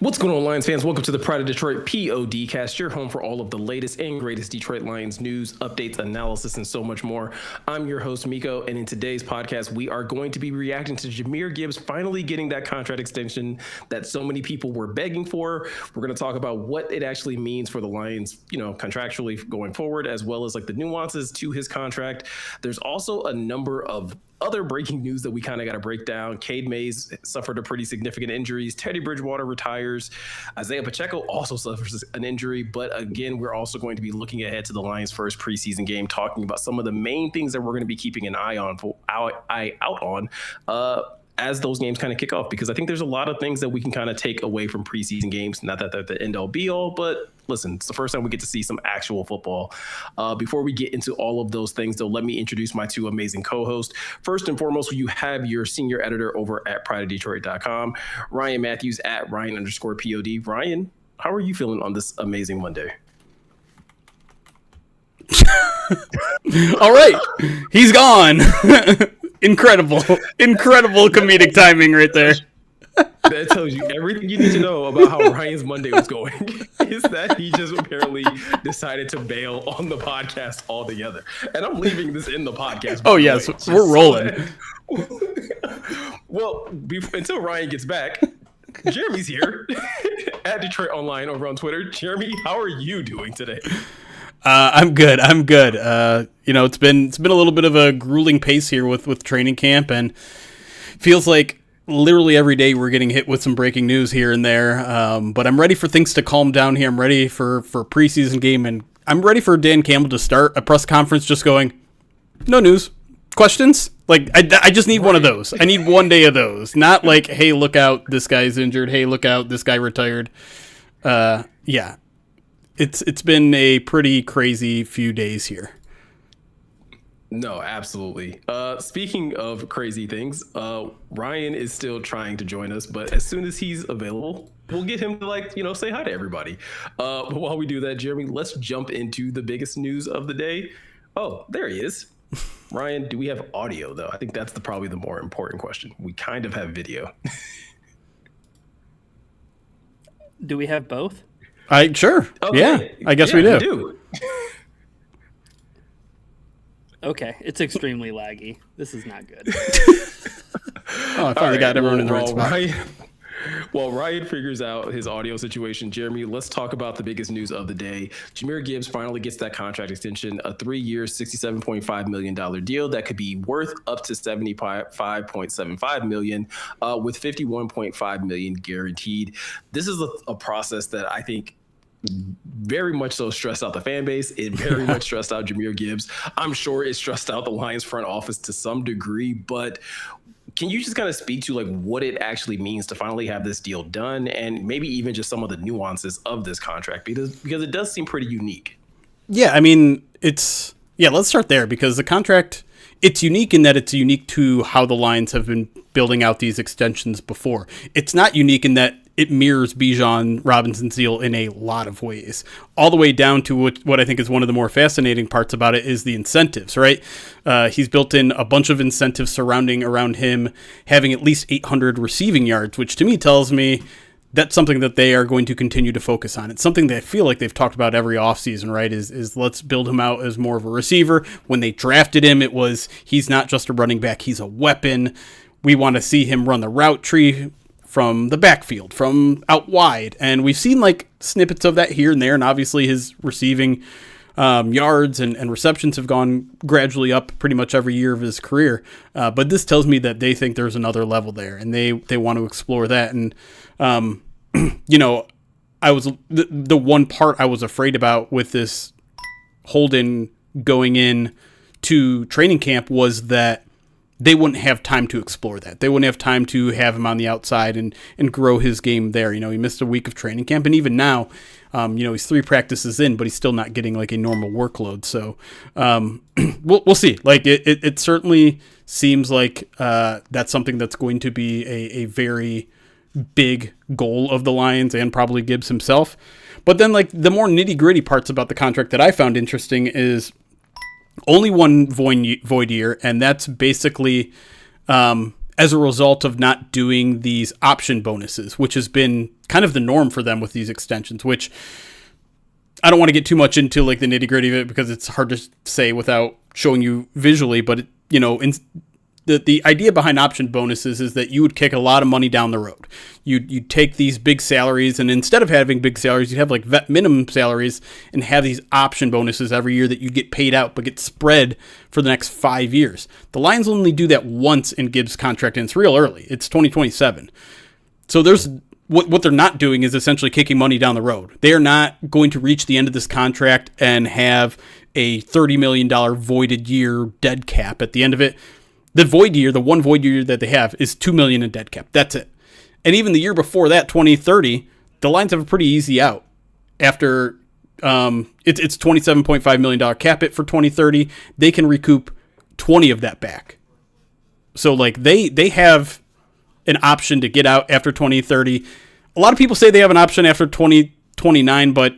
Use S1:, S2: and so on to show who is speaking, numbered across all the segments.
S1: What's going on, Lions fans? Welcome to the Pride of Detroit PODcast, your home for all of the latest and greatest Detroit Lions news, updates, analysis, and so much more. I'm your host, Miko, and in today's podcast, we are going to be reacting to Jahmyr Gibbs finally getting that contract extension that so many people were begging for. We're going to talk about what it actually means for the Lions, contractually going forward, as well as like the nuances to his contract. There's also a number of other breaking news that we kind of got to break down. Cade Mays suffered a pretty significant injuries. Teddy Bridgewater retires. Isaiah Pacheco also suffers an injury. But again, we're also going to be looking ahead to the Lions' first preseason game, talking about some of the main things that we're going to be keeping an eye out on as those games kind of kick off, because I think there's a lot of things that we can kind of take away from preseason games. Not that they're the end all be all, but listen, it's the first time we get to see some actual football. Before we get into all of those things, though, let me introduce my two amazing co-hosts. First and foremost, you have your senior editor over at prideofdetroit.com, Ryan Matthews at Ryan_POD. Ryan, how are you feeling on this amazing Monday?
S2: All right, he's gone. Incredible comedic timing right there.
S1: That tells you everything you need to know about how Ryan's Monday was going. Is that he just apparently decided to bail on the podcast altogether. And I'm leaving this in the podcast.
S2: Oh, yes, we're rolling.
S1: Well, until Ryan gets back, Jeremy's here at Detroit Online over on Twitter. Jeremy, how are you doing today?
S2: I'm good. It's been a little bit of a grueling pace here with training camp, and feels like literally every day we're getting hit with some breaking news here and there. But I'm ready for things to calm down here. I'm ready for a preseason game, and I'm ready for Dan Campbell to start a press conference just going, no news, questions. Like I just need one of those. I need one day of those. Not like, hey, look out, this guy's injured. Hey, look out, this guy retired. Yeah. It's been a pretty crazy few days here.
S1: No, absolutely. Speaking of crazy things, Ryan is still trying to join us, but as soon as he's available, we'll get him to say hi to everybody. But while we do that, Jeremy, let's jump into the biggest news of the day. Oh, there he is. Ryan, do we have audio though? I think that's probably the more important question. We kind of have video.
S3: Do we have both?
S2: Sure.
S1: Okay.
S2: Yeah, I guess we do.
S1: We do.
S3: Okay, it's extremely laggy. This is not good.
S2: I finally got everyone in the right spot.
S1: While Ryan figures out his audio situation, Jeremy, let's talk about the biggest news of the day. Jahmyr Gibbs finally gets that contract extension, a 3-year, $67.5 million deal that could be worth up to $75.75 million, with $51.5 million guaranteed. This is a process that I think very much so stressed out the fan base. It very much stressed out Jahmyr Gibbs. I'm sure it stressed out the Lions front office to some degree, but can you just kind of speak to like what it actually means to finally have this deal done, and maybe even just some of the nuances of this contract, because it does seem pretty unique?
S2: Yeah, I mean, let's start there, because the contract, it's unique in that it's unique to how the Lions have been building out these extensions before. It's not unique in that it mirrors Bijan Robinson's deal in a lot of ways, all the way down to what I think is one of the more fascinating parts about it is the incentives, right? He's built in a bunch of incentives surrounding around him having at least 800 receiving yards, which to me tells me that's something that they are going to continue to focus on. It's something that I feel like they've talked about every offseason, right? Is let's build him out as more of a receiver. When they drafted him, it was he's not just a running back, he's a weapon. We want to see him run the route tree from the backfield, from out wide. And we've seen like snippets of that here and there. And obviously his receiving yards and receptions have gone gradually up pretty much every year of his career. But this tells me that they think there's another level there, and they want to explore that. And, I was the one part I was afraid about with this hold-in going in to training camp was that they wouldn't have time to explore that. They wouldn't have time to have him on the outside and grow his game there. He missed a week of training camp, and even now, he's 3 practices in, but he's still not getting like a normal workload. So we'll see. Like it certainly seems like that's something that's going to be a very big goal of the Lions and probably Gibbs himself. But then like the more nitty gritty parts about the contract that I found interesting is only one void year, and that's basically as a result of not doing these option bonuses, which has been kind of the norm for them with these extensions, which I don't want to get too much into like the nitty gritty of it because it's hard to say without showing you visually. But, the idea behind option bonuses is that you would kick a lot of money down the road. You'd take these big salaries, and instead of having big salaries, you'd have like vet minimum salaries and have these option bonuses every year that you get paid out, but get spread for the next 5 years. The Lions only do that once in Gibbs' contract, and it's real early. It's 2027. So there's what they're not doing is essentially kicking money down the road. They are not going to reach the end of this contract and have a $30 million voided year dead cap at the end of it. The one void year that they have is $2 million in dead cap. That's it. And even the year before that, 2030, the Lions have a pretty easy out. After it's $27.5 million cap hit for 2030, they can recoup 20 of that back. So like they have an option to get out after 2030. A lot of people say they have an option after 2029, but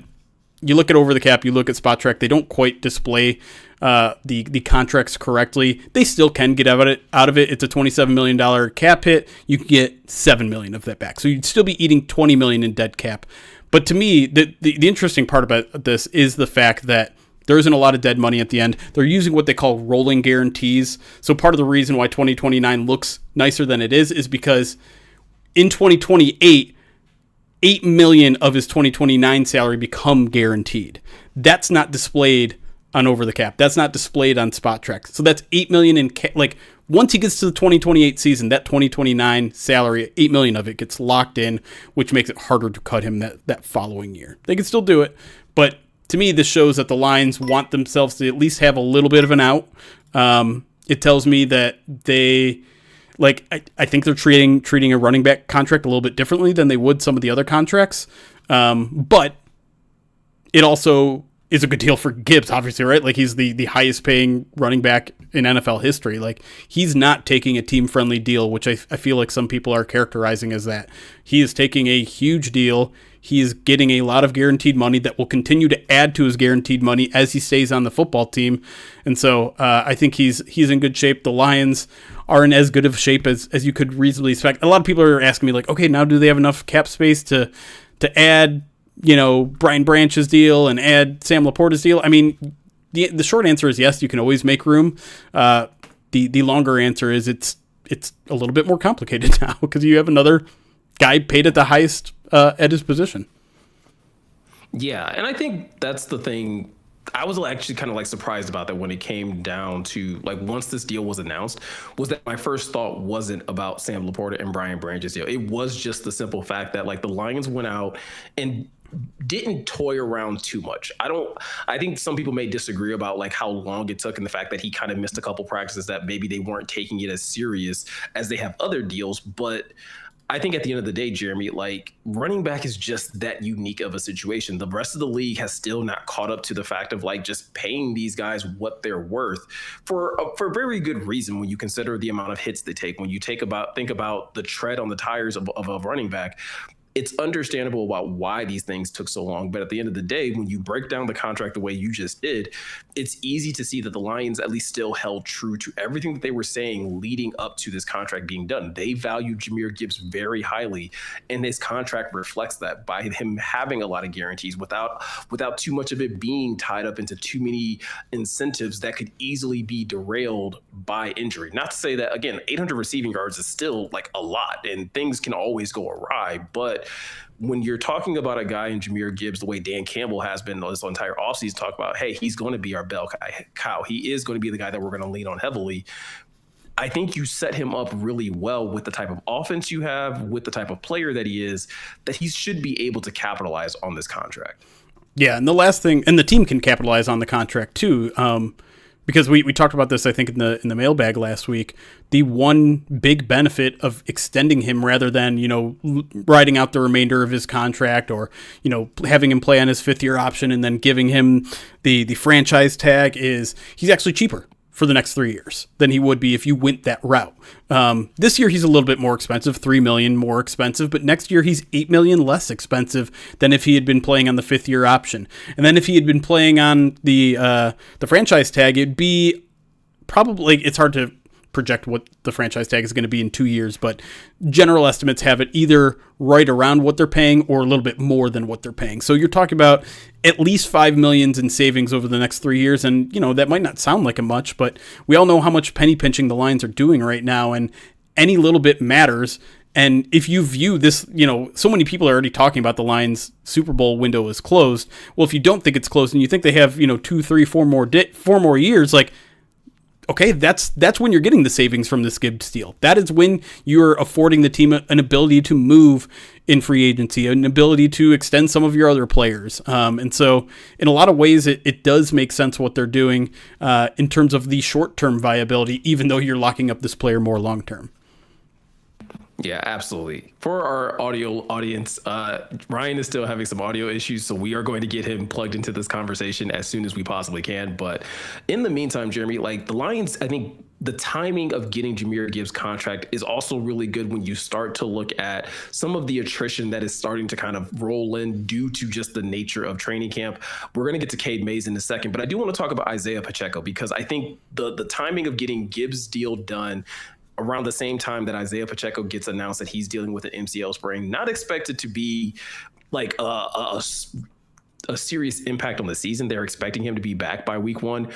S2: you look at over the cap, you look at Spot Track, they don't quite display the contracts correctly. They still can get out of it. It's a $27 million cap hit. You can get $7 million of that back. So you'd still be eating $20 million in dead cap. But to me, the interesting part about this is the fact that there isn't a lot of dead money at the end. They're using what they call rolling guarantees. So part of the reason why 2029 looks nicer than it is because in 2028, $8 million of his 2029 salary become guaranteed. That's not displayed on over the cap. That's not displayed on Spot Track. So that's $8 million in once he gets to the 2028 season, that 2029 salary, $8 million of it gets locked in, which makes it harder to cut him that following year. They can still do it, but to me, this shows that the Lions want themselves to at least have a little bit of an out. It tells me that they. I think they're treating a running back contract a little bit differently than they would some of the other contracts. But it also is a good deal for Gibbs, obviously, right? Like he's the highest paying running back in NFL history. Like he's not taking a team friendly deal, which I feel like some people are characterizing as that. He is taking a huge deal. He is getting a lot of guaranteed money that will continue to add to his guaranteed money as he stays on the football team. And so I think he's in good shape. The Lions are in as good of shape as you could reasonably expect. A lot of people are asking me like, okay, now do they have enough cap space to add, Brian Branch's deal and add Sam Laporta's deal? I mean, the short answer is yes, you can always make room. The longer answer is it's a little bit more complicated now because you have another guy paid at the highest at his position.
S1: Yeah, and I think that's the thing. I was actually kind of surprised about that when it came down to once this deal was announced, was that my first thought wasn't about Sam Laporta and Brian Branch's deal. It was just the simple fact that the Lions went out and didn't toy around too much. I think some people may disagree about how long it took and the fact that he kind of missed a couple practices, that maybe they weren't taking it as serious as they have other deals. But I think at the end of the day, Jeremy, running back is just that unique of a situation. The rest of the league has still not caught up to the fact of just paying these guys what they're worth for very good reason when you consider the amount of hits they take. When you think about the tread on the tires of a running back, it's understandable about why these things took so long. But at the end of the day, when you break down the contract the way you just did, it's easy to see that the Lions at least still held true to everything that they were saying leading up to this contract being done. They valued Jahmyr Gibbs very highly, and his contract reflects that by him having a lot of guarantees without too much of it being tied up into too many incentives that could easily be derailed by injury. Not to say that, again, 800 receiving yards is still a lot, and things can always go awry, but when you're talking about a guy in Jahmyr Gibbs, the way Dan Campbell has been this entire offseason, talk about, hey, he's going to be our bell cow. He is going to be the guy that we're going to lean on heavily. I think you set him up really well with the type of offense you have, with the type of player that he is, that he should be able to capitalize on this contract.
S2: Yeah, and the last thing, and the team can capitalize on the contract too, because we talked about this, I think, in the mailbag last week. The one big benefit of extending him rather than, riding out the remainder of his contract or, having him play on his 5th-year option and then giving him the franchise tag is he's actually cheaper for the next 3 years than he would be if you went that route. This year he's a little bit more expensive, $3 million more expensive, but next year he's $8 million less expensive than if he had been playing on the 5th-year option. And then if he had been playing on the franchise tag, it'd be probably, it's hard to project what the franchise tag is going to be in 2 years, but general estimates have it either right around what they're paying or a little bit more than what they're paying. So you're talking about at least $5 million in savings over the next 3 years. And, that might not sound like much, but we all know how much penny pinching the Lions are doing right now. And any little bit matters. And if you view this, so many people are already talking about the Lions Super Bowl window is closed. Well, if you don't think it's closed and you think they have, 2, 3, 4 more years, like, okay, that's when you're getting the savings from this Gibbs deal. That is when you're affording the team an ability to move in free agency, an ability to extend some of your other players. And so in a lot of ways, it does make sense what they're doing in terms of the short-term viability, even though you're locking up this player more long-term.
S1: Yeah, absolutely. For our audio audience, Ryan is still having some audio issues, so we are going to get him plugged into this conversation as soon as we possibly can. But in the meantime, Jeremy, like the Lions, I think the timing of getting Jahmyr Gibbs' contract is also really good when you start to look at some of the attrition that is starting to kind of roll in due to just the nature of training camp. We're going to get to Cade Mays in a second, but I do want to talk about Isaiah Pacheco because I think the timing of getting Gibbs' deal done around the same time that Isaiah Pacheco gets announced that he's dealing with an MCL sprain, not expected to be like a serious impact on the season. They're expecting him to be back by week 1,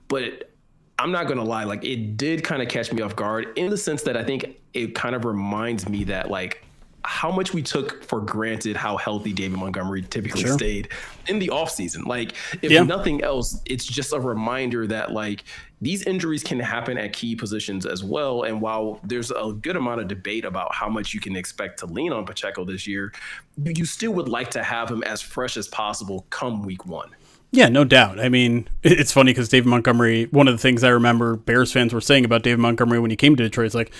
S1: but I'm not going to lie. Like it did kind of catch me off guard in the sense that I think it kind of reminds me that like how much we took for granted how healthy David Montgomery typically stayed in the offseason. Like if nothing else, it's just a reminder that like these injuries can happen at key positions as well. And while there's a good amount of debate about how much you can expect to lean on Pacheco this year, you still would like to have him as fresh as possible come week 1.
S2: Yeah, no doubt. I mean, it's funny because David Montgomery, one of the things I remember Bears fans were saying about David Montgomery when he came to Detroit is like,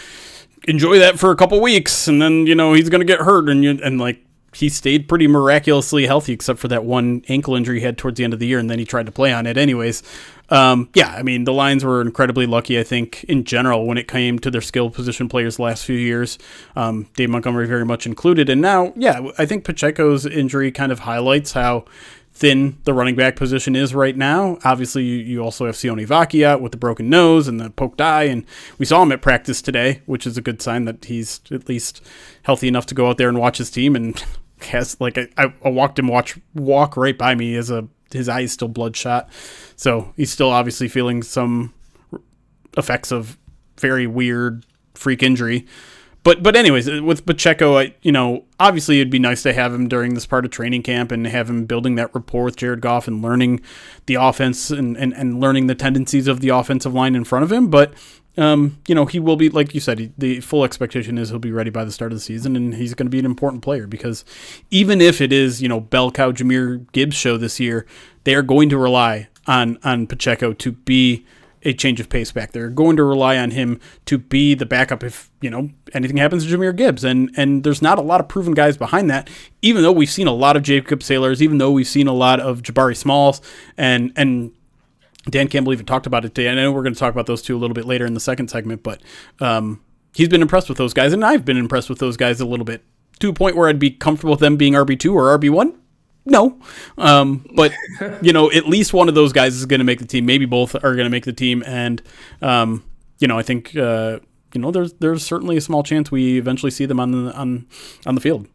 S2: enjoy that for a couple weeks and then, he's going to get hurt. And like he stayed pretty miraculously healthy except for that one ankle injury he had towards the end of the year. And then he tried to play on it anyways. I mean, the Lions were incredibly lucky, I think, in general, when it came to their skill position players the last few years, Dave Montgomery very much included. And now, I think Pacheco's injury kind of highlights how thin the running back position is right now. Obviously, you also have Sione Vaki out with the broken nose and the poked eye, and we saw him at practice today, which is a good sign that he's at least healthy enough to go out there and watch his team. And has like I walked him walk right by me as his eye is still bloodshot, so he's still obviously feeling some effects of very weird freak injury. But anyways, with Pacheco, obviously it'd be nice to have him during this part of training camp and have him building that rapport with Jared Goff and learning the offense and learning the tendencies of the offensive line in front of him. But, he will be, like you said, the full expectation is he'll be ready by the start of the season, and he's going to be an important player because even if it is, bell cow Jahmyr Gibbs show this year, they are going to rely on Pacheco to be a change of pace back there. Going to rely on him to be the backup if, anything happens to Jahmyr Gibbs. And there's not a lot of proven guys behind that, even though we've seen a lot of Jacob Saylors, even though we've seen a lot of Jabari Smalls, and Dan Campbell even talked about it today. I know we're going to talk about those two a little bit later in the second segment, but he's been impressed with those guys, and I've been impressed with those guys a little bit, to a point where I'd be comfortable with them being RB2 or RB1. No, but at least one of those guys is going to make the team. Maybe both are going to make the team, and I think there's certainly a small chance we eventually see them on the field.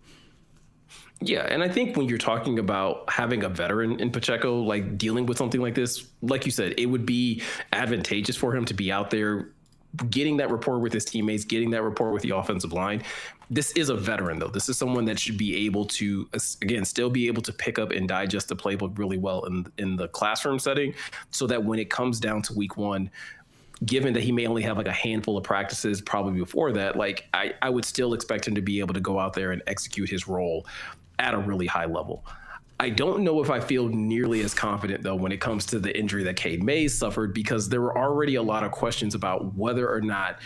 S1: Yeah, and I think when you're talking about having a veteran in Pacheco, like dealing with something like this, like you said, it would be advantageous for him to be out there getting that rapport with his teammates, getting that rapport with the offensive line. This is a veteran, though. This is someone that should be able to, again, still be able to pick up and digest the playbook really well in the classroom setting, so that when it comes down to week 1, given that he may only have like a handful of practices probably before that, like I would still expect him to be able to go out there and execute his role at a really high level. I don't know if I feel nearly as confident, though, when it comes to the injury that Cade Mays suffered, because there were already a lot of questions about whether or not,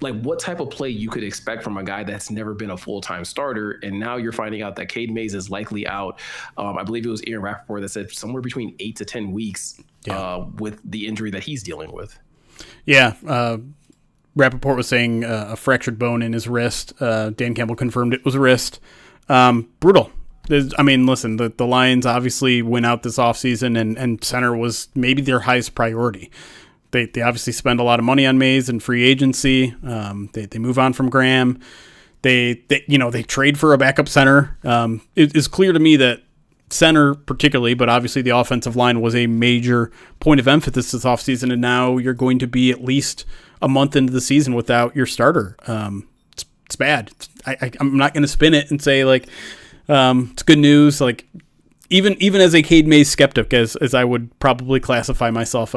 S1: like, what type of play you could expect from a guy that's never been a full-time starter. And now you're finding out that Cade Mays is likely out. I believe it was Aaron Rappaport that said somewhere between 8 to 10 weeks with the injury that he's dealing with.
S2: Yeah. Rappaport was saying a fractured bone in his wrist. Dan Campbell confirmed it was wrist. Brutal. I mean, listen, the Lions obviously went out this offseason and center was maybe their highest priority. they obviously spend a lot of money on Mays and free agency. They move on from Graham. They trade for a backup center. It is clear to me that center particularly, but obviously the offensive line was a major point of emphasis this offseason, and now you're going to be at least a month into the season without your starter. It's bad. I'm not going to spin it and say like it's good news. Like even as a Cade Mays skeptic, as I would probably classify myself,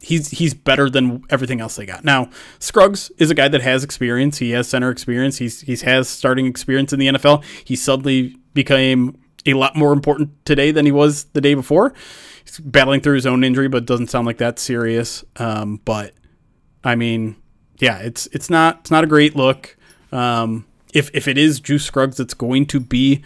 S2: he's better than everything else they got. Now, Scruggs is a guy that has experience. He has center experience. He has starting experience in the NFL. He suddenly became a lot more important today than he was the day before. He's battling through his own injury, but it doesn't sound like that's serious. But I mean, yeah, it's not a great look. If it is Juice Scruggs that's going to be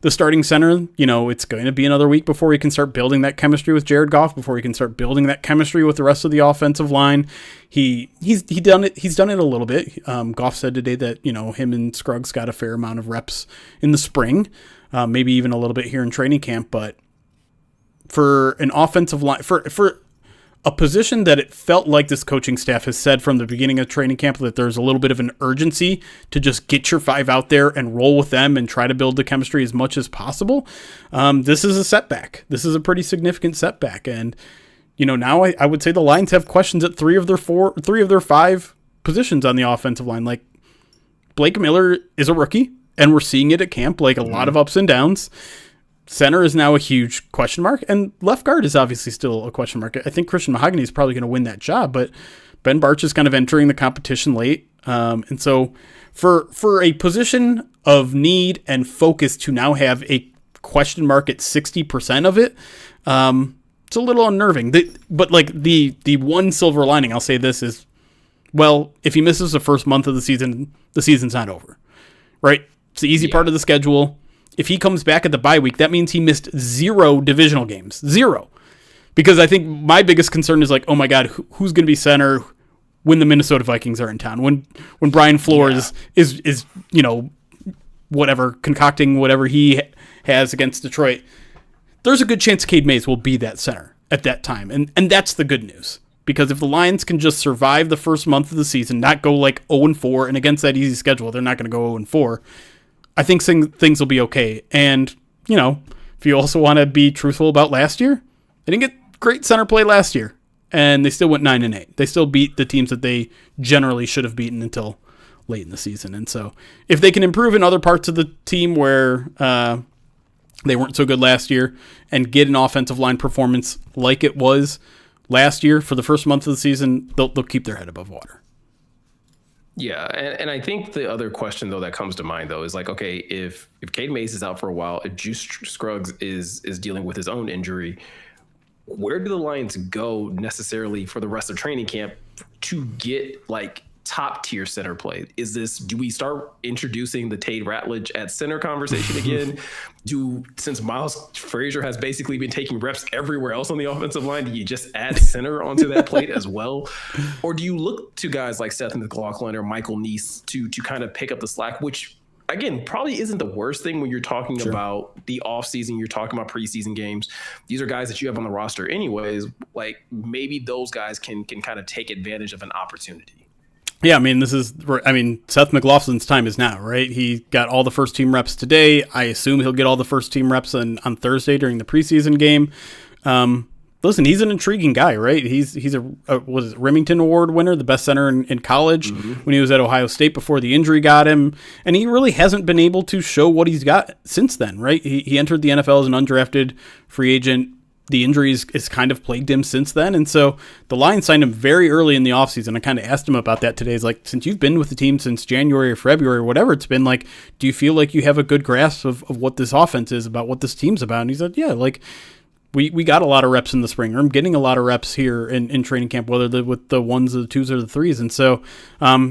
S2: the starting center, it's going to be another week before he can start building that chemistry with Jared Goff, before he can start building that chemistry with the rest of the offensive line. He's done it a little bit. Goff said today that, him and Scruggs got a fair amount of reps in the spring, maybe even a little bit here in training camp. But for an offensive line, for a position that it felt like this coaching staff has said from the beginning of training camp that there's a little bit of an urgency to just get your 5 out there and roll with them and try to build the chemistry as much as possible. This is a setback. This is a pretty significant setback. And, now I would say the Lions have questions at 3 of their 5 positions on the offensive line. Like, Blake Miller is a rookie, and we're seeing it at camp, like a lot of ups and downs. Center is now a huge question mark, and left guard is obviously still a question mark. I think Christian Mahogany is probably going to win that job, but Ben Barch is kind of entering the competition late. And so for a position of need and focus to now have a question mark at 60% of it, it's a little unnerving. But like the one silver lining, I'll say this is, well, if he misses the first month of the season's not over, right? It's the easy part of the schedule. If he comes back at the bye week, that means he missed 0 divisional games. 0. Because I think my biggest concern is like, oh my God, who's going to be center when the Minnesota Vikings are in town? When Brian Flores is whatever, concocting whatever he has against Detroit, there's a good chance Cade Mays will be that center at that time. And that's the good news. Because if the Lions can just survive the first month of the season, not go like 0-4, and against that easy schedule, they're not going to go 0-4, I think things will be okay. And, if you also want to be truthful about last year, they didn't get great center play last year, and they still went 9-8. They still beat the teams that they generally should have beaten until late in the season. And so if they can improve in other parts of the team where they weren't so good last year and get an offensive line performance like it was last year for the first month of the season, they'll keep their head above water.
S1: Yeah, and I think the other question, though, that comes to mind, though, is like, okay, if Cade Mays is out for a while, if Juice Scruggs is dealing with his own injury, where do the Lions go necessarily for the rest of training camp to get, like, top-tier center play? Do we start introducing the Tate Ratledge at center conversation again? Since Miles Frazier has basically been taking reps everywhere else on the offensive line, do you just add center onto that plate as well? Or do you look to guys like Seth McLaughlin or Michael Neese to kind of pick up the slack, which, again, probably isn't the worst thing when you're talking about the offseason, you're talking about preseason games. These are guys that you have on the roster anyways. Like, maybe those guys can kind of take advantage of an opportunity.
S2: Yeah, Seth McLaughlin's time is now, right? He got all the first team reps today. I assume he'll get all the first team reps on Thursday during the preseason game. Listen, he's an intriguing guy, right? He's a Remington Award winner, the best center in college when he was at Ohio State before the injury got him. And he really hasn't been able to show what he's got since then, right? He entered the NFL as an undrafted free agent. The injuries has kind of plagued him since then. And so the Lions signed him very early in the offseason. I kind of asked him about that today. It's like, since you've been with the team since January or February or whatever it's been, like, do you feel like you have a good grasp of what this offense is about, what this team's about? And he said, yeah, like, we got a lot of reps in the spring. I'm getting a lot of reps here in training camp, whether with the 1s or the 2s or the 3s. And so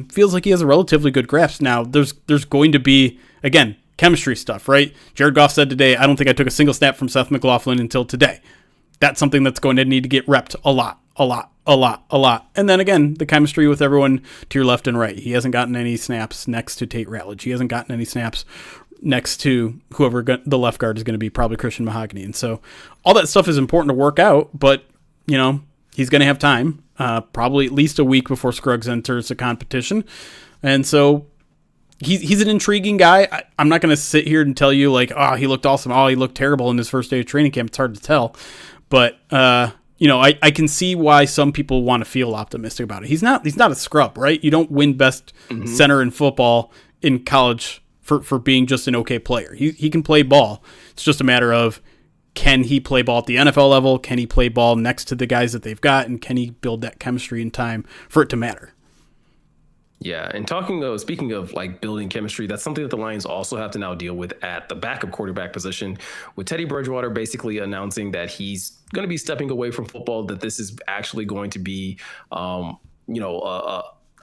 S2: feels like he has a relatively good grasp. Now, there's going to be, again, chemistry stuff, right? Jared Goff said today, I don't think I took a single snap from Seth McLaughlin until today. That's something that's going to need to get repped a lot. And then again, the chemistry with everyone to your left and right. He hasn't gotten any snaps next to Tate Ratledge. He hasn't gotten any snaps next to whoever the left guard is going to be, probably Christian Mahogany. And so all that stuff is important to work out, but, He's going to have time, probably at least a week before Scruggs enters the competition. And so he's an intriguing guy. I'm not going to sit here and tell you like, oh, he looked awesome. Oh, he looked terrible in his first day of training camp. It's hard to tell. But, I can see why some people want to feel optimistic about it. He's not a scrub, right? You don't win best center in football in college for being just an okay player. He can play ball. It's just a matter of, can he play ball at the NFL level? Can he play ball next to the guys that they've got? And can he build that chemistry in time for it to matter?
S1: Yeah, and speaking of like building chemistry, that's something that the Lions also have to now deal with at the backup quarterback position, with Teddy Bridgewater basically announcing that he's going to be stepping away from football, that this is actually going to be, I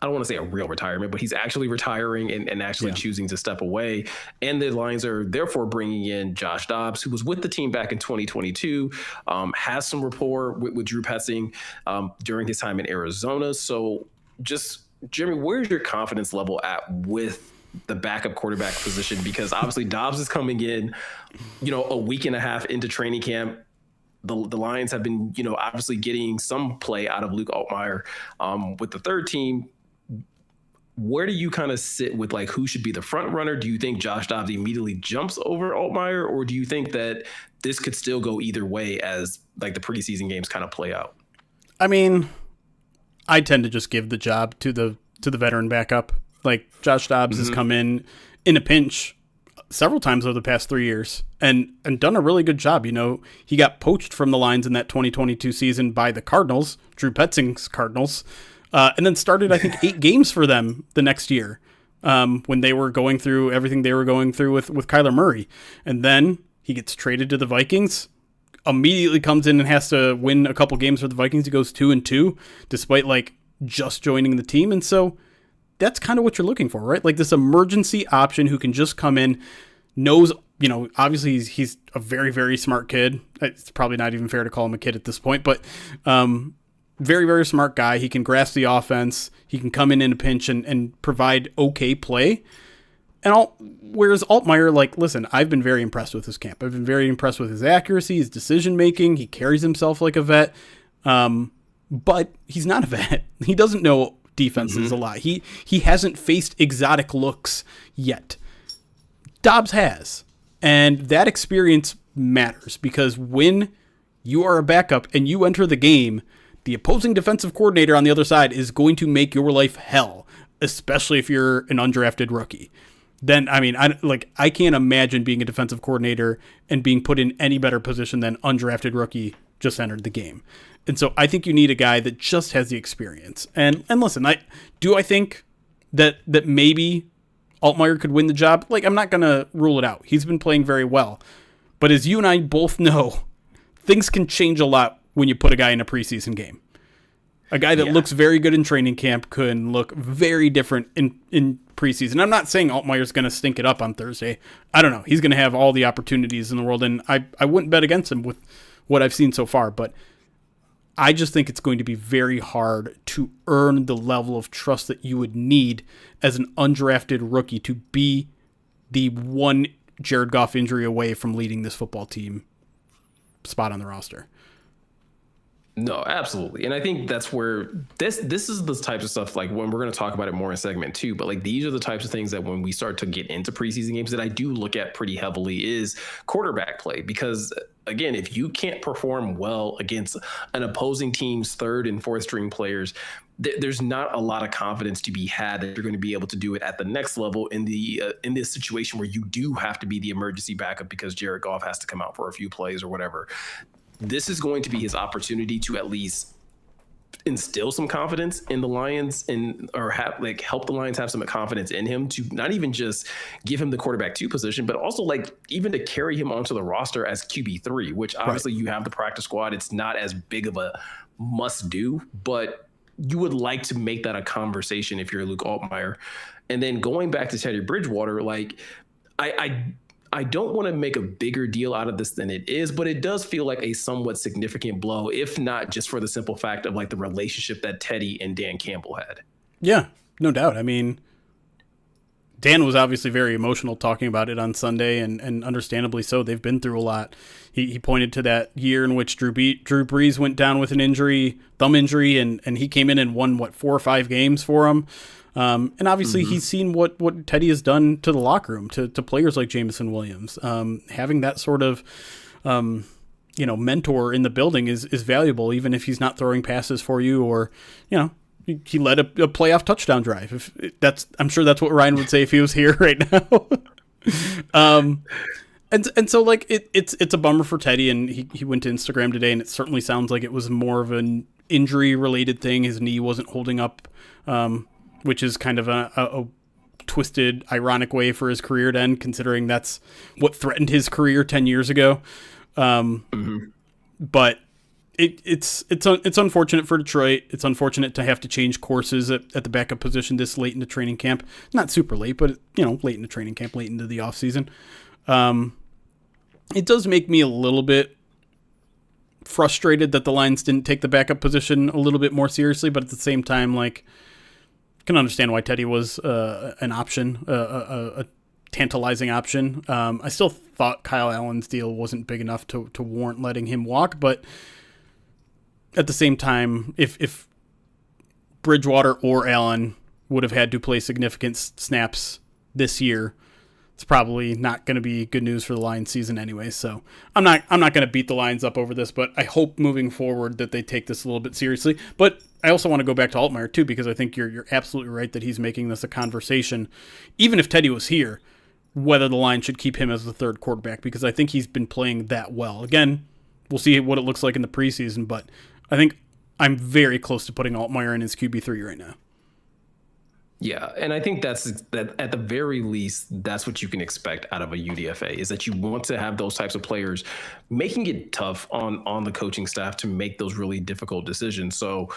S1: don't want to say a real retirement, but he's actually retiring and actually choosing to step away. And the Lions are therefore bringing in Josh Dobbs, who was with the team back in 2022, has some rapport with Drew Petzing during his time in Arizona. So just, Jeremy, where's your confidence level at with the backup quarterback position? Because obviously Dobbs is coming in, a week and a half into training camp. The Lions have been, obviously getting some play out of Luke Altmyer with the third team. Where do you kind of sit with like who should be the front runner? Do you think Josh Dobbs immediately jumps over Altmyer, or do you think that this could still go either way as like the preseason games kind of play out?
S2: I mean, I tend to just give the job to the veteran backup. Like Josh Dobbs has come in a pinch several times over the past 3 years and done a really good job. He got poached from the Lions in that 2022 season by the Cardinals, Drew Petzing's Cardinals. And then started, I think, 8 games for them the next year when they were going through everything they were going through with Kyler Murray. And then he gets traded to the Vikings, immediately comes in and has to win a couple games for the Vikings. He goes 2-2 despite like just joining the team. And so that's kind of what you're looking for, right? Like this emergency option who can just come in, knows, obviously he's a very, very smart kid. It's probably not even fair to call him a kid at this point, but very, very smart guy. He can grasp the offense. He can come in a pinch and provide okay play. And whereas Altmyer, like, listen, I've been very impressed with his camp. I've been very impressed with his accuracy, his decision making. He carries himself like a vet, but he's not a vet. He doesn't know defenses a lot. He hasn't faced exotic looks yet. Dobbs has, and that experience matters because when you are a backup and you enter the game, the opposing defensive coordinator on the other side is going to make your life hell, especially if you're an undrafted rookie. Then, I mean, I can't imagine being a defensive coordinator and being put in any better position than undrafted rookie just entered the game. And so I think you need a guy that just has the experience. And listen, I think that maybe Altmyer could win the job. Like, I'm not going to rule it out. He's been playing very well. But as you and I both know, things can change a lot when you put a guy in a preseason game. A guy that looks very good in training camp can look very different in preseason. I'm not saying Altmyer's going to stink it up on Thursday. I don't know. He's going to have all the opportunities in the world, and I wouldn't bet against him with what I've seen so far. But I just think it's going to be very hard to earn the level of trust that you would need as an undrafted rookie to be the one Jared Goff injury away from leading this football team spot on the roster.
S1: No, absolutely. And I think that's where this is the types of stuff, like when we're going to talk about it more in segment 2, but like these are the types of things that when we start to get into preseason games that I do look at pretty heavily is quarterback play. Because again, if you can't perform well against an opposing team's third and fourth string players, there's not a lot of confidence to be had that you're going to be able to do it at the next level in this situation where you do have to be the emergency backup because Jared Goff has to come out for a few plays or whatever. This is going to be his opportunity to at least instill some confidence in the Lions or help the Lions have some confidence in him to not even just give him the quarterback 2 position, but also like even to carry him onto the roster as QB3, which obviously you have the practice squad. It's not as big of a must do, but you would like to make that a conversation if you're Luke Altmyer. And then going back to Teddy Bridgewater, like I don't want to make a bigger deal out of this than it is, but it does feel like a somewhat significant blow, if not just for the simple fact of like the relationship that Teddy and Dan Campbell had.
S2: Yeah, no doubt. I mean, Dan was obviously very emotional talking about it on Sunday, and understandably so. They've been through a lot. He pointed to that year in which Drew Brees went down with an injury, thumb injury, and he came in and won, 4 or 5 games for him. And obviously he's seen what Teddy has done to the locker room, to players like Jameson Williams. Having that sort of mentor in the building is valuable, even if he's not throwing passes for you, or he led a playoff touchdown drive. I'm sure that's what Ryan would say if he was here right now. And so it's a bummer for Teddy, and he went to Instagram today, and it certainly sounds like it was more of an injury related thing. His knee wasn't holding up, which is kind of a twisted, ironic way for his career to end, considering that's what threatened his career 10 years ago. But it's unfortunate for Detroit. It's unfortunate to have to change courses at the backup position this late into training camp. Not super late, but late into training camp, late into the offseason. It does make me a little bit frustrated that the Lions didn't take the backup position a little bit more seriously, but at the same time, can understand why Teddy was an option, a tantalizing option. I still thought Kyle Allen's deal wasn't big enough to warrant letting him walk, but at the same time, if Bridgewater or Allen would have had to play significant snaps this year, it's probably not going to be good news for the Lions season anyway. So I'm not going to beat the Lions up over this, but I hope moving forward that they take this a little bit seriously. But I also want to go back to Altmaier too, because I think you're absolutely right that he's making this a conversation, even if Teddy was here, whether the Lions should keep him as the third quarterback, because I think he's been playing that well. Again, we'll see what it looks like in the preseason, but I think I'm very close to putting Altmaier in his QB3 right now.
S1: Yeah, and I think that at the very least, that's what you can expect out of a UDFA, is that you want to have those types of players making it tough on the coaching staff to make those really difficult decisions. So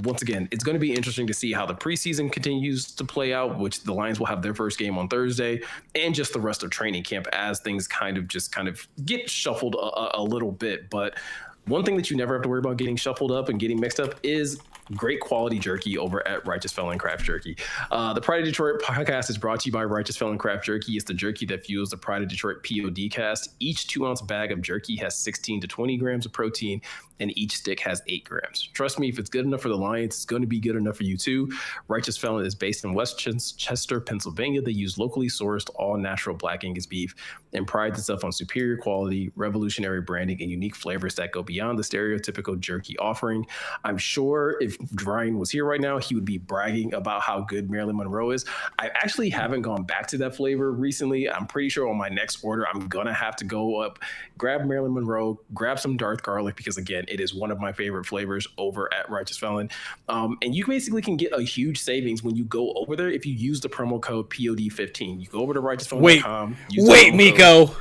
S1: once again, it's going to be interesting to see how the preseason continues to play out, which the Lions will have their first game on Thursday, and just the rest of training camp as things kind of get shuffled a little bit. But one thing that you never have to worry about getting shuffled up and getting mixed up is great quality jerky over at Righteous Felon Craft Jerky. The Pride of Detroit podcast is brought to you by Righteous Felon Craft Jerky. It's the jerky that fuels the Pride of Detroit POD cast. Each 2-ounce bag of jerky has 16 to 20 grams of protein, and each stick has 8 grams. Trust me, if it's good enough for the Lions, it's going to be good enough for you too. Righteous Felon is based in West Chester, Pennsylvania. They use locally sourced, all-natural Black Angus beef and prides itself on superior quality, revolutionary branding, and unique flavors that go beyond the stereotypical jerky offering. I'm sure if Ryan was here right now, he would be bragging about how good Marilyn Monroe is. I actually haven't gone back to that flavor recently. I'm pretty sure on my next order, I'm going to have to go up, grab Marilyn Monroe, grab some Darth garlic, because again, it is one of my favorite flavors over at Righteous Felon. And you basically can get a huge savings when you go over there if you use the promo code POD15. You go over to righteousfelon.com.
S2: Wait, Miko.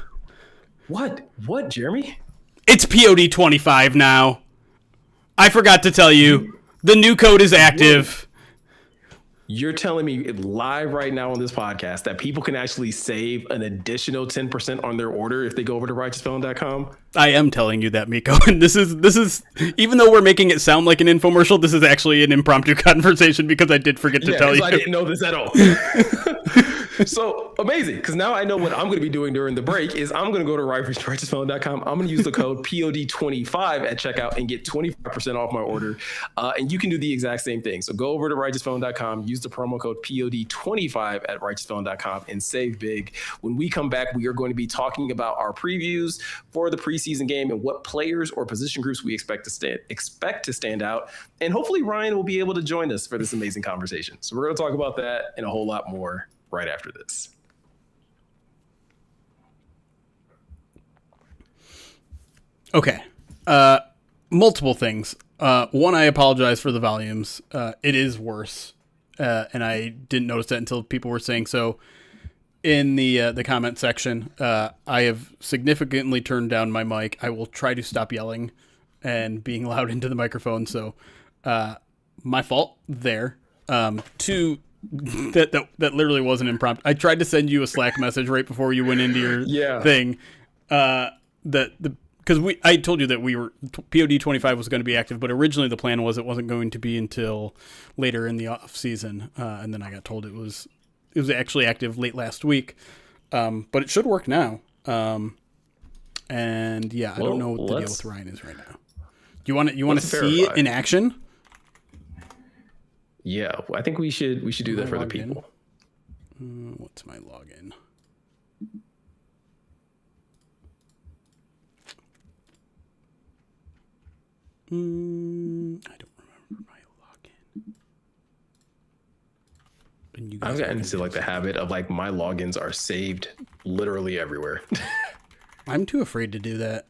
S1: What, Jeremy?
S2: It's POD25 now. I forgot to tell you. The new code is active.
S1: You're telling me live right now on this podcast that people can actually save an additional 10% on their order if they go over to righteousfelon.com?
S2: I am telling you that, Miko. And this is even though we're making it sound like an infomercial, this is actually an impromptu conversation because I did forget to tell you.
S1: I didn't know this at all. So amazing, because now I know what I'm going to be doing during the break is I'm going to go to righteousfelon.com. I'm going to use the code POD25 at checkout and get 25% off my order. And you can do the exact same thing. So go over to righteousfelon.com, use the promo code POD25 at righteousfelon.com and save big. When we come back, we are going to be talking about our previews for the preseason game and what players or position groups we expect to stand out. And hopefully Ryan will be able to join us for this amazing conversation. So we're going to talk about that and a whole lot more right after this.
S2: Okay. Multiple things. One, I apologize for the volumes. It is worse. And I didn't notice that until people were saying so in the comment section. I have significantly turned down my mic. I will try to stop yelling and being loud into the microphone. So my fault there. Two, that literally wasn't impromptu. I tried to send you a Slack message right before you went into your thing. Because I told you that POD 25 was going to be active, but originally the plan was it wasn't going to be until later in the off season, and then I got told it was it was actually active late last week, but it should work now. And yeah, I don't know what the deal with Ryan is right now. You want to see it in action?
S1: Yeah, I think we should do that for the people.
S2: What's my login? I don't remember my login. And you guys
S1: I've gotten into like the habit of like my logins are saved literally everywhere.
S2: I'm too afraid to do that.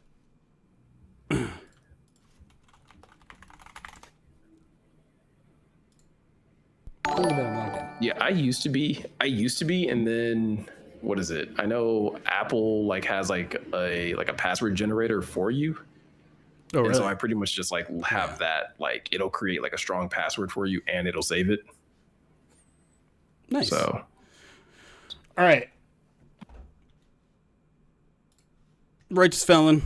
S1: Yeah, I used to be, and then what is it? I know Apple like has like a password generator for you.
S2: Oh, really?
S1: And so I pretty much just like have that, like it'll create like a strong password for you and it'll save it.
S2: Nice.
S1: So,
S2: all right. Righteous Felon.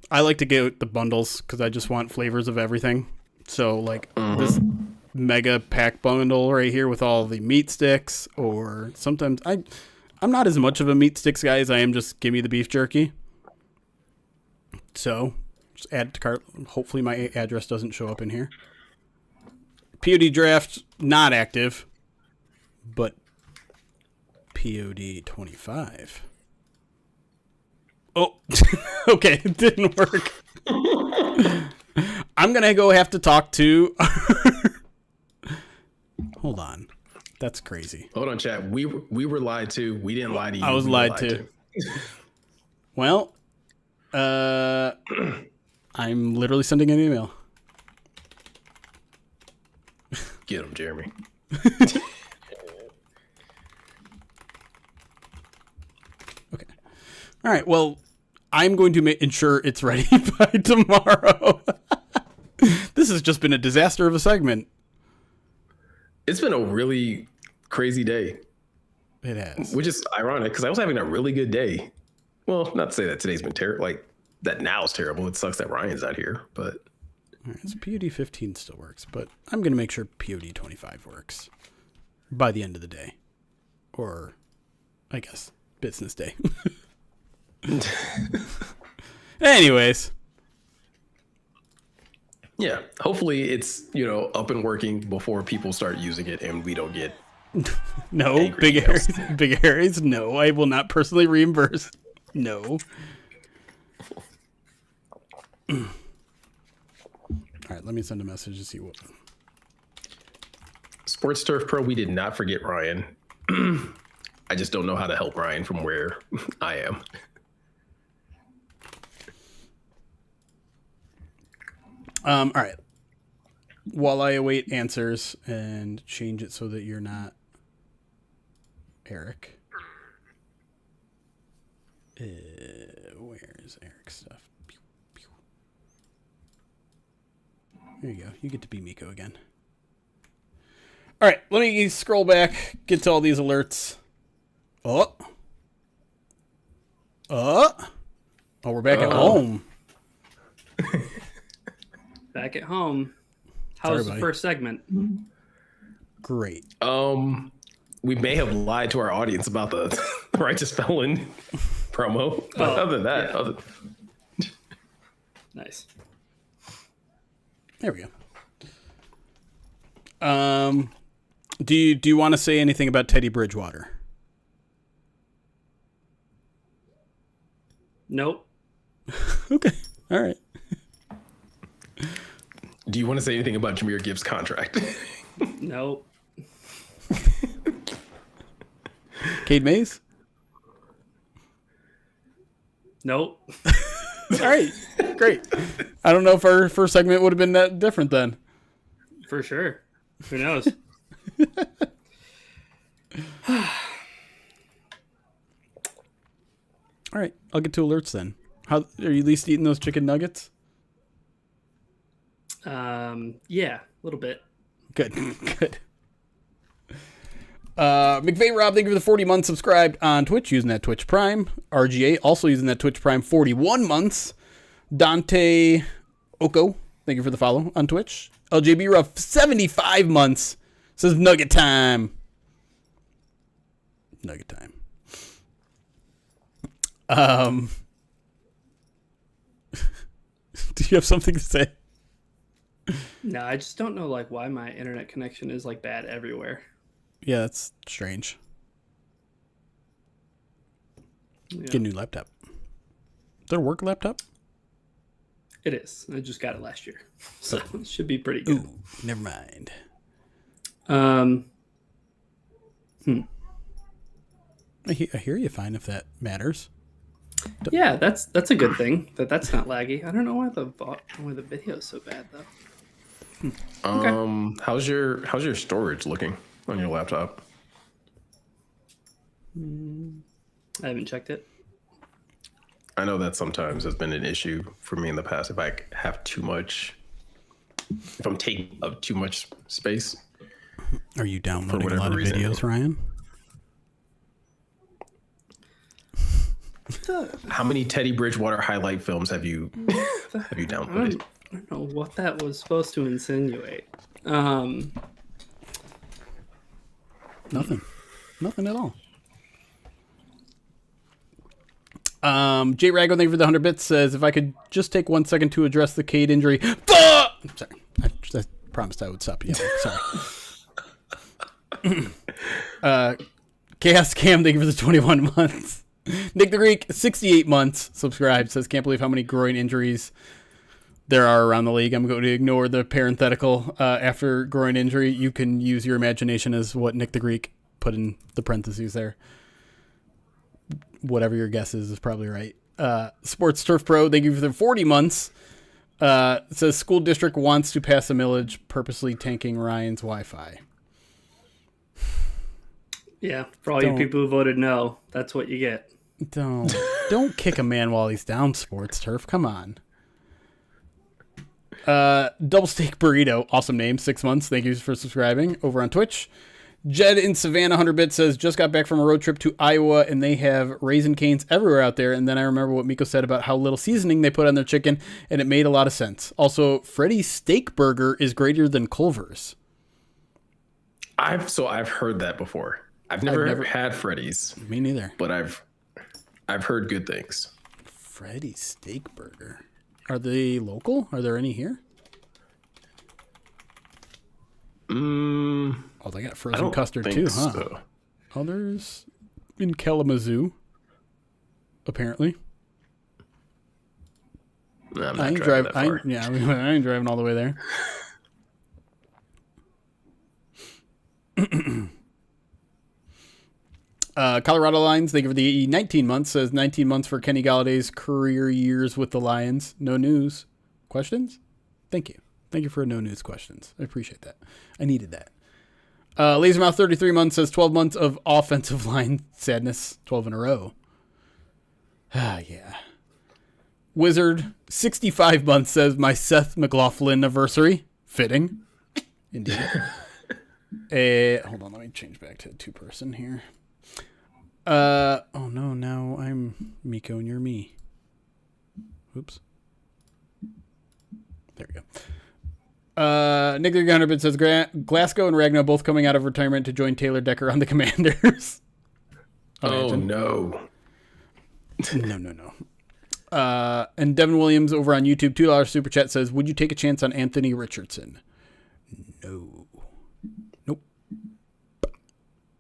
S2: I like to get the bundles because I just want flavors of everything. So like this mega pack bundle right here with all the meat sticks, or sometimes I'm not as much of a meat sticks guy as I am just give me the beef jerky. So just add to cart. Hopefully my address doesn't show up in here. POD draft not active, but POD 25. Oh, okay, it didn't work. I'm gonna have to talk to. Hold on, that's crazy.
S1: hold on, chat. We were lied to. We didn't lie to you.
S2: I was lied to. Well, I'm literally sending an email.
S1: Get him, Jeremy.
S2: Okay. All right. Well, I'm going to ensure it's ready by tomorrow. This has just been a disaster of a segment.
S1: It's been a really crazy day.
S2: It has.
S1: Which is ironic because I was having a really good day. Well, not to say that today's been terrible. Like that now's terrible. It sucks that Ryan's out here, but
S2: All right, so POD 15 still works, but I'm going to make sure POD 25 works by the end of the day. Or, I guess, business day. Anyways.
S1: yeah, hopefully it's, up and working before people start using it and we don't get
S2: No,
S1: angry
S2: big
S1: emails.
S2: areas. Big areas. No, I will not personally reimburse. No. All right, let me send a message to see what.
S1: Sports Turf Pro, we did not forget Ryan. I just don't know how to help Ryan from where I am.
S2: All right. While I await answers and change it so that you're not Eric. Where's Eric's stuff? Pew, pew. There you go. You get to be Miko again. All right. Let me scroll back, get to all these alerts. Oh, we're back at home.
S3: Back at home. How was the first segment?
S2: Great.
S1: We may have lied to our audience about the Righteous Felon promo. But other than that,
S3: yeah. Nice.
S2: There we go. Do you want to say anything about Teddy Bridgewater?
S3: Nope.
S2: Okay. All right.
S1: do you want to say anything about Jahmyr Gibbs' contract?
S3: Nope.
S2: Cade Mays?
S3: Nope.
S2: All right. Great. I don't know if our first segment would have been that different then.
S3: For sure. Who knows?
S2: All right. I'll get to alerts then. How are you at least eating those chicken nuggets?
S3: Yeah, a little bit.
S2: Good. Good. McVeigh Rob, thank you for the 40 months subscribed on Twitch using that Twitch Prime. RGA also using that Twitch Prime 41 months. Dante Oko, thank you for the follow on Twitch. LJB Ruff 75 months says Nugget time. Nugget time. Do you have something to say?
S3: No, I just don't know like why my internet connection is like bad everywhere.
S2: Yeah, that's strange.
S3: Yeah.
S2: Get a new laptop. Is that a work laptop?
S3: It is. I just got it last year, so it should be pretty good.
S2: Ooh, never mind. I hear you fine if that matters.
S3: Yeah, that's a good thing. That's not laggy. I don't know why the video is so bad though. Okay.
S1: How's your storage looking on your laptop?
S3: I haven't checked it.
S1: I know that sometimes has been an issue for me in the past if I have too much, if I'm taking up too much space.
S2: Are you downloading a
S1: whatever
S2: lot of
S1: reason.
S2: videos, Ryan?
S1: How many Teddy Bridgewater highlight films have you downloaded?
S3: I don't know what that was supposed to insinuate.
S2: Nothing at all. Jay Rago, thank you for the 100 bits, says, if I could just take 1 second to address the Cade injury. Sorry. I promised I would stop yelling. Sorry. Chaos Cam, thank you for the 21 months. Nick the Greek, 68 months, subscribed, says, can't believe how many groin injuries there are around the league. I'm going to ignore the parenthetical after groin injury. You can use your imagination as what Nick the Greek put in the parentheses there. Whatever your guess is probably right. Sports Turf Pro, thank you for the 40 months. It says school district wants to pass a millage, purposely tanking Ryan's Wi-Fi.
S3: Yeah, for all you people who voted no, that's what you get.
S2: Don't kick a man while he's down, Sports Turf. Come on. Double Steak Burrito, awesome name, 6 months. Thank you for subscribing over on Twitch. Jed in Savannah 100 bits says, just got back from a road trip to Iowa and they have Raisin Canes everywhere out there. And then I remember what Miko said about how little seasoning they put on their chicken, and it made a lot of sense. Also, Freddy's Steak Burger is greater than Culver's.
S1: I've heard that before. I've never had Freddy's.
S2: Me neither.
S1: But I've heard good things.
S2: Freddy's Steak Burger. Are they local? Are there any here? Oh, they got frozen custard too, huh?
S1: So.
S2: Others in Kalamazoo, apparently.
S1: No, I'm not driving that far.
S2: I ain't driving all the way there. Colorado Lions, thank you for the 19 months. Says 19 months for Kenny Galladay's career years with the Lions. No news. Questions? Thank you. Thank you for no news questions. I appreciate that. I needed that. Lasermouth 33 months says 12 months of offensive line sadness. 12 in a row. Yeah. Wizard 65 months says my Seth McLaughlin anniversary. Fitting. Indeed. Hold on, let me change back to two-person here. Oh no, now I'm Miko and you're me. Oops. There we go. Nick the Gunnerbit says Glasgow and Ragnar both coming out of retirement to join Taylor Decker on the Commanders.
S1: Oh no.
S2: No. And Devin Williams over on YouTube, $2 super chat says, would you take a chance on Anthony Richardson? No. Nope.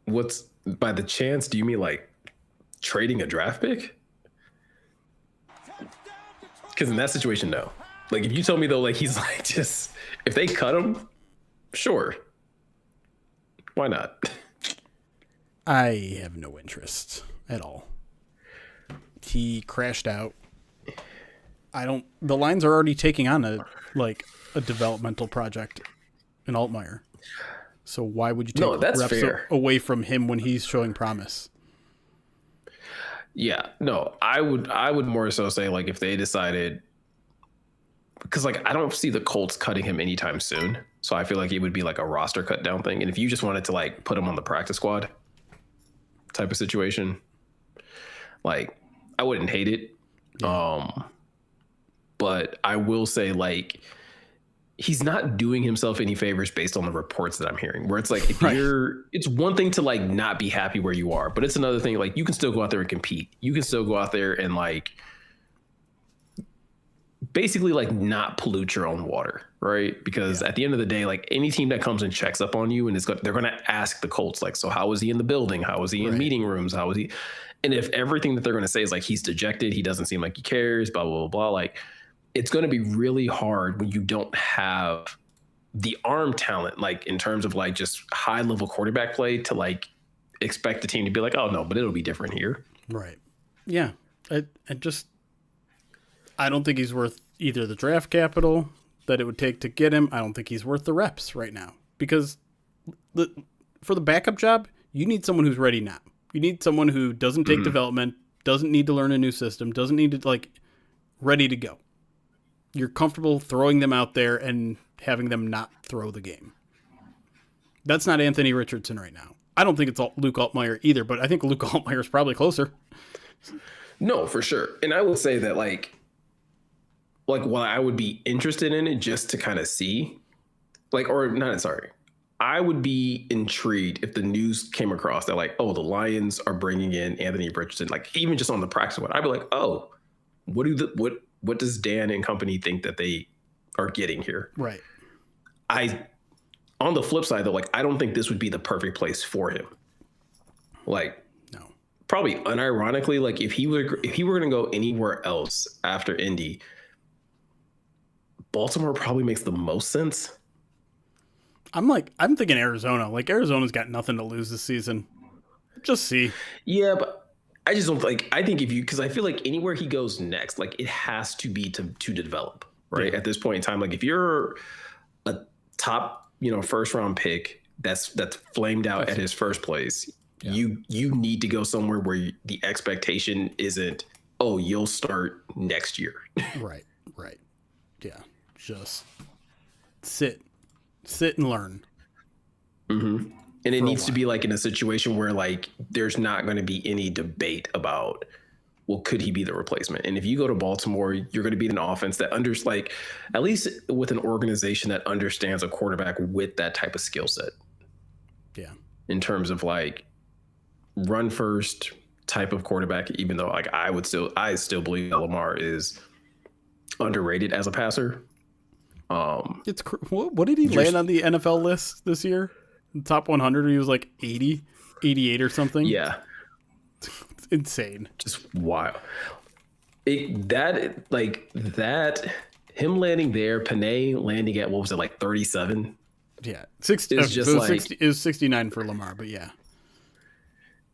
S1: What's by the chance? Do you mean like trading a draft pick? Because in that situation, no. Like if you tell me though, like he's like just if they cut him, sure. Why not?
S2: I have no interest at all. He crashed out. The Lions are already taking on a developmental project in Altmaier. So why would you take
S1: that's
S2: reps
S1: fair.
S2: Away from him when he's showing promise?
S1: Yeah, no, I would more so say like if they decided, because like I don't see the Colts cutting him anytime soon. So I feel like it would be like a roster cut down thing. And if you just wanted to like put him on the practice squad type of situation, like I wouldn't hate it. Yeah. But I will say like he's not doing himself any favors based on the reports that I'm hearing, where it's like, if
S2: Right.
S1: it's one thing to like not be happy where you are, but it's another thing. Like, you can still go out there and compete. You can still go out there and like basically like not pollute your own water. Right. Because at the end of the day, like any team that comes and checks up on you and they're going to ask the Colts, like, so how was he in the building? How was he in meeting rooms? How was he? And if everything that they're going to say is like, he's dejected, he doesn't seem like he cares, blah, blah, blah, blah, like, it's going to be really hard when you don't have the arm talent, like in terms of like just high level quarterback play, to like expect the team to be like, oh no, but it'll be different here.
S2: Right. Yeah. I don't think he's worth either the draft capital that it would take to get him. I don't think he's worth the reps right now, because for the backup job, you need someone who's ready now. You need someone who doesn't take development, doesn't need to learn a new system, doesn't need to like ready to go. You're comfortable throwing them out there and having them not throw the game. That's not Anthony Richardson right now. I don't think it's Luke Altmaier either, but I think Luke Altmaier is probably closer.
S1: No, for sure. And I would say that like while I would be interested in it just to kind of see, like, or not, sorry, I would be intrigued if the news came across that like, oh, the Lions are bringing in Anthony Richardson, like even just on the practice one, I'd be like, oh, what does Dan and company think that they are getting here?
S2: Right.
S1: On the flip side though, like, I don't think this would be the perfect place for him. Like,
S2: No.
S1: probably unironically, like if he were going to go anywhere else after Indy, Baltimore probably makes the most sense.
S2: I'm thinking Arizona. Like, Arizona's got nothing to lose this season. Just see.
S1: Yeah, but I just don't think. I think because I feel like anywhere he goes next, like it has to be to develop, right?
S2: Yeah.
S1: At this point in time, like if you're a top, first round pick that's flamed out at his first place, you need to go somewhere where the expectation isn't, oh, you'll start next year.
S2: Right. Yeah. Just sit and learn.
S1: Mm-hmm. And it needs to be like in a situation where like there's not going to be any debate about, well, could he be the replacement? And if you go to Baltimore, you're going to be in an offense that like at least with an organization that understands a quarterback with that type of skill set.
S2: Yeah.
S1: In terms of like run first type of quarterback, even though like I still believe that Lamar is underrated as a passer.
S2: What did he land on the NFL list this year? The top 100, he was like 80, 88 or something.
S1: Yeah.
S2: It's insane.
S1: Just wild. Him landing there, Panay landing at, what was it, like 37?
S2: Yeah.
S1: It
S2: was 69 for Lamar, but yeah.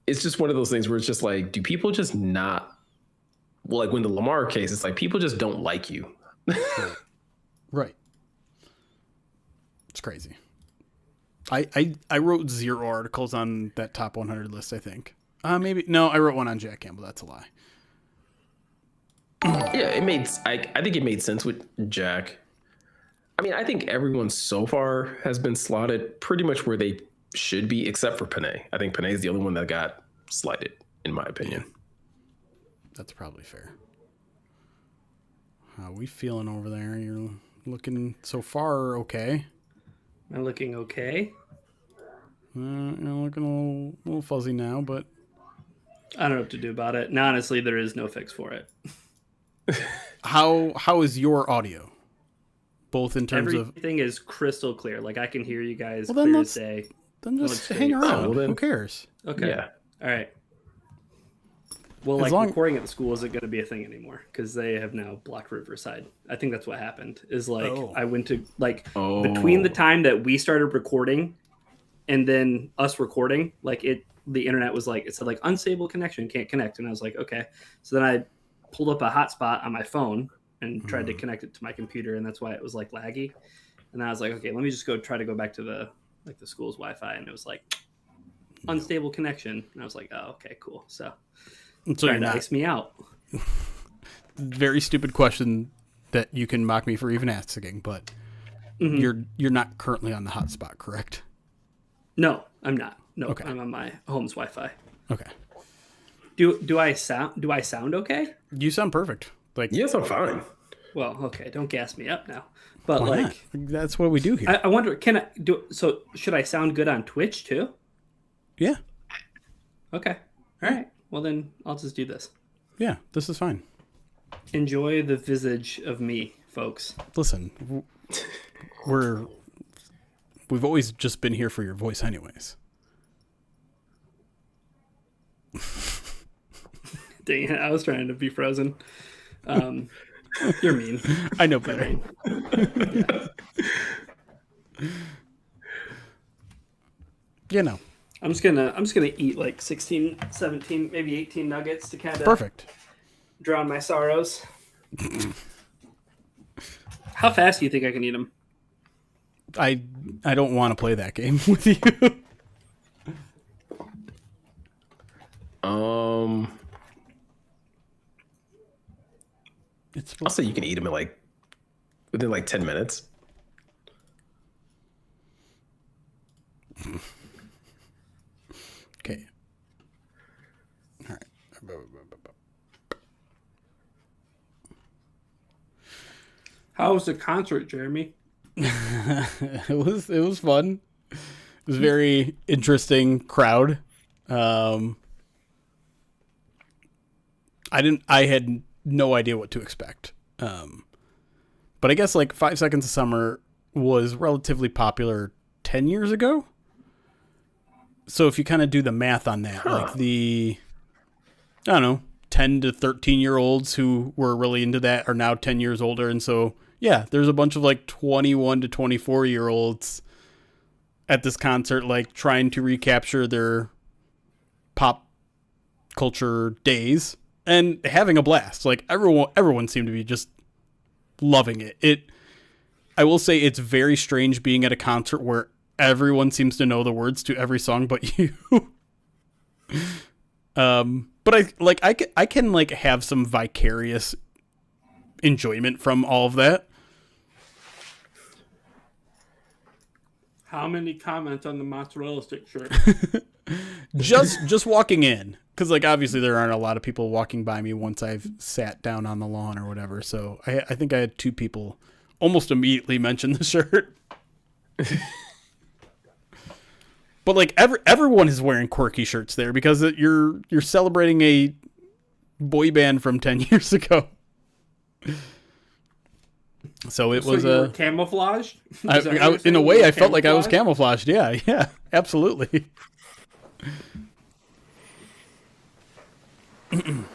S1: It's just one of those things where it's just like, do people just not, well, like when the Lamar case, it's like people just don't like you.
S2: Right. It's crazy. I wrote 0 articles on that top 100 list, I think. Maybe. No, I wrote one on Jack Campbell. That's a lie.
S1: Yeah, I think it made sense with Jack. I mean, I think everyone so far has been slotted pretty much where they should be, except for Panay. I think Panay is the only one that got slighted, in my opinion.
S2: That's probably fair. How are we feeling over there? You're looking so far okay.
S3: Am I looking okay?
S2: You're looking a little fuzzy now, but
S3: I don't know what to do about it. And honestly, there is no fix for it.
S2: how is your audio? Both in terms of
S3: everything is crystal clear. Like I can hear you guys
S2: Well, then
S3: clear
S2: let's-
S3: as day.
S2: then just
S3: Looks
S2: hang
S3: great.
S2: around.
S1: well then-
S2: Who cares?
S3: Okay.
S1: Yeah.
S3: All right. Well,
S2: As
S3: like
S2: long-
S3: recording at the school isn't going to be a thing anymore because they have now blocked Riverside. I think that's what happened. Is like I went to between the time that we started recording and then us recording, like the internet was like, it said like unstable connection, can't connect, and I was like, okay. So then I pulled up a hotspot on my phone and tried to connect it to my computer, and that's why it was like laggy. And I was like, okay, let me just try to go back to the school's Wi-Fi, and it was like unstable connection, and I was like, oh, okay, cool. So
S2: So you're
S3: trying to
S2: not.
S3: ice me out.
S2: Very stupid question that you can mock me for even asking, but you're not currently on the hotspot, correct?
S3: No, I'm not. No,
S2: Okay.
S3: I'm on my home's Wi-Fi.
S2: Okay.
S3: Do I sound okay?
S2: You sound perfect. Like
S1: Yes, I'm fine.
S3: Well, okay. Don't gas me up now. But
S2: Why
S3: like,
S2: not? That's what we do here.
S3: I wonder, can I do? So should I sound good on Twitch too?
S2: Yeah.
S3: Okay. All right. Well, then I'll just do this.
S2: Yeah, this is fine.
S3: Enjoy the visage of me, folks.
S2: Listen, we've always just been here for your voice anyways.
S3: Dang it, I was trying to be frozen. You're mean.
S2: I know better.
S3: Yeah.
S2: You know.
S3: I'm just gonna eat like 16, 17, maybe 18 nuggets to kind of
S2: Perfect.
S3: drown my sorrows. How fast do you think I can eat them?
S2: I don't want to play that game with you.
S1: I'll say you can eat them in within 10 minutes.
S2: Okay. All right.
S3: How was the concert, Jeremy?
S2: It was fun. It was a very interesting crowd. I had no idea what to expect. But I guess 5 Seconds of Summer was relatively popular 10 years ago. So if you kind of do the math on that, I don't know, 10 to 13-year-olds who were really into that are now 10 years older. And so, yeah, there's a bunch of 21 to 24-year-olds at this concert, trying to recapture their pop culture days and having a blast. Everyone seemed to be just loving it. I will say it's very strange being at a concert where everyone seems to know the words to every song but you. But I can have some vicarious enjoyment from all of that.
S3: How many comments on the mozzarella stick shirt?
S2: just walking in, because obviously there aren't a lot of people walking by me once I've sat down on the lawn or whatever. So I think I had 2 people almost immediately mention the shirt. But everyone is wearing quirky shirts there because you're celebrating a boy band from 10 years ago. So it was
S3: a camouflaged.
S2: In a way, I felt like I was camouflaged. Yeah, absolutely. I'm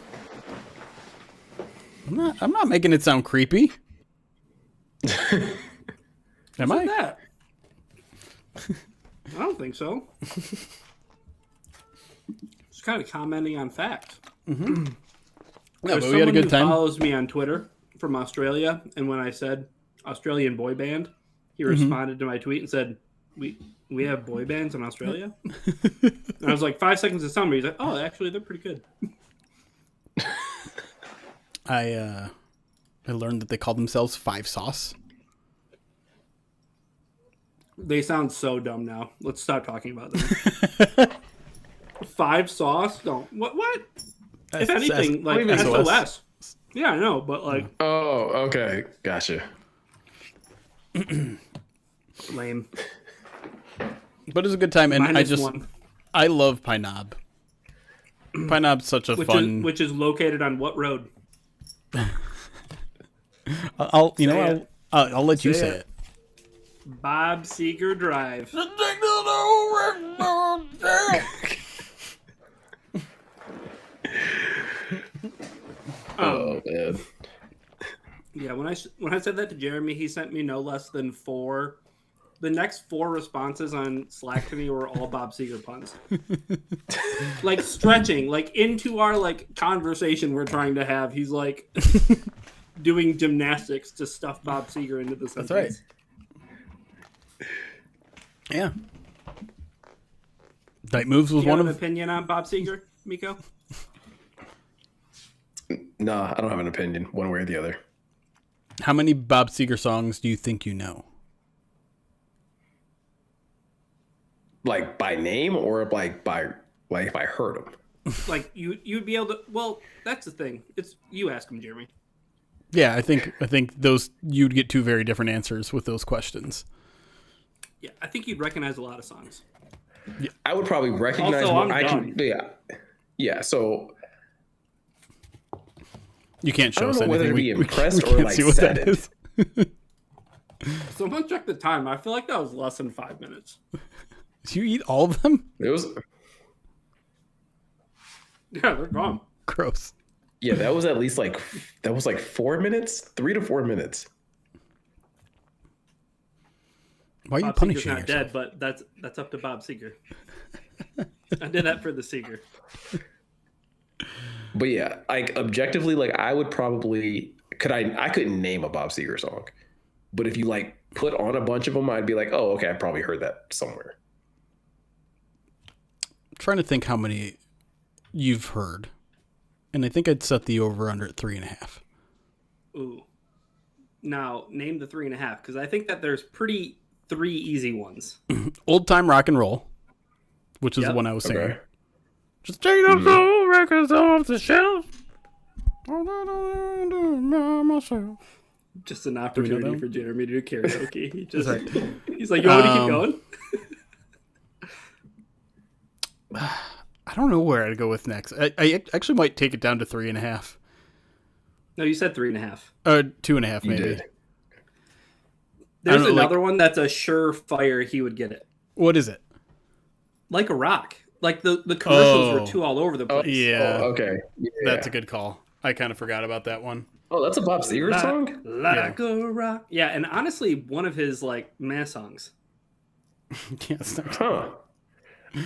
S2: not making it sound creepy. Am I?
S3: That? I don't think so. Just kind of commenting on facts.
S2: Mm-hmm.
S3: There's
S2: but we had a good time.
S3: Who follows me on Twitter from Australia, and when I said Australian boy band, he responded to my tweet and said, "We have boy bands in Australia." And I was like, 5 Seconds of Summer. He's like, "Oh, actually, they're pretty good."
S2: I learned that they call themselves Five Sauce.
S3: They sound so dumb now. Let's stop talking about them. 5 Sauce? Don't. What? If anything, SOS. Yeah, I know, but
S1: Oh, okay. Gotcha.
S3: Lame.
S2: But it was a good time, and
S3: -1.
S2: I love Pine Knob. Pine Knob's such a fun...
S3: Which is located on what road?
S2: I'll let you say it.
S3: Bob Seger Drive.
S1: Oh man.
S3: Yeah, when I said that to Jeremy, he sent me no less than 4. The next 4 responses on Slack to me were all Bob Seger puns. Stretching, into our conversation we're trying to have. He's doing gymnastics to stuff Bob Seger into the sentence.
S2: That's right. Yeah. Night Moves was one of...
S3: an opinion on Bob Seger, Miko?
S1: No, I don't have an opinion one way or the other.
S2: How many Bob Seger songs do you think you know?
S1: By name or by if I heard them?
S3: You'd be able to... Well, that's the thing. It's you ask him, Jeremy.
S2: Yeah, I think those you'd get two very different answers with those questions.
S3: Yeah, I think you'd recognize a lot of songs.
S1: Yeah. I would probably recognize
S3: also,
S1: one.
S3: I'm done.
S1: Yeah. So
S2: you can't show us
S1: I don't know
S2: anything.
S1: whether to be impressed
S2: we
S1: or
S2: can't
S1: like
S2: see what
S1: sad.
S2: that is.
S3: Someone check the time. I feel like that was less than 5 minutes.
S2: Did you eat all of them?
S1: It was.
S3: Yeah, they're gone.
S2: Gross.
S1: Yeah, that was at least like 4 minutes, 3 to 4 minutes.
S2: Why are you
S3: Bob
S2: punishing
S3: Seger's not
S2: yourself?
S3: dead, but that's up to Bob Seger. I did that for the Seger.
S1: But yeah, like objectively, like I would probably I couldn't name a Bob Seger song, but if you like put on a bunch of them, I'd be like, oh, okay, I probably heard that somewhere.
S2: I'm trying to think how many you've heard, and I think I'd set the over under at 3.5.
S3: Ooh. Now name the 3.5 because I think that there's three easy ones.
S2: Old Time Rock and Roll, which is the one I was singing.
S1: Okay.
S2: Just take those old records off the shelf.
S3: Just an opportunity for Jeremy to do karaoke. He's like, you want me to keep going?
S2: I don't know where I'd go with next. I actually might take it down to 3.5.
S3: No, you said 3.5.
S2: 2.5 maybe.
S1: You did.
S3: There's another one that's a surefire he would get it.
S2: What is it?
S3: Like a Rock. Like the commercials were too all over the place.
S2: Yeah.
S1: Okay. Yeah.
S2: That's a good call. I kind of forgot about that one.
S1: Oh, that's a Bob Seger song?
S3: Like a Rock. Yeah, and honestly, one of his like mass songs.
S2: Yeah, it's not...
S1: Huh.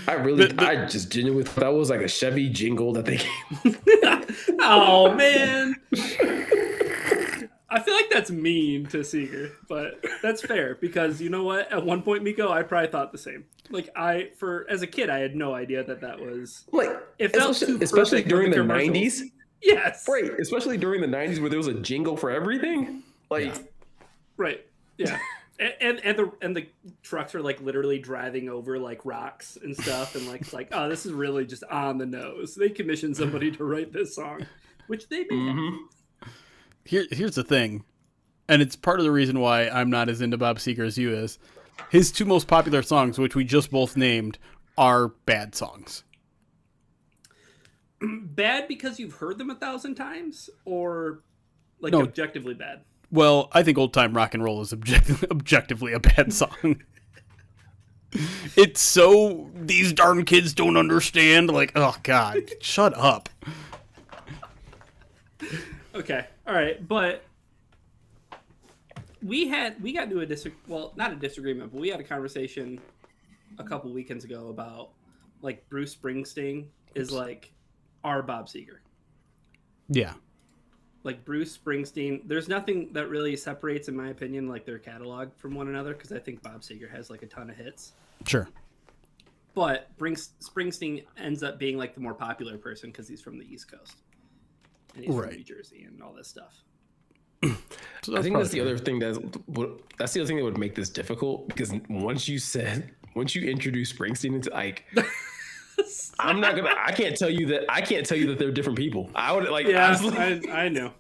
S1: I just genuinely thought that was like a Chevy jingle that they
S3: Oh man. I feel like that's mean to Seger, but that's fair because you know what? At one point, Miko, I probably thought the same. Like as a kid, I had no idea that was
S1: like
S3: it felt
S1: especially during the 90s.
S3: Yes,
S1: right. Especially during the 90s where there was a jingle for everything. Like,
S3: right, yeah. And the trucks are like literally driving over like rocks and stuff, and like oh, this is really just on the nose. They commissioned somebody to write this song, which they made.
S2: Here's the thing, and it's part of the reason why I'm not as into Bob Seger as you is. His two most popular songs, which we just both named, are bad songs.
S3: Bad because you've heard them 1,000 times, or like
S2: No.
S3: objectively bad?
S2: Well, I think Old Time Rock and Roll is objectively a bad song. It's so these darn kids don't understand. Like, oh God, shut up.
S3: Okay, all right, but we got into not a disagreement, but we had a conversation a couple weekends ago about like Bruce Springsteen is like our Bob Seger.
S2: Yeah.
S3: Like Bruce Springsteen, there's nothing that really separates, in my opinion, like their catalog from one another because I think Bob Seger has like a ton of hits.
S2: Sure.
S3: But Springsteen ends up being like the more popular person because he's from the East Coast. And he's from New Jersey and all this stuff.
S2: So
S1: I think that's the other thing that's the other thing that would make this difficult because once you introduce Springsteen into like I can't tell you that they're different people. I would like
S3: I know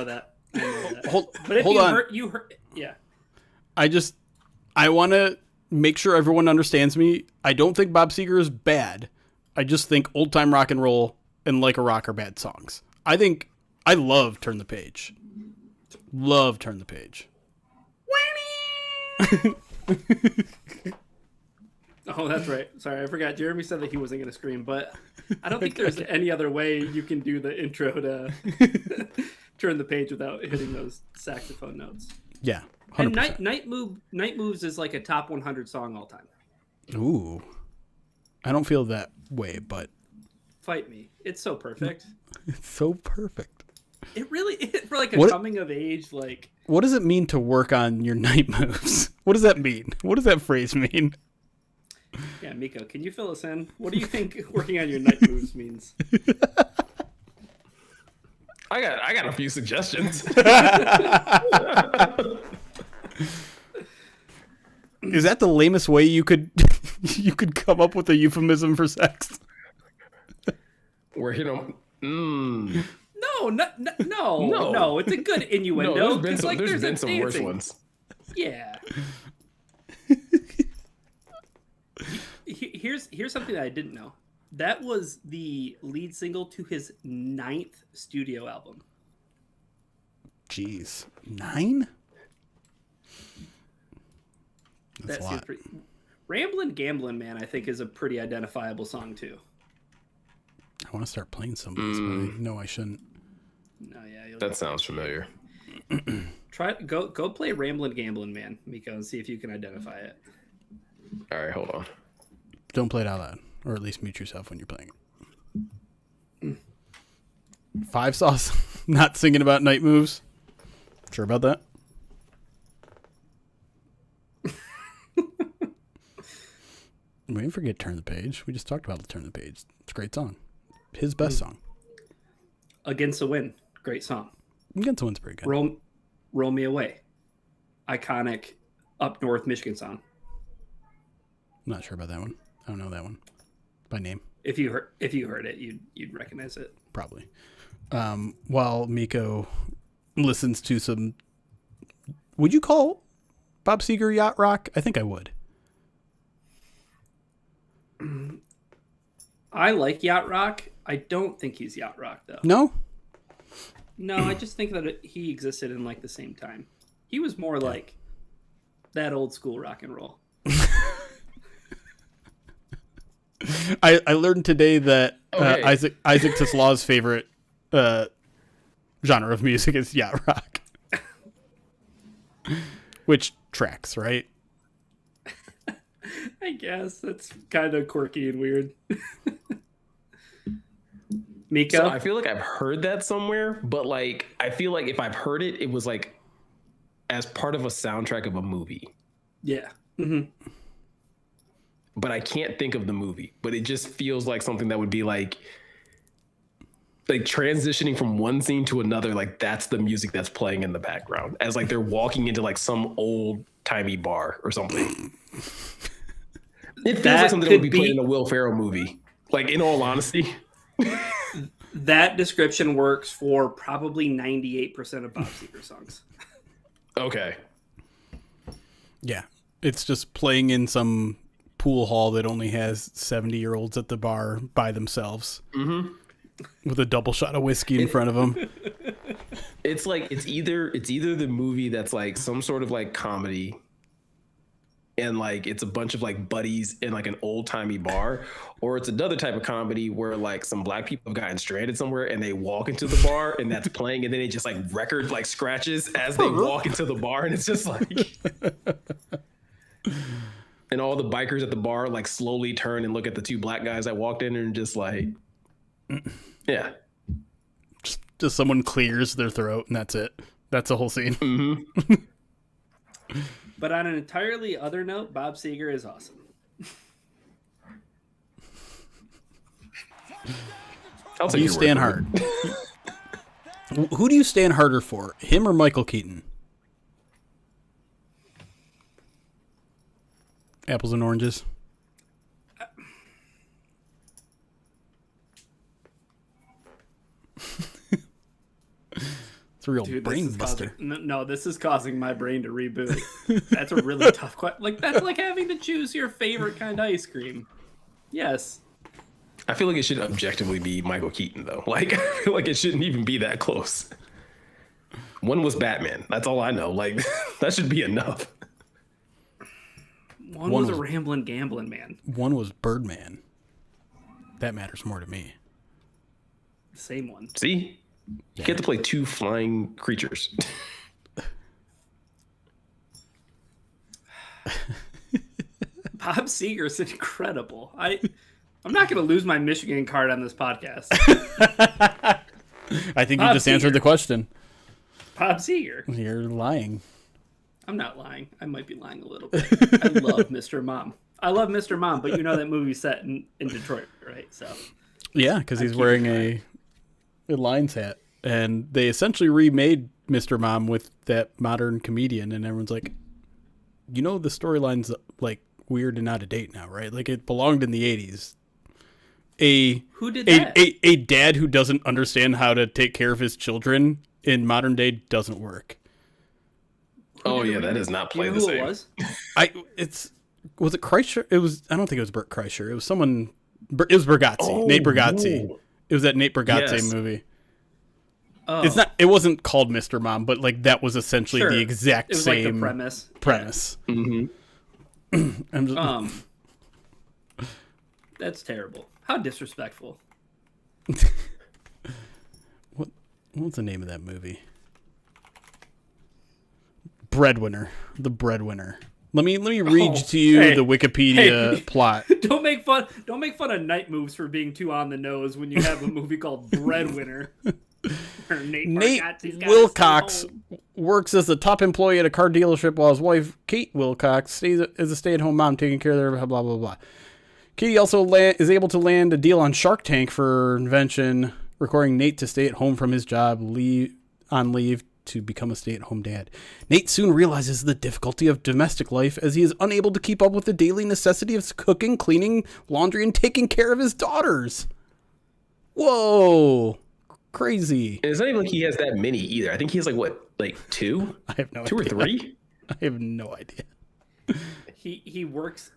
S3: that.
S2: But hold on.
S3: You heard yeah.
S2: I want to make sure everyone understands me. I don't think Bob Seger is bad. I just think Old Time Rock and Roll and Like a Rock are bad songs. I love Turn the Page. Love Turn the Page.
S3: Oh, that's right. Sorry, I forgot. Jeremy said that he wasn't going to scream, but I don't think there's any other way you can do the intro to Turn the Page without hitting those saxophone notes.
S2: Yeah, 100%.
S3: And Night Moves is like a top 100 song all time.
S2: Ooh. I don't feel that way, but...
S3: Fight me. It's so perfect.
S2: It's so perfect.
S3: It really is for like a coming of age, like...
S2: What does it mean to work on your night moves? What does that mean? What does that phrase mean?
S3: Yeah, Miko, can you fill us in? What do you think working on your night moves means?
S1: I got a few suggestions.
S2: Is that the lamest way you could come up with a euphemism for sex?
S1: Where
S3: No, No. It's a good innuendo.
S1: No, there's been some
S3: dancing.
S1: worse ones.
S3: Yeah. Here's something that I didn't know. That was the lead single to his 9th studio album.
S2: Jeez. 9? That's a lot.
S3: Ramblin' Gamblin' Man, I think, is a pretty identifiable song, too.
S2: I want to start playing some of this, but I know I shouldn't.
S3: No, yeah.
S1: That sounds familiar.
S3: Go play Ramblin' Gamblin' Man, Miko, and see if you can identify it.
S1: All right, hold on.
S2: Don't play it out loud, or at least mute yourself when you're playing it. 5 Sauce, not singing about night moves. Sure about that? We didn't forget Turn the Page. We just talked about the Turn the Page. It's a great song. His best song.
S3: Against the Wind. Great song.
S2: Against the Wind's pretty good.
S3: Roll Me Away. Iconic up north Michigan song.
S2: I'm not sure about that one. I don't know that one by name.
S3: If you heard it, you'd recognize it.
S2: Probably. While Miko listens to some... Would you call Bob Seger yacht rock? I think I would.
S3: I like yacht rock. I don't think he's yacht rock, though.
S2: No?
S3: No, I just think that he existed in like the same time. He was more like that old school rock and roll.
S2: I learned today that Isaac Tesla's favorite genre of music is yacht rock. Which tracks, right?
S3: I guess that's kind of quirky and weird. Miko?
S1: So I feel like I've heard that somewhere, but like I feel like if I've heard it, it was like as part of a soundtrack of a movie.
S3: Yeah. Mm-hmm.
S1: But I can't think of the movie. But it just feels like something that would be like transitioning from one scene to another. Like that's the music that's playing in the background as like they're walking into like some old timey bar or something. It feels like something that would be played in a Will Ferrell movie. Like in all honesty.
S3: That description works for probably 98% of Bob Seger songs.
S1: Okay.
S2: Yeah. It's just playing in some pool hall that only has 70-year-olds at the bar by themselves. Mm-hmm. With a double shot of whiskey in front of them.
S1: It's like it's either the movie that's like some sort of like comedy and like it's a bunch of like buddies in like an old-timey bar, or it's another type of comedy where like some black people have gotten stranded somewhere and they walk into the bar and that's playing and then it just like record like scratches as they walk into the bar and it's just like and all the bikers at the bar like slowly turn and look at the 2 black guys that walked in and just like yeah.
S2: Just someone clears their throat and that's it. That's the whole scene.
S1: Mm-hmm.
S3: But on an entirely other note, Bob Seger is awesome.
S2: I'll take you stand hard. Who do you stand harder for, him or Michael Keaton? Apples and oranges. It's a real brain buster.
S3: This is causing my brain to reboot. That's a really tough question. Like that's like having to choose your favorite kind of ice cream. Yes.
S1: I feel like it should objectively be Michael Keaton though. Like I feel like it shouldn't even be that close. One was Batman. That's all I know. Like that should be enough.
S3: One was a Ramblin' Gamblin' Man.
S2: One was Birdman. That matters more to me.
S3: The same one.
S1: See? You get to play 2 flying creatures.
S3: Bob Seger's incredible. I'm not going to lose my Michigan card on this podcast.
S2: I think you just answered the question.
S3: Bob Seger.
S2: You're lying.
S3: I'm not lying. I might be lying a little bit. I love Mr. Mom. I love Mr. Mom, but you know that movie's set in Detroit, right? So
S2: yeah, because he's wearing a Lions hat. And they essentially remade Mr. Mom with that modern comedian. And everyone's like, you know, the storyline's like weird and out of date now, right? Like it belonged in the 80s.
S3: Who did that?
S2: A dad who doesn't understand how to take care of his children in modern day doesn't work.
S1: Oh yeah, that is not played the
S3: who
S1: same.
S3: It was?
S2: Was it Kreischer? It was. I don't think it was Bert Kreischer. It was someone. It was Bergazzi.
S1: Oh,
S2: Nate Bergazzi.
S1: no.
S2: It was that Nate Bergazzi
S1: Yes.
S2: movie.
S3: Oh.
S2: It's not. It wasn't called Mr. Mom, but like that was essentially
S3: Sure.
S2: the exact
S3: It was
S2: same
S3: like the premise.
S2: premise.
S1: Mm-hmm.
S2: I'm just,
S3: That's terrible. How disrespectful.
S2: what was the name of that movie? Breadwinner. The Breadwinner. Let me read to you the Wikipedia plot.
S3: Don't make fun of Night Moves for being too on the nose when you have a movie called Breadwinner.
S2: Nate Wilcox works as a top employee at a car dealership while his wife, Kate Wilcox, stays as a stay-at-home mom taking care of their blah, blah, blah. Katie also is able to land a deal on Shark Tank for invention, requiring Nate to stay at home from his job on leave to become a stay-at-home dad. Nate soon realizes the difficulty of domestic life as he is unable to keep up with the daily necessity of cooking, cleaning, laundry, and taking care of his daughters. Whoa. Crazy.
S1: And it's not even like he has that many either. I think he has like two?
S2: I have no idea.
S1: Two or three?
S2: I have no idea.
S3: He works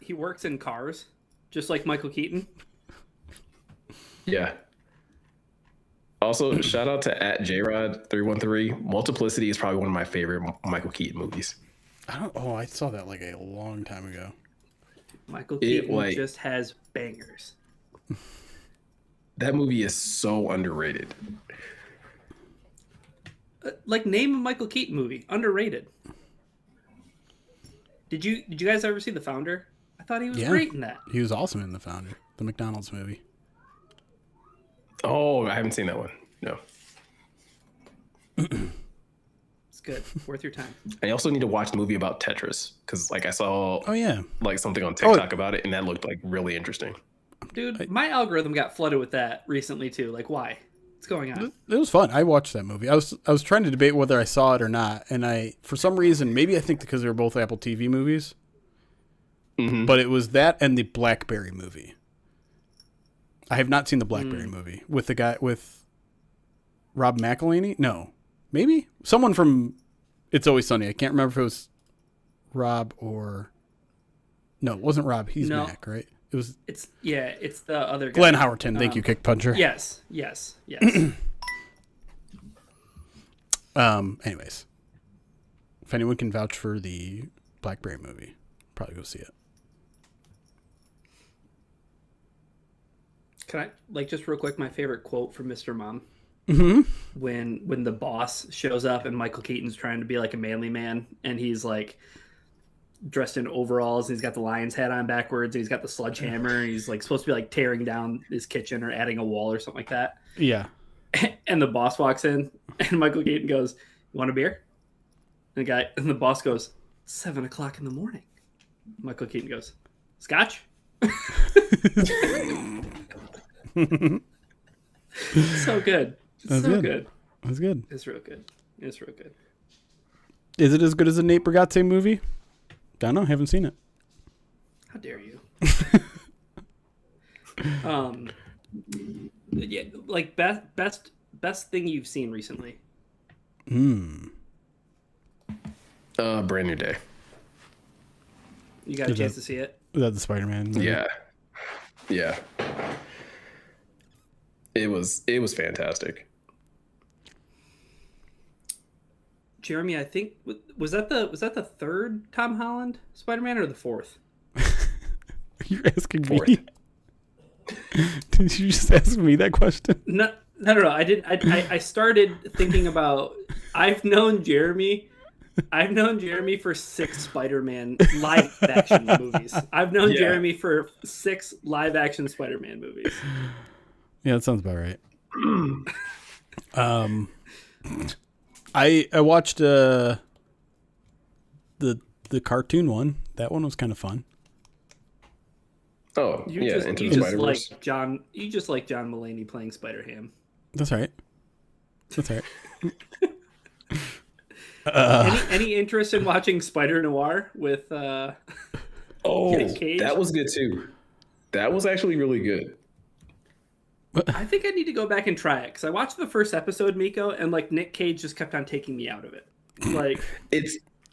S3: in cars, just like Michael Keaton.
S1: Yeah. Also, shout out to @JRod313. Multiplicity is probably one of my favorite Michael Keaton movies.
S2: I saw that like a long time ago.
S3: Michael Keaton just has bangers.
S1: That movie is so underrated.
S3: Name a Michael Keaton movie. Underrated. Did you guys ever see The Founder? I thought he was great in that.
S2: He was awesome in The Founder, the McDonald's movie.
S1: Oh, I haven't seen that one. No.
S3: It's good. Worth your time.
S1: I also need to watch the movie about Tetris because I saw something on TikTok about it and that looked like really interesting.
S3: Dude, my algorithm got flooded with that recently too. Like, why? What's going on?
S2: It was fun. I watched that movie. I was trying to debate whether I saw it or not, and for some reason, maybe I think because they were both Apple TV movies, but it was that and the Blackberry movie. I have not seen the Blackberry movie with the guy with Rob McElhenney. No, maybe someone from It's Always Sunny. I can't remember if it was Rob or no, it wasn't Rob. He's Mac, right? It was.
S3: It's the other guy.
S2: Glenn Howerton. Thank you, Kick Puncher.
S3: Yes.
S2: Anyways, if anyone can vouch for the Blackberry movie, probably go see it.
S3: Can I just real quick my favorite quote from Mr. Mom? When the boss shows up and Michael Keaton's trying to be like a manly man and he's like dressed in overalls and he's got the lion's hat on backwards and he's got the sledgehammer and he's like supposed to be like tearing down his kitchen or adding a wall or something like that.
S2: Yeah.
S3: And the boss walks in and Michael Keaton goes, "You want a beer?" And the boss goes, 7:00 in the morning. Michael Keaton goes, "Scotch?" So good.
S2: That's
S3: so
S2: good.
S3: good.
S2: That's good.
S3: It's real good. It's real good.
S2: Is it as good as a Nate Bargatze movie? Don't know. Haven't seen it.
S3: How dare you? Yeah, like best thing you've seen recently.
S1: Brand New Day.
S3: You got a chance to see it?
S2: Is that the Spider-Man movie?
S1: Yeah. It was fantastic.
S3: Jeremy, I think was that the third Tom Holland Spider-Man or the fourth?
S2: You're asking
S1: Fourth.
S2: me? Did you just ask me that question?
S3: No. I didn't. I started thinking about. I've known Jeremy for 6 Spider-Man live action movies. I've known Jeremy for 6 live action Spider-Man movies.
S2: Yeah, that sounds about right. I watched the cartoon one. That one was kind of fun.
S1: Oh, Into the Spider-Verse.
S3: You just like John Mulaney playing Spider-Ham.
S2: That's right.
S3: Any interest in watching Spider Noir with
S1: Cage? That was good too. That was actually really good.
S3: I think I need to go back and try it because I watched the first episode, Miko, and like Nick Cage just kept on taking me out of it. Like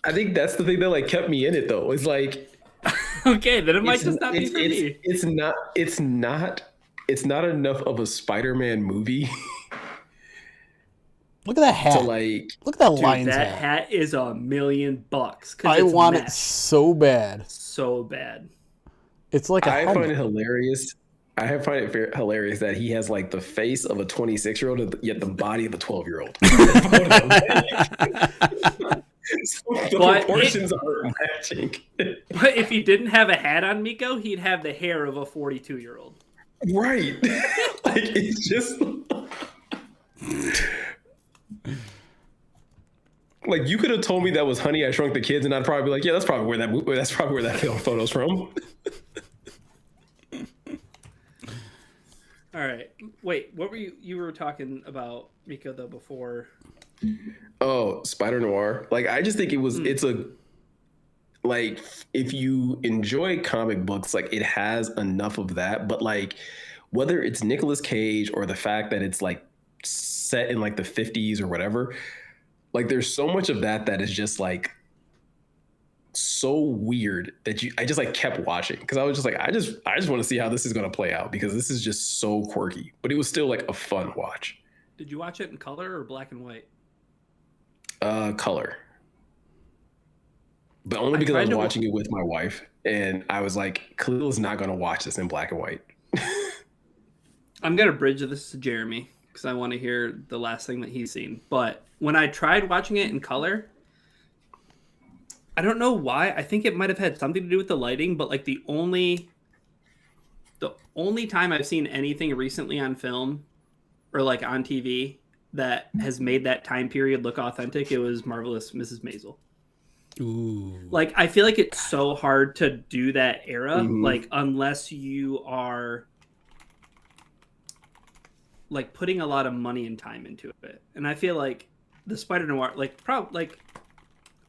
S1: I think that's the thing that like kept me in it though. It's like
S3: okay, then it might just not be for me.
S1: It's not enough of a Spider-Man movie.
S2: Look at that hat. Look at that lion's
S3: hat. That hat is $1 million.
S2: I want it so bad.
S3: So bad.
S2: It's like
S1: I find it hilarious. I find it hilarious that he has like the face of a 26-year-old, yet the body of a 12-year-old. So the proportions are matching.
S3: But if he didn't have a hat on, Miko, he'd have the hair of a 42-year-old.
S1: Right. Like it's just like you could have told me that was Honey, I Shrunk the Kids, and I'd probably be like, yeah, that's probably where that film photo's from.
S3: All right. Wait, what were you were talking about, Miko, though, before?
S1: Oh, Spider Noir. Like, I just think it's a, like, if you enjoy comic books, like, it has enough of that. But, like, whether it's Nicolas Cage or the fact that it's, like, set in, like, the 50s or whatever, like, there's so much of that is just, like, so weird that I just like kept watching because I was just like I just want to see how this is going to play out because this is just so quirky, but it was still like a fun watch.
S3: Did you watch it in color or black and white?
S1: Color, but only because I was watching it with my wife and I was like, Khalil's not going to watch this in black and white.
S3: I'm going to bridge this to Jeremy because I want to hear the last thing that he's seen. But when I tried watching it in color, I don't know why. I think it might have had something to do with the lighting, but like the only time I've seen anything recently on film or like on TV that has made that time period look authentic, it was Marvelous Mrs. Maisel.
S2: Ooh.
S3: Like I feel like it's so hard to do that era, like unless you are like putting a lot of money and time into it. And I feel like the Spider Noir,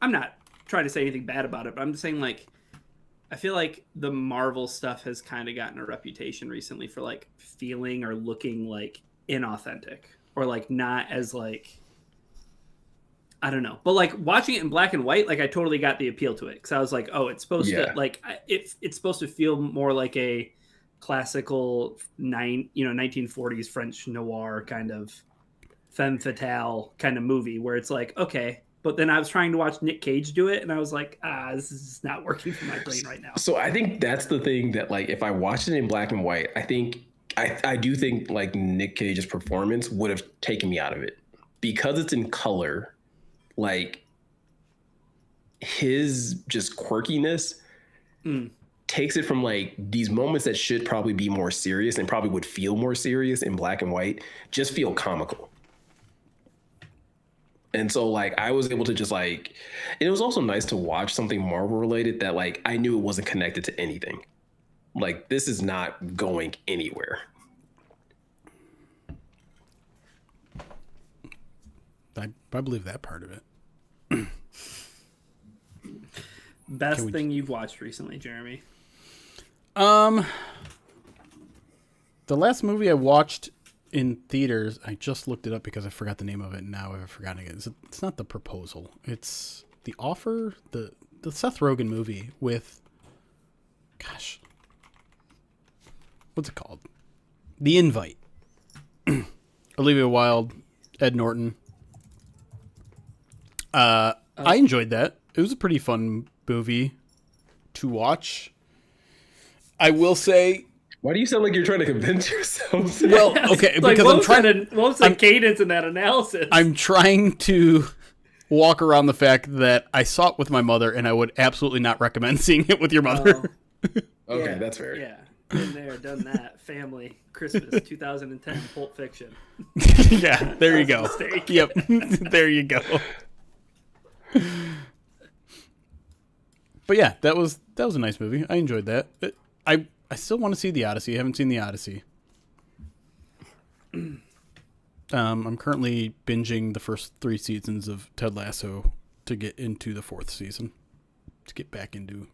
S3: I'm not trying to say anything bad about it, but I'm just saying like I feel like the Marvel stuff has kind of gotten a reputation recently for like feeling or looking like inauthentic or like not as like I don't know, but like watching it in black and white, like I totally got the appeal to it because I was like, oh, it's supposed to like it's supposed to feel more like a classical 1940s French noir kind of femme fatale kind of movie where it's like okay. But then I was trying to watch Nick Cage do it, and I was like, this is not working for my brain right now.
S1: So I think that's the thing that, like, if I watched it in black and white, I do think, like, Nick Cage's performance would have taken me out of it. Because it's in color, like, his just quirkiness takes it from, like, these moments that should probably be more serious and probably would feel more serious in black and white, just feel comical. And so, like, I was able to just, like, and it was also nice to watch something Marvel related that, like, I knew it wasn't connected to anything. Like, this is not going anywhere.
S2: I believe that part of it.
S3: Best thing you've watched recently, Jeremy?
S2: The last movie I watched in theaters, I just looked it up because I forgot the name of it, and now I've forgotten it. It's not The Proposal. It's The Offer, the Seth Rogen movie with, gosh, what's it called? The Invite. Olivia Wilde, Ed Norton. I enjoyed that. It was a pretty fun movie to watch. I will say,
S1: why do you sound like you're trying to convince yourself?
S2: Well, okay,
S3: like,
S2: because I'm trying.
S3: What was the cadence in that analysis?
S2: I'm trying to walk around the fact that I saw it with my mother, and I would absolutely not recommend seeing it with your mother.
S1: Okay, that's fair.
S3: Yeah, been there, done that. Family, Christmas, 2010, Pulp Fiction.
S2: Yeah, there you go.
S3: Mistake.
S2: Yep, there you go. But yeah, that was a nice movie. I enjoyed that. I still want to see The Odyssey. I haven't seen The Odyssey. I'm currently binging the first 3 seasons of Ted Lasso to get into the 4th season, to get back into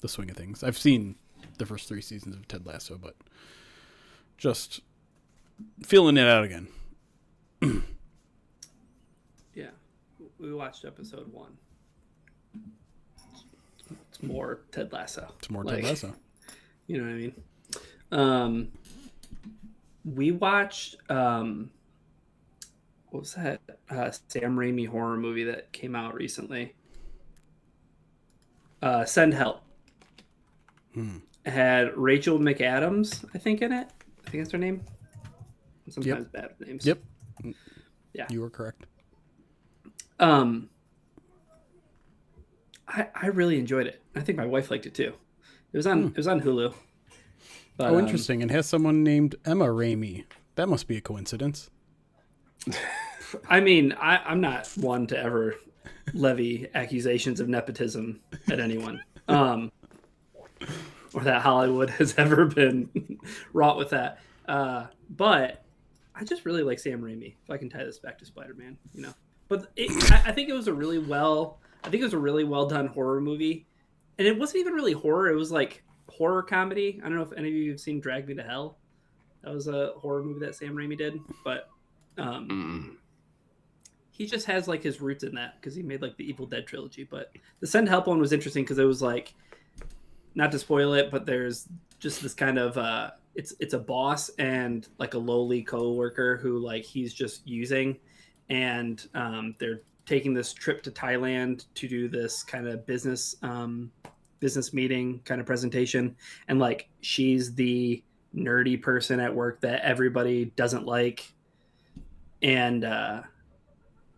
S2: the swing of things. I've seen the first 3 seasons of Ted Lasso, but just feeling it out again.
S3: Yeah, we watched episode 1. It's more Ted Lasso.
S2: It's more Ted Lasso.
S3: You know what I mean? We watched what was that Sam Raimi horror movie that came out recently? Send Help. It had Rachel McAdams, I think, in it. I think that's her name. Sometimes bad with names.
S2: Yep.
S3: Yeah.
S2: You were correct.
S3: I really enjoyed it. I think my wife liked it too. It was on Hulu. But,
S2: interesting. And has someone named Emma Raimi. That must be a coincidence.
S3: I mean, I'm not one to ever levy accusations of nepotism at anyone. Or that Hollywood has ever been wrought with that. But I just really like Sam Raimi. If I can tie this back to Spider-Man, you know. But I think it was a really well done horror movie, and it wasn't even really horror. It was like horror comedy. I don't know if any of you have seen Drag Me to Hell. That was a horror movie that Sam Raimi did, but he just has like his roots in that because he made like the Evil Dead trilogy. But the Send Help one was interesting because it was like, not to spoil it, but there's just this kind of it's a boss and like a lowly coworker who like he's just using, and they're taking this trip to Thailand to do this kind of business meeting kind of presentation, and like she's the nerdy person at work that everybody doesn't like, and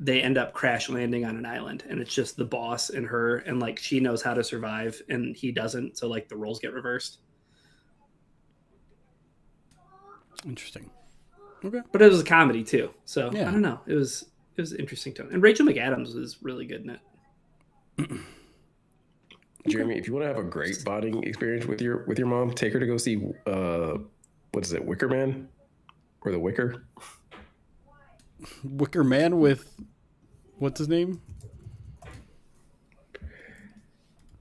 S3: they end up crash landing on an island, and it's just the boss and her, and like she knows how to survive and he doesn't, so like the roles get reversed.
S2: Interesting. Okay.
S3: But it was a comedy too, so
S2: yeah.
S3: I don't know, it was interesting tone, and Rachel McAdams was really good in it.
S1: Jeremy, if you want to have a great bonding experience with your mom, take her to go see what is it, Wicker Man, or The Wicker?
S2: Wicker Man with what's his name?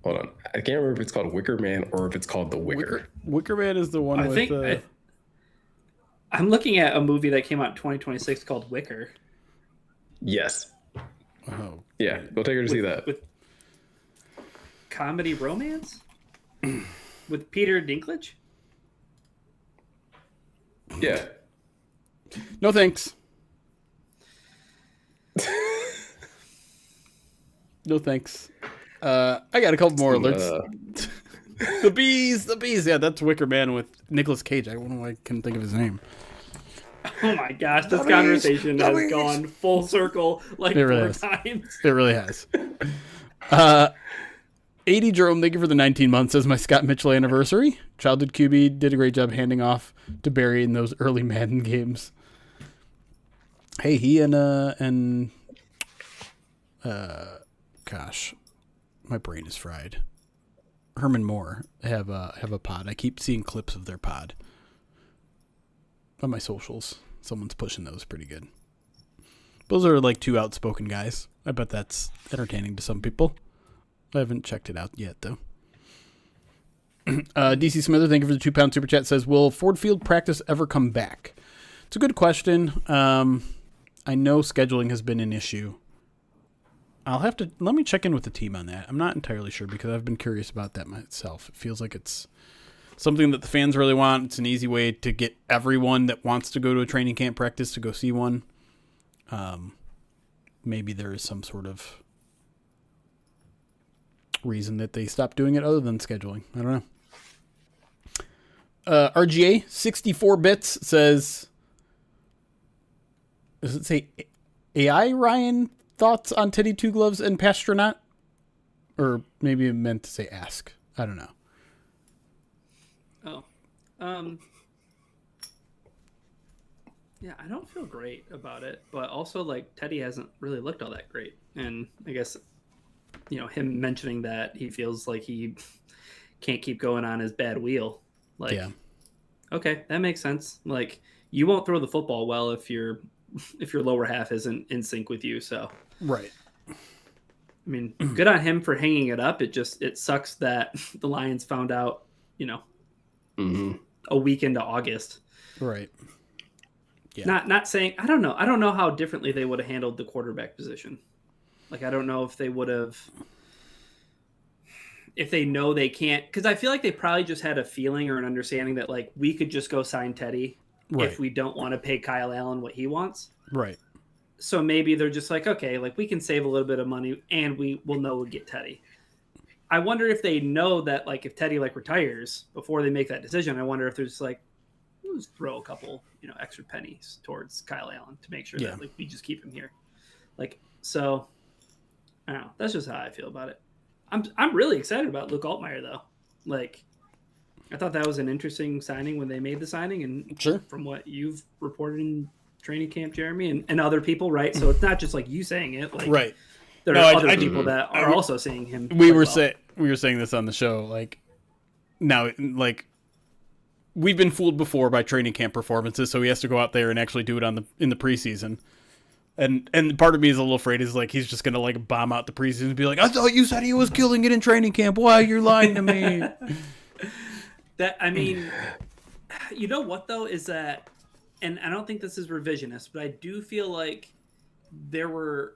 S1: Hold on, I can't remember if it's called Wicker Man or if it's called The Wicker.
S2: Wicker Man is the one
S3: I'm looking at a movie that came out in 2026 called Wicker.
S1: Yes.
S2: Oh.
S1: Yeah, go take her to see that.
S3: With comedy romance? With Peter Dinklage?
S1: Yeah.
S2: No thanks. No thanks. I got a couple more alerts. The bees. Yeah, that's Wicker Man with Nicolas Cage. I don't know why I couldn't think of his name.
S3: Oh my gosh, this conversation has gone full circle like
S2: it really
S3: 4 times.
S2: It really has. 80 Jerome, thank you for the 19 months as my Scott Mitchell anniversary. Childhood QB did a great job handing off to Barry in those early Madden games. Hey, he and gosh, my brain is fried. Herman Moore have a pod. I keep seeing clips of their pod on my socials. Someone's pushing those pretty good. Those are like 2 outspoken guys. I bet that's entertaining to some people. I haven't checked it out yet, though. DC Smither, thank you for the £2 super chat. Says, will Ford Field practice ever come back? It's a good question. I know scheduling has been an issue. Let me check in with the team on that. I'm not entirely sure because I've been curious about that myself. It feels like it's something that the fans really want. It's an easy way to get everyone that wants to go to a training camp practice to go see one. Maybe there is some sort of reason that they stopped doing it other than scheduling. I don't know. RGA 64 bits says, does it say AI Ryan thoughts on Teddy Two Gloves and Pastronaut? Or maybe it meant to say ask. I don't know.
S3: Yeah, I don't feel great about it, but also like Teddy hasn't really looked all that great, and I guess him mentioning that he feels like he can't keep going on his bad wheel. Like, yeah. Okay, that makes sense. Like, you won't throw the football well if your lower half isn't in sync with you. So,
S2: right.
S3: I mean, good on him for hanging it up. It sucks that the Lions found out, a week into August.
S2: Right. Yeah.
S3: Not saying I don't know. I don't know how differently they would have handled the quarterback position. Like I don't know if they would have if they know they can't, because I feel like they probably just had a feeling or an understanding that like we could just go sign Teddy if we don't want to pay Kyle Allen what he wants.
S2: Right.
S3: So maybe they're just like, okay, like we can save a little bit of money and we will know we'll get Teddy. I wonder if they know that like if Teddy like retires before they make that decision, I wonder if they're just like, let's throw a couple, extra pennies towards Kyle Allen to make sure that like we just keep him here. Like, so I don't know. That's just how I feel about it. I'm really excited about Luke Altmaier though. Like, I thought that was an interesting signing when they made the signing, and from what you've reported in training camp, Jeremy, and other people, right? So it's not just like you saying it, like there are other people that are also seeing him.
S2: We were saying this on the show, like now, like we've been fooled before by training camp performances, so he has to go out there and actually do it in the preseason. And part of me is a little afraid is like he's just gonna like bomb out the preseason and be like, I thought you said he was killing it in training camp. Why you're lying to me?
S3: That I mean, you know what though is that, and I don't think this is revisionist, but I do feel like there were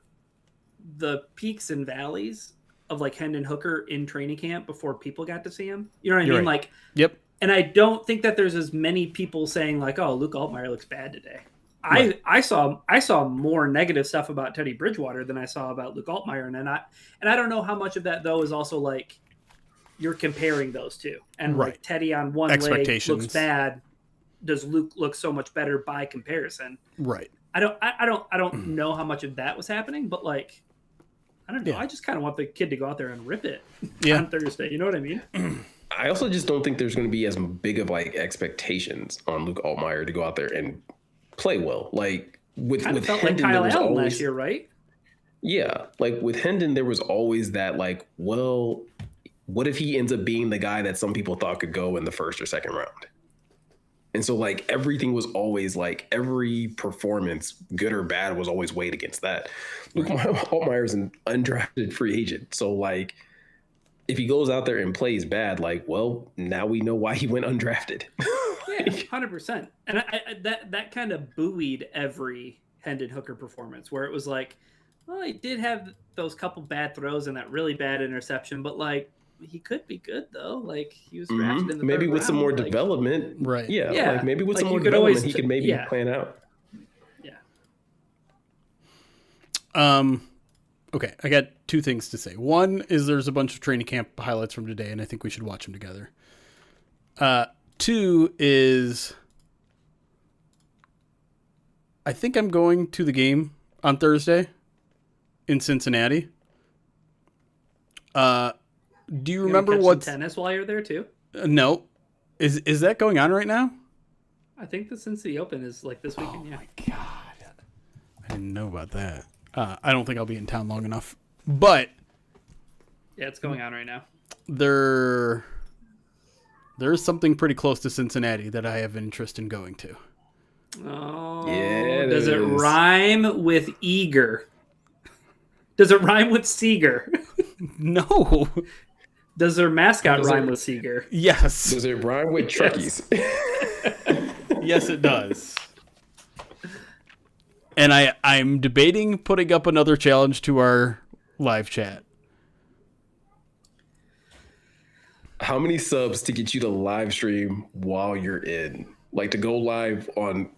S3: the peaks and valleys of like Hendon Hooker in training camp before people got to see him. You know what I mean? Right. Like,
S2: yep.
S3: And I don't think that there's as many people saying like, oh, Luke Altmaier looks bad today. Right. I saw more negative stuff about Teddy Bridgewater than I saw about Luke Altmaier, and I don't know how much of that though is also like you're comparing those two, and like Teddy on one leg looks bad. Does Luke look so much better by comparison?
S2: Right.
S3: I don't know how much of that was happening, but like I don't know. Yeah. I just kind of want the kid to go out there and rip it on Thursday. You know what I mean?
S1: I also just don't think there's going to be as big of like expectations on Luke Altmaier to go out there and play well. Like with
S3: felt
S1: Hendon,
S3: like Kyle Allen last year, right?
S1: Yeah, like with Hendon, there was always that like, well, what if he ends up being the guy that some people thought could go in the first or second round? And so like everything was always like every performance, good or bad, was always weighed against that. Luke Altmaier is an undrafted free agent, so like if he goes out there and plays bad, like, well, now we know why he went undrafted.
S3: Yeah, 100%. And that kind of buoyed every Hendon Hooker performance, where it was like, well, he did have those couple bad throws and that really bad interception, but like he could be good though. Like he was drafted in the
S1: maybe
S3: third
S1: with
S3: round,
S1: some more
S3: like,
S1: development,
S2: right?
S1: Yeah, like maybe with some more development, he could maybe plan out.
S3: Yeah.
S2: Okay, I got two things to say. One is there's a bunch of training camp highlights from today, and I think we should watch them together. Two is I think I'm going to the game on Thursday in Cincinnati. Do you remember what
S3: tennis while you're there too?
S2: No. Is that going on right now?
S3: I think the Cincinnati Open is like this weekend.
S2: Oh my God. I didn't know about that. I don't think I'll be in town long enough. But
S3: yeah, it's going on right now.
S2: There's something pretty close to Cincinnati that I have interest in going to.
S3: Oh, yeah. Does it rhyme with eager? Does it rhyme with Seeger?
S2: No.
S3: Does their mascot rhyme with Seeger?
S2: Yes.
S1: Does it rhyme with Truckies?
S2: Yes, it does. And I'm debating putting up another challenge to our live chat.
S1: How many subs to get you to live stream while you're in? Like to go live on,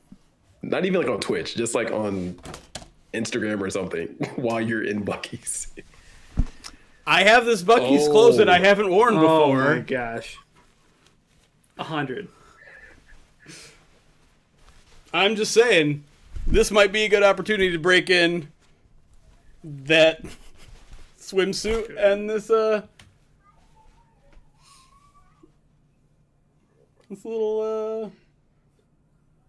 S1: not even like on Twitch, just like on Instagram or something while you're in Buc-ee's.
S2: I have this Buc-ee's clothes that I haven't worn before.
S3: Oh my gosh. 100.
S2: I'm just saying, this might be a good opportunity to break in that swimsuit and this little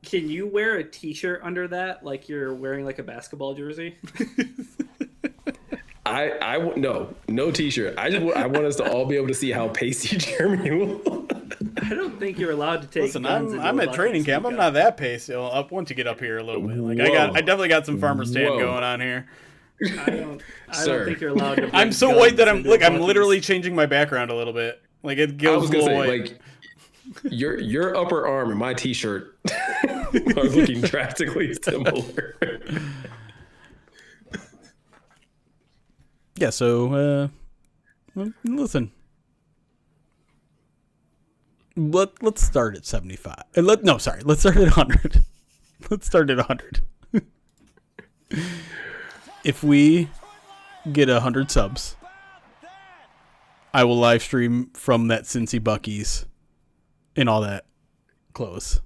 S3: Can you wear a t-shirt under that like you're wearing like a basketball jersey?
S1: No t-shirt. I want us to all be able to see how pasty Jeremy will.
S3: I don't think you're allowed to take.
S2: Listen, I'm at training camp. I'm not that pasty. Up once you get up here a little bit. Like I definitely got some farmer's tan going on here.
S3: I don't think you're allowed to.
S2: I'm so white that I'm literally changing my background a little bit. Like it goes a little white.
S1: Like your upper arm in my t-shirt are looking drastically similar.
S2: Yeah, so listen. Let's start at 75. Let's start at 100. Let's start at 100. If we get 100 subs, I will live stream from that Cincy Buc-ee's in all that clothes.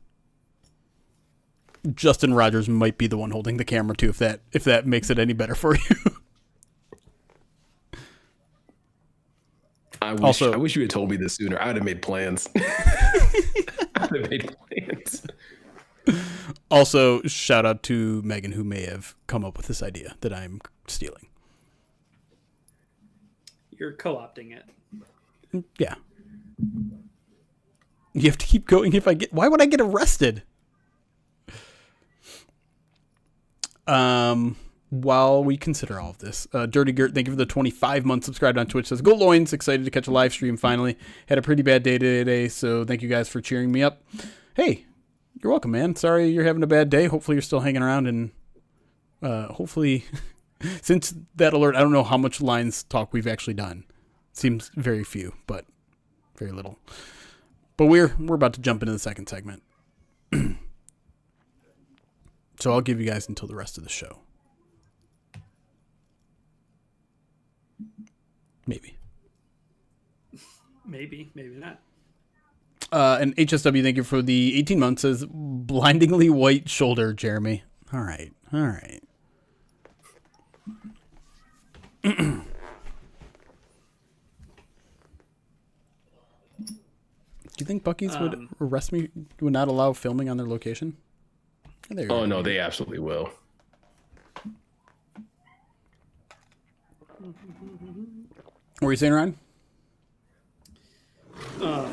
S2: Justin Rogers might be the one holding the camera too, if that makes it any better for you.
S1: I wish you had told me this sooner. I'd have made plans.
S2: Also, shout out to Megan, who may have come up with this idea that I'm stealing.
S3: You're co-opting it.
S2: Yeah. You have to keep going. Why would I get arrested? While we consider all of this, Dirty Gert, thank you for the 25-month subscribed on Twitch. Says, go Loins, excited to catch a live stream finally. Had a pretty bad day today, so thank you guys for cheering me up. Hey, you're welcome, man. Sorry you're having a bad day. Hopefully you're still hanging around, and hopefully, since that alert, I don't know how much Lions talk we've actually done. Seems very few, but very little. But we're about to jump into the second segment. So I'll give you guys until the rest of the show. Maybe
S3: not.
S2: And HSW, thank you for the 18 months. Says blindingly white shoulder, Jeremy. All right. Do you think Buc-ee's would arrest me? Would not allow filming on their location?
S1: Oh no, they absolutely will.
S2: What were you saying, Ryan?
S3: I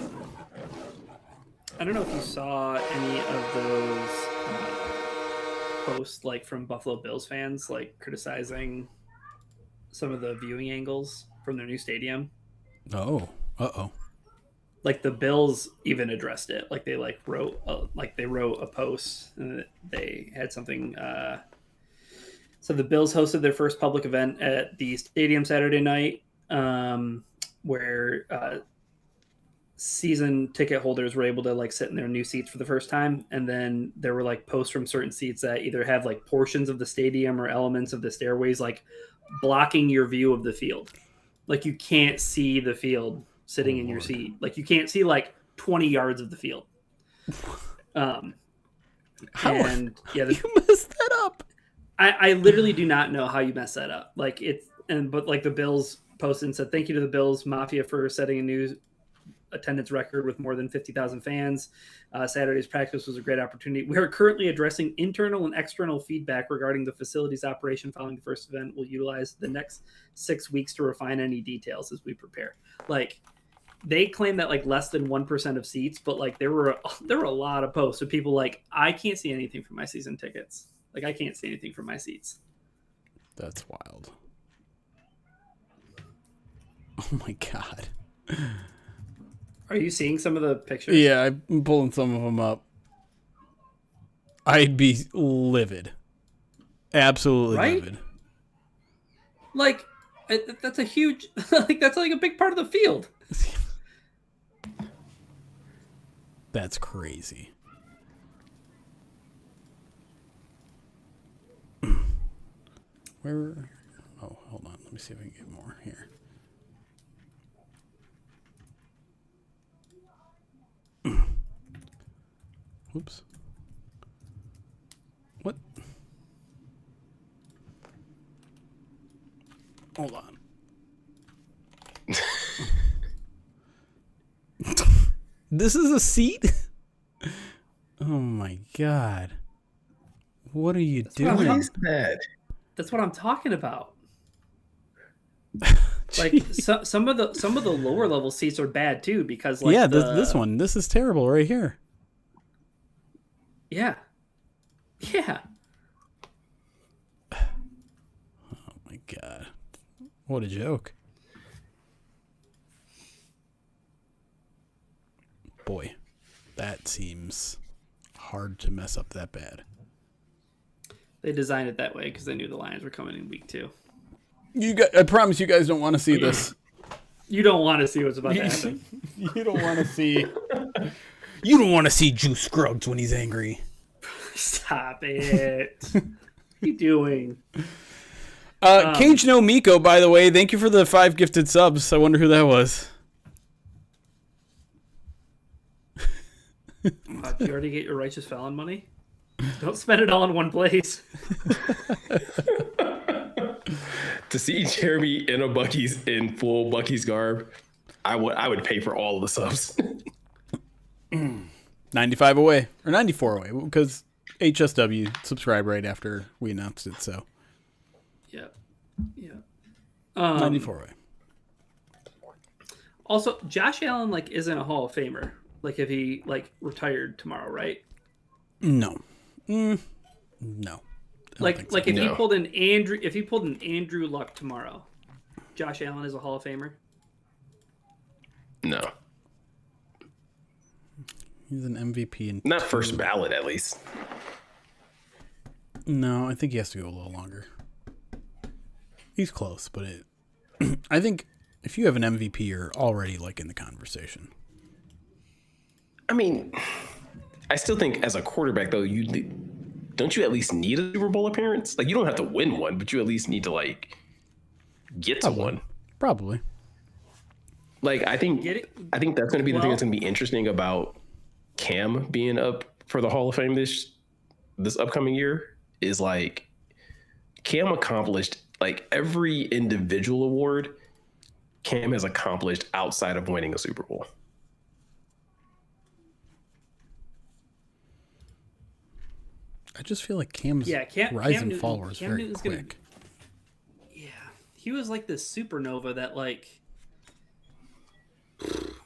S3: don't know if you saw any of those posts like from Buffalo Bills fans like criticizing some of the viewing angles from their new stadium.
S2: Oh,
S3: Like the Bills even addressed it. Like they wrote a post and they had something. So the Bills hosted their first public event at the stadium Saturday night, where season ticket holders were able to like sit in their new seats for the first time. And then there were like posts from certain seats that either have like portions of the stadium or elements of the stairways like blocking your view of the field. Like you can't see the field sitting in your seat. Like you can't see like 20 yards of the field.
S2: you messed that up.
S3: I literally do not know how you mess that up. Like but the Bills posted and said, thank you to the Bills Mafia for setting a new attendance record with more than 50,000 fans. Saturday's practice was a great opportunity. We are currently addressing internal and external feedback regarding the facility's operation following the first event. We'll utilize the next 6 weeks to refine any details as we prepare. Like they claim that like less than 1% of seats, but like there were a lot of posts of people like, I can't see anything from my season tickets. Like I can't see anything from my seats.
S2: That's wild. Oh my God.
S3: Are you seeing some of the pictures?
S2: Yeah, I'm pulling some of them up. I'd be livid. Absolutely livid.
S3: Like, that's a huge, like, that's like a big part of the field.
S2: That's crazy. Where? Oh, hold on. Let me see if I can get more here. Oops. What? Hold on. This is a seat? Oh my God. What are you doing?
S1: What is that?
S3: That's what I'm talking about. Like some of the lower level seats are bad too because like
S2: this one, this is terrible right here.
S3: Yeah.
S2: Oh my God. What a joke. Boy, that seems hard to mess up that bad.
S3: They designed it that way because they knew the Lions were coming in week 2.
S2: I promise you guys don't want to see this.
S3: You don't want to see what's about to happen.
S2: You don't want to see. You don't want to see Juice Scruggs when he's angry.
S3: Stop it. What are you doing?
S2: Cage No Miko, by the way, thank you for the 5 gifted subs. I wonder who that was.
S3: Do you already get your righteous felon money? Don't spend it all in one place.
S1: To see Jeremy in a Bucky's in full Bucky's garb, I would pay for all of the subs.
S2: 95 away or 94 away because HSW subscribed right after we announced it. So
S3: yeah.
S2: 94 away.
S3: Also, Josh Allen isn't a Hall of Famer. If he retired tomorrow, right?
S2: No. No.
S3: If he pulled an Andrew Luck tomorrow, Josh Allen is a Hall of Famer?
S1: No.
S2: He's an MVP.
S1: Not first ballot, at least.
S2: No, I think he has to go a little longer. He's close, but I think if you have an MVP, you're already in the conversation.
S1: I mean, I still think as a quarterback, though, don't you at least need a Super Bowl appearance? You don't have to win one, but you at least need to get to one.
S2: Probably.
S1: I think that's going to be the thing that's going to be interesting about Cam being up for the Hall of Fame this upcoming year is Cam accomplished every individual award Cam has accomplished outside of winning a Super Bowl.
S2: I just feel like Cam's rise and fall was very quick.
S3: He was this supernova that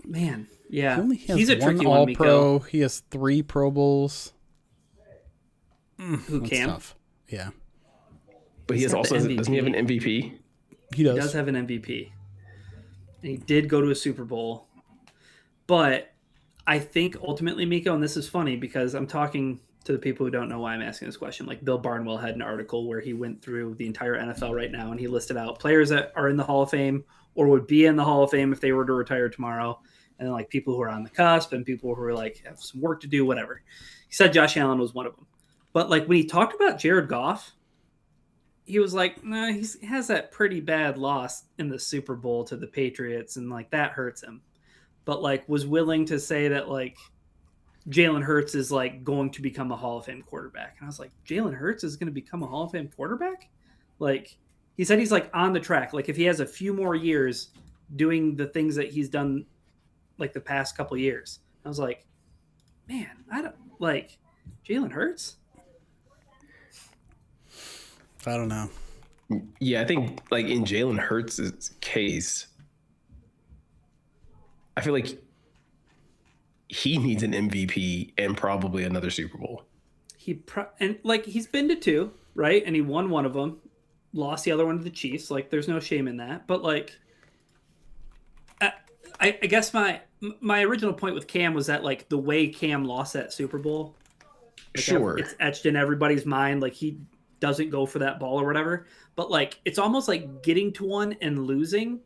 S3: man, yeah.
S2: He only has
S3: he's a
S2: one
S3: tricky
S2: All-Pro. He has 3 Pro Bowls.
S3: Who, Cam?
S2: Tough. Yeah.
S1: But he doesn't he have an MVP?
S2: He does.
S3: He does have an MVP. And he did go to a Super Bowl. But I think ultimately, Miko, and this is funny because I'm talking to the people who don't know why I'm asking this question. Bill Barnwell had an article where he went through the entire NFL right now and he listed out players that are in the Hall of Fame or would be in the Hall of Fame if they were to retire tomorrow. And then people who are on the cusp and people who are have some work to do, whatever. He said Josh Allen was one of them. But when he talked about Jared Goff, he was nah, he has that pretty bad loss in the Super Bowl to the Patriots and that hurts him. But was willing to say that Jalen Hurts is going to become a Hall of Fame quarterback. And I was Jalen Hurts is going to become a Hall of Fame quarterback? He said he's on the track. If he has a few more years doing the things that he's done the past couple years. I was man, I don't Jalen Hurts.
S2: I don't know.
S1: Yeah, I think in Jalen Hurts' case, I feel he needs an MVP and probably another Super Bowl.
S3: He's been to 2, right? And he won one of them, lost the other one to the Chiefs. There's no shame in that. But I guess my original point with Cam was that the way Cam lost that Super Bowl,
S1: sure,
S3: it's etched in everybody's mind. He doesn't go for that ball or whatever. But it's almost getting to one and losing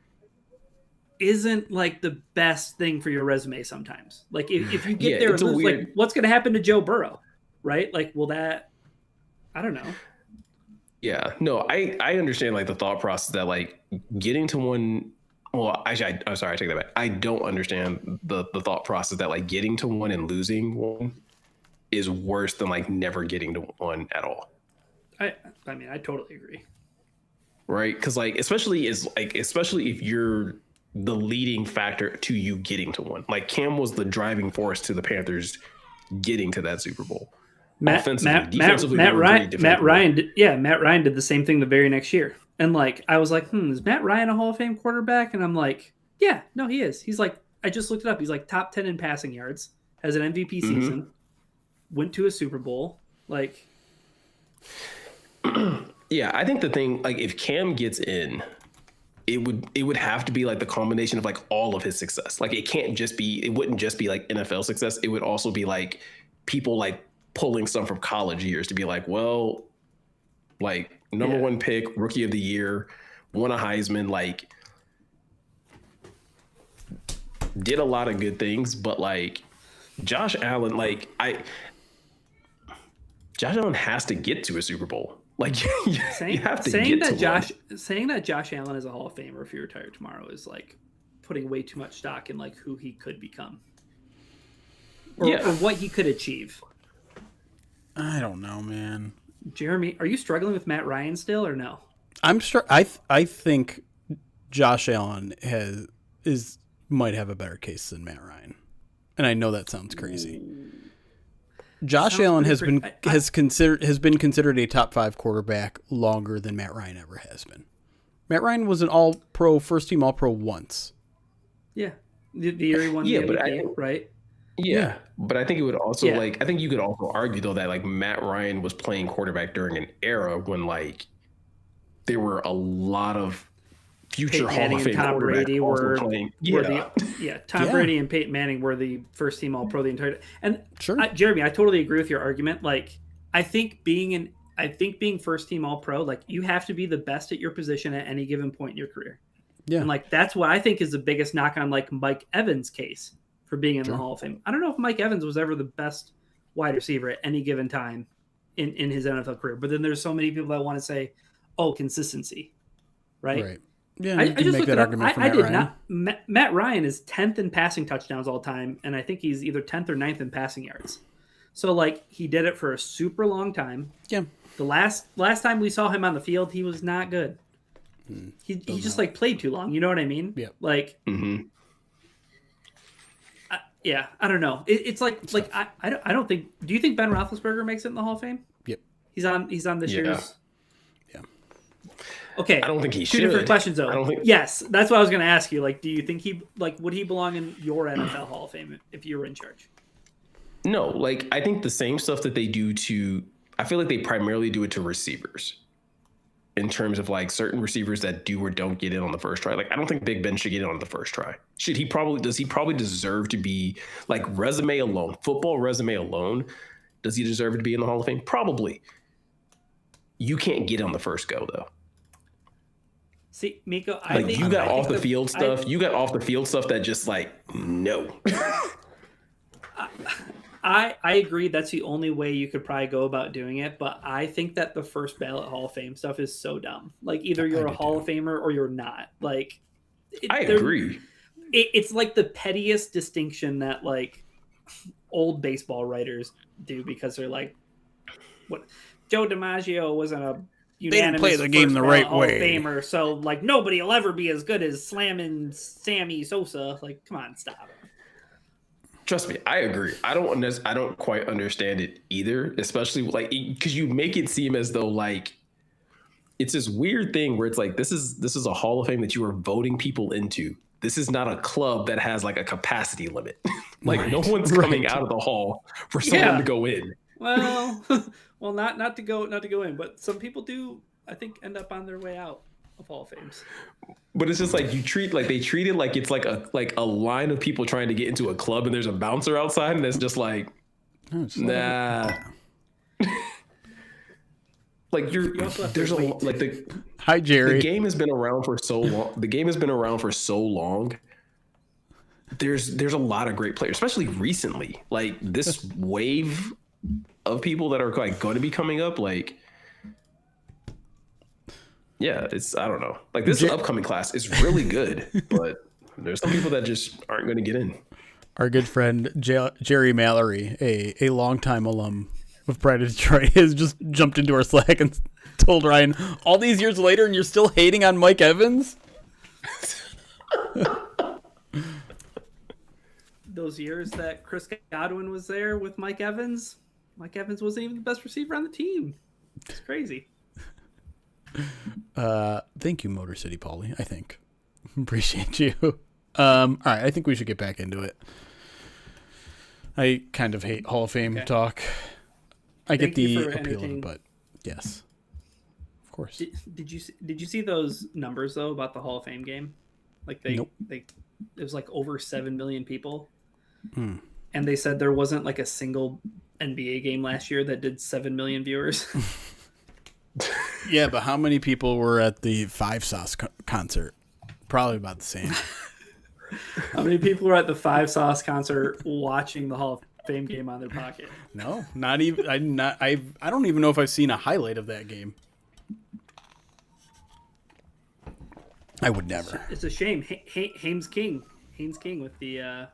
S3: isn't the best thing for your resume sometimes. If you get there and lose, what's going to happen to Joe Burrow, right? Will that? I don't know.
S1: Yeah, no, I understand the thought process that getting to one. Well, actually, I'm sorry, I take that back. I don't understand the thought process that getting to one and losing one is worse than never getting to one at all.
S3: I mean, I totally agree.
S1: Right, because especially if you're the leading factor to you getting to one. Cam was the driving force to the Panthers getting to that Super Bowl.
S3: Matt Ryan did the same thing the very next year. And I was is Matt Ryan a Hall of Fame quarterback? And I'm yeah, no, he is. He's I just looked it up. He's top 10 in passing yards, has an MVP season, went to a Super Bowl.
S1: Yeah, I think the thing, if Cam gets in, it would have to be the combination of all of his success. It wouldn't just be NFL success. It would also be people pulling some from college years to be like, well, like number one pick, rookie of the year, won a Heisman, like did a lot of good things, but like Josh Allen, Josh Allen has to get to a Super Bowl. Like you have to
S3: saying
S1: get
S3: that
S1: to
S3: saying that Josh Allen is a Hall of Famer if he retired tomorrow is like putting way too much stock in like who he could become or what he could achieve.
S2: I don't know, man.
S3: Jeremy, are you struggling with Matt Ryan still or no?
S2: I think Josh Allen might have a better case than Matt Ryan, and I know that sounds crazy. Josh Allen has been considered a top 5 quarterback longer than Matt Ryan ever has been. Matt Ryan was an All-Pro, first team All-Pro once.
S3: Yeah, the year he won the MVP, right?
S1: Yeah, but I think it would also I think you could also argue though that like Matt Ryan was playing quarterback during an era when like there were a lot of future Hall of Fame
S3: Tom Brady were
S1: playing.
S3: Tom Brady and Peyton Manning were the first team All Pro the entire. And
S2: sure.
S3: Jeremy, I totally agree with your argument. Like, I think being first team All Pro, like you have to be the best at your position at any given point in your career.
S2: Yeah,
S3: and like that's what I think is the biggest knock on like Mike Evans' case for being in the Hall of Fame. I don't know if Mike Evans was ever the best wide receiver at any given time in his NFL career, but then there's so many people that want to say, "Oh, consistency," right?
S2: Yeah, I just make that argument for Matt Ryan.
S3: Matt Ryan is 10th in passing touchdowns all time, and I think he's either 10th or 9th in passing yards. So, like, he did it for a super long time.
S2: Yeah.
S3: The last time we saw him on the field, he was not good. He just, like, played too long. You know what I mean?
S2: Yeah.
S3: Like, I don't know. It's like I don't think – do you think Ben Roethlisberger makes it in the Hall of Fame?
S2: Yep.
S3: He's on this year's –
S1: Okay. I don't think he should.
S3: Two different questions, though.
S1: I don't think.
S3: Yes, that's what I was going to ask you. Like, do you think would he belong in your NFL Hall of Fame if you were in charge?
S1: No, like I think the same stuff that they do I feel like they primarily do it to receivers. In terms of like certain receivers that do or don't get in on the first try. Like I don't think Big Ben should get in on the first try. Does he probably deserve to be like resume alone, football resume alone? Does he deserve to be in the Hall of Fame? Probably. You can't get on the first go though.
S3: See, Miko,
S1: you got off the field stuff. You got off the field stuff that just like no.
S3: I agree. That's the only way you could probably go about doing it. But I think that the first ballot Hall of Fame stuff is so dumb. Like either you're a Hall of Famer or you're not. Like
S1: I agree.
S3: It's like the pettiest distinction that like old baseball writers do because they're like, what Joe DiMaggio wasn't a
S2: they didn't play the game the right way.
S3: Famer, so like nobody will ever be as good as slamming Sammy Sosa. Like, come on, stop.
S1: Trust me, I agree. I don't quite understand it either, especially like because you make it seem as though like it's this weird thing where it's like this is a Hall of Fame that you are voting people into. This is not a club that has like a capacity limit. Like no one's coming out of the hall for someone to go in.
S3: Well. Well, not to go in, but some people do, I think, end up on their way out of Hall of Fames.
S1: But it's just like they treat it like it's like a line of people trying to get into a club, and there's a bouncer outside, and it's just like, nah. Like
S2: Hi Jerry.
S1: The game has been around for so long. There's a lot of great players, especially recently. Like this wave of people that are like going to be coming up, like I don't know. Like this upcoming class is really good, but there's some people that just aren't going to get in.
S2: Our good friend Jerry Mallory, a longtime alum of Pride of Detroit, has just jumped into our Slack and told Ryan, all these years later, and you're still hating on Mike Evans?
S3: Those years that Chris Godwin was there with Mike Evans wasn't even the best receiver on the team. It's crazy.
S2: Thank you, Motor City Paulie, I think. Appreciate you. All right, I think we should get back into it. I kind of hate Hall of Fame talk. I get the appeal of it, but yes, of course.
S3: Did you see those numbers though about the Hall of Fame game? Like it was like over 7 million people, and they said there wasn't like a single NBA game last year that did 7 million viewers.
S2: Yeah, but how many people were at the Five Sauce concert? Probably about the same.
S3: How many people were at the Five Sauce concert watching the Hall of Fame game on their pocket?
S2: No, not even. I don't even know if I've seen a highlight of that game. I would never.
S3: It's a shame. Haynes King with the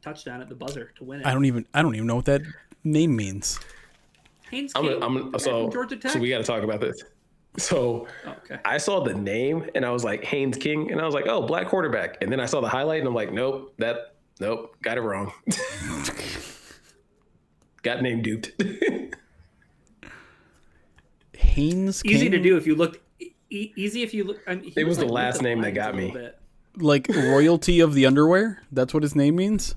S3: touchdown at the buzzer to win it.
S2: I don't even know what that name means.
S3: Haynes King.
S1: So
S3: Georgia Tech.
S1: So we got to talk about this. So
S3: okay.
S1: I saw the name and I was like Haynes King, and I was like, oh, black quarterback. And then I saw the highlight and I'm like, nope, got it wrong. Got name duped.
S2: Haynes King?
S3: Easy to do if you looked. Easy if you look. I mean,
S1: it was the last name that got me.
S2: Like royalty of the underwear? That's what his name means?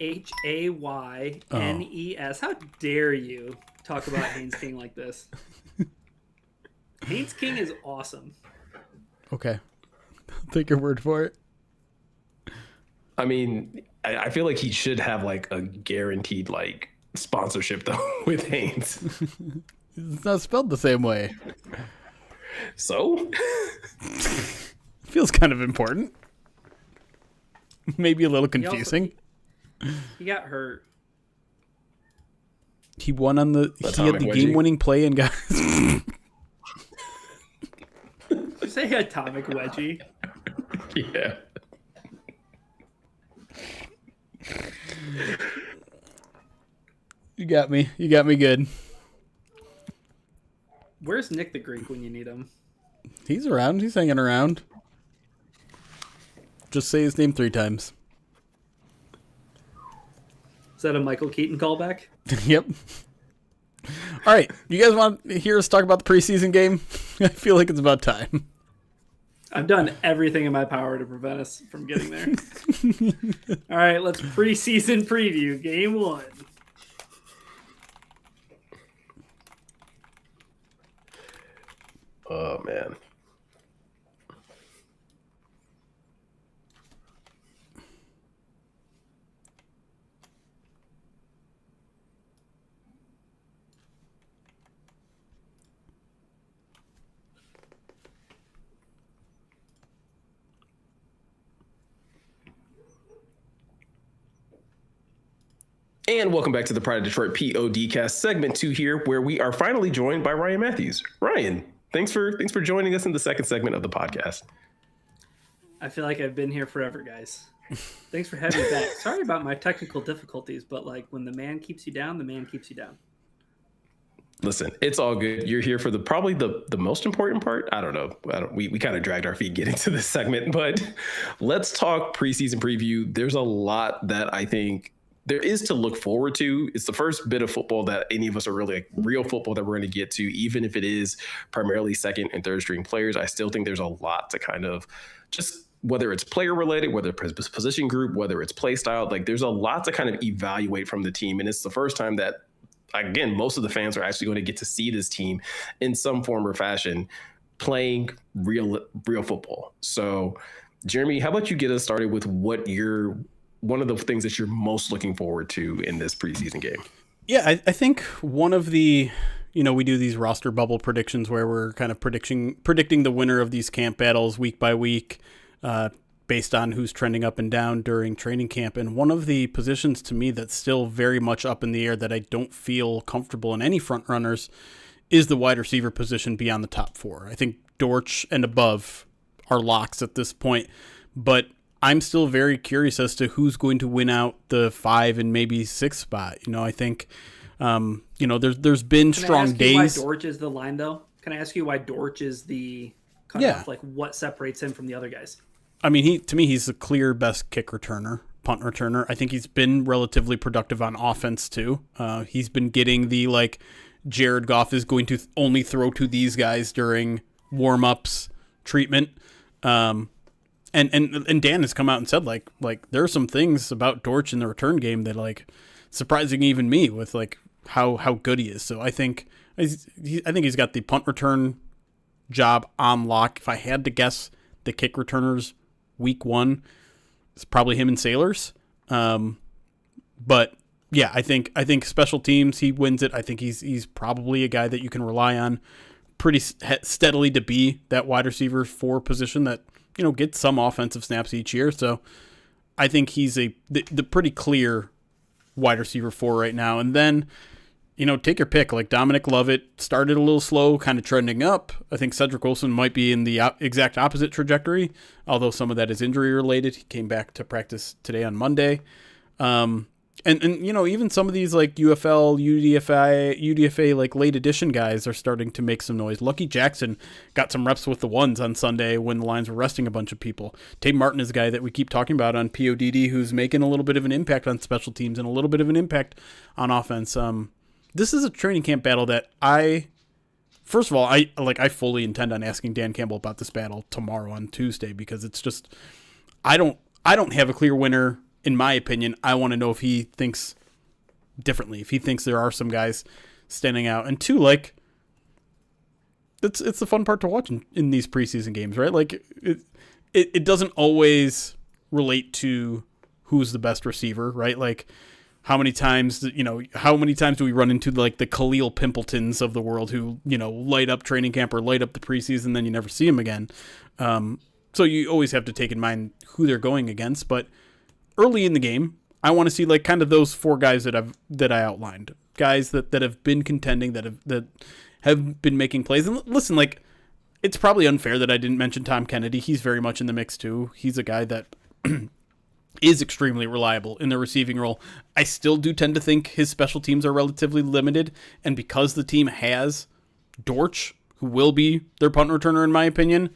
S3: Haynes. How dare you talk about Haynes King like this? Haynes King is awesome.
S2: Okay. I'll take your word for it.
S1: I mean, I feel like he should have like a guaranteed like sponsorship though with Haynes.
S2: It's not spelled the same way.
S1: So?
S2: Feels kind of important. Maybe a little confusing.
S3: He got hurt.
S2: He won on the. He had the game-winning play and got.
S3: Did you say atomic wedgie?
S1: Yeah.
S2: You got me. You got me good.
S3: Where's Nick the Greek when you need him?
S2: He's around. He's hanging around. Just say his name 3 times.
S3: Is that a Michael Keaton callback?
S2: Yep. All right. You guys want to hear us talk about the preseason game? I feel like it's about time.
S3: I've done everything in my power to prevent us from getting there. All right, let's preseason preview game 1.
S1: Oh, man. And welcome back to the Pride of Detroit PODcast segment 2 here, where we are finally joined by Ryan Matthews. Ryan, thanks for joining us in the second segment of the podcast.
S3: I feel like I've been here forever, guys. Thanks for having me back. Sorry about my technical difficulties, but like when the man keeps you down, the man keeps you down.
S1: Listen, it's all good. You're here for probably the most important part. I don't know. We kind of dragged our feet getting to this segment, but let's talk preseason preview. There's a lot that I think there is to look forward to. It's the first bit of football that any of us are really like real football that we're going to get to, even if it is primarily second and third string players. I still think there's a lot to kind of just, whether it's player related, whether it's position group, whether it's play style, like there's a lot to kind of evaluate from the team. And it's the first time that, again, most of the fans are actually going to get to see this team in some form or fashion playing real football. So Jeremy, how about you get us started with one of the things that you're most looking forward to in this preseason game?
S2: Yeah, I think one of the, we do these roster bubble predictions where we're kind of predicting the winner of these camp battles week by week based on who's trending up and down during training camp. And one of the positions to me that's still very much up in the air that I don't feel comfortable in any front runners is the wide receiver position beyond the top 4. I think Dortch and above are locks at this point, but I'm still very curious as to who's going to win out the 5 and maybe 6 spot. I think, there's been strong days.
S3: Can I ask you why Dortch is the line, though? Can I ask you why Dortch is the cutoff? Yeah. Like, what separates him from the other guys?
S2: I mean, to me, he's the clear best kick returner, punt returner. I think he's been relatively productive on offense, too. He's been getting the, Jared Goff is going to only throw to these guys during warm-ups treatment. And Dan has come out and said like there are some things about Dortch in the return game that surprising even me with how good he is. So I think he's got the punt return job on lock. If I had to guess the kick returners week 1, it's probably him and Sailors. But Yeah, I think special teams, he wins it. I think he's probably a guy that you can rely on pretty steadily to be that wide receiver 4 position that, gets some offensive snaps each year. So I think he's the pretty clear wide receiver 4 right now. And then, take your pick. Like Dominic Lovett started a little slow, kind of trending up. I think Cedric Wilson might be in the exact opposite trajectory, although some of that is injury related. He came back to practice today on Monday. And even some of these like UFL, UDFA like late edition guys are starting to make some noise. Lucky Jackson got some reps with the ones on Sunday when the Lions were resting a bunch of people. Tate Martin is a guy that we keep talking about on PODD who's making a little bit of an impact on special teams and a little bit of an impact on offense. This is a training camp battle that first of all, I fully intend on asking Dan Campbell about this battle tomorrow on Tuesday, because it's just, I don't have a clear winner. In my opinion, I want to know if he thinks differently, if he thinks there are some guys standing out. And 2, like, it's the fun part to watch in these preseason games, right? Like, it doesn't always relate to who's the best receiver, right? Like, how many times do we run into like the Khalil Pimpletons of the world who, light up training camp or light up the preseason, then you never see them again. So you always have to take in mind who they're going against, but early in the game, I want to see like kind of those 4 guys that I outlined, guys that have been contending, that have been making plays. And listen, like, it's probably unfair that I didn't mention Tom Kennedy. He's very much in the mix too. He's a guy that is extremely reliable in the receiving role. I still do tend to think his special teams are relatively limited, and because the team has Dortch, who will be their punt returner in my opinion.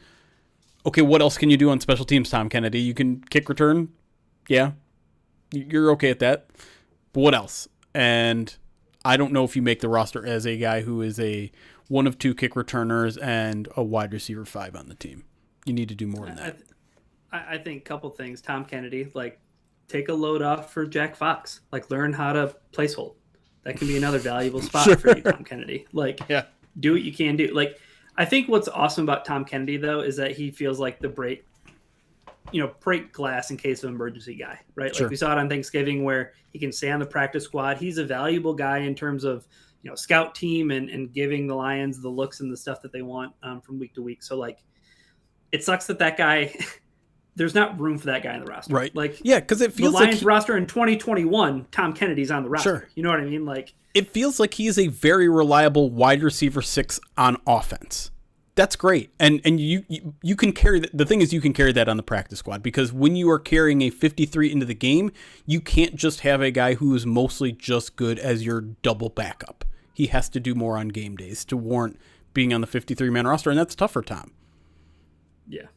S2: Okay, what else can you do on special teams, Tom Kennedy? You can kick return. Yeah, you're okay at that. But what else? And I don't know if you make the roster as a guy who is a 1 of 2 kick returners and a wide receiver 5 on the team. You need to do more than that.
S3: I think a couple things. Tom Kennedy, like, take a load off for Jack Fox. Like, learn how to place hold. That can be another valuable spot for you, Tom Kennedy. Like, do what you can do. Like, I think what's awesome about Tom Kennedy, though, is that he feels like the break glass in case of emergency guy, right?
S2: Sure.
S3: Like we saw it on Thanksgiving where he can stay on the practice squad. He's a valuable guy in terms of, scout team and giving the Lions the looks and the stuff that they want from week to week. So like, it sucks that guy, there's not room for that guy in the roster.
S2: Right.
S3: Like,
S2: yeah, because it feels
S3: the Lions roster in 2021, Tom Kennedy's on the roster.
S2: Sure.
S3: You know what I mean? Like,
S2: it feels like he is a very reliable wide receiver 6 on offense. That's great. And you can carry that. The thing is, you can carry that on the practice squad, because when you are carrying a 53 into the game, you can't just have a guy who is mostly just good as your double backup. He has to do more on game days to warrant being on the 53-man roster, and that's tough for Tom.
S3: Yeah.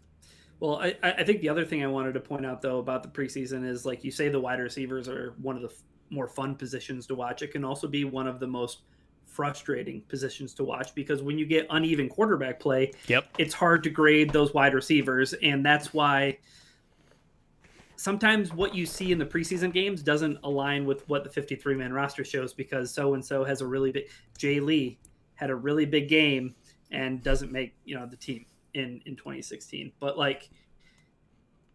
S3: Well, I think the other thing I wanted to point out, though, about the preseason is, like you say, the wide receivers are one of the more fun positions to watch. It can also be one of the most frustrating positions to watch, because when you get uneven quarterback play, it's hard to grade those wide receivers. And that's why sometimes what you see in the preseason games doesn't align with what the 53-man roster shows, because so-and-so has a really big, Jay Lee had a really big game and doesn't make, the team in 2016. But like,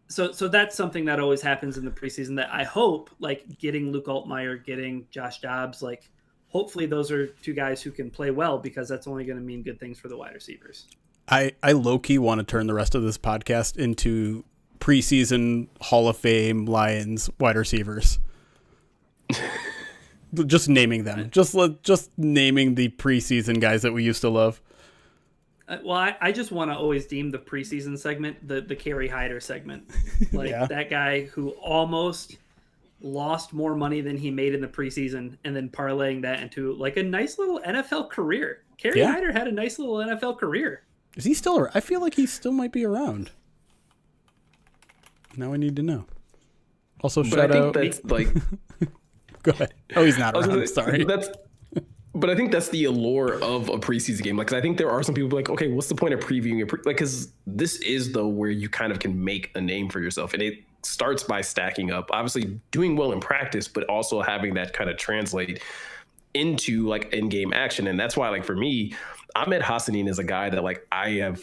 S3: so that's something that always happens in the preseason that I hope, like getting Luke Altmaier, getting Josh Dobbs, like, hopefully those are 2 guys who can play well, because that's only going to mean good things for the wide receivers.
S2: I low-key want to turn the rest of this podcast into preseason Hall of Fame Lions wide receivers. Just naming them. Just naming the preseason guys that we used to love.
S3: Well, I just want to always deem the preseason segment the Kerry Hyder segment. Like, that guy who almost lost more money than he made in the preseason, and then parlaying that into like a nice little NFL career. Kerry Hyder had a nice little NFL career.
S2: Is he still around? I feel like he still might be around. Now I need to know. Also, shout out.
S1: That's like.
S2: Go ahead. Oh, he's not around. Sorry.
S1: But I think that's the allure of a preseason game. Like, 'cause I think there are some people like, okay, what's the point of previewing it? Like, because this is though where you kind of can make a name for yourself, and it starts by stacking up, obviously doing well in practice, but also having that kind of translate into like in-game action. And that's why, like, for me, Ahmed Hassanin is a guy that like I have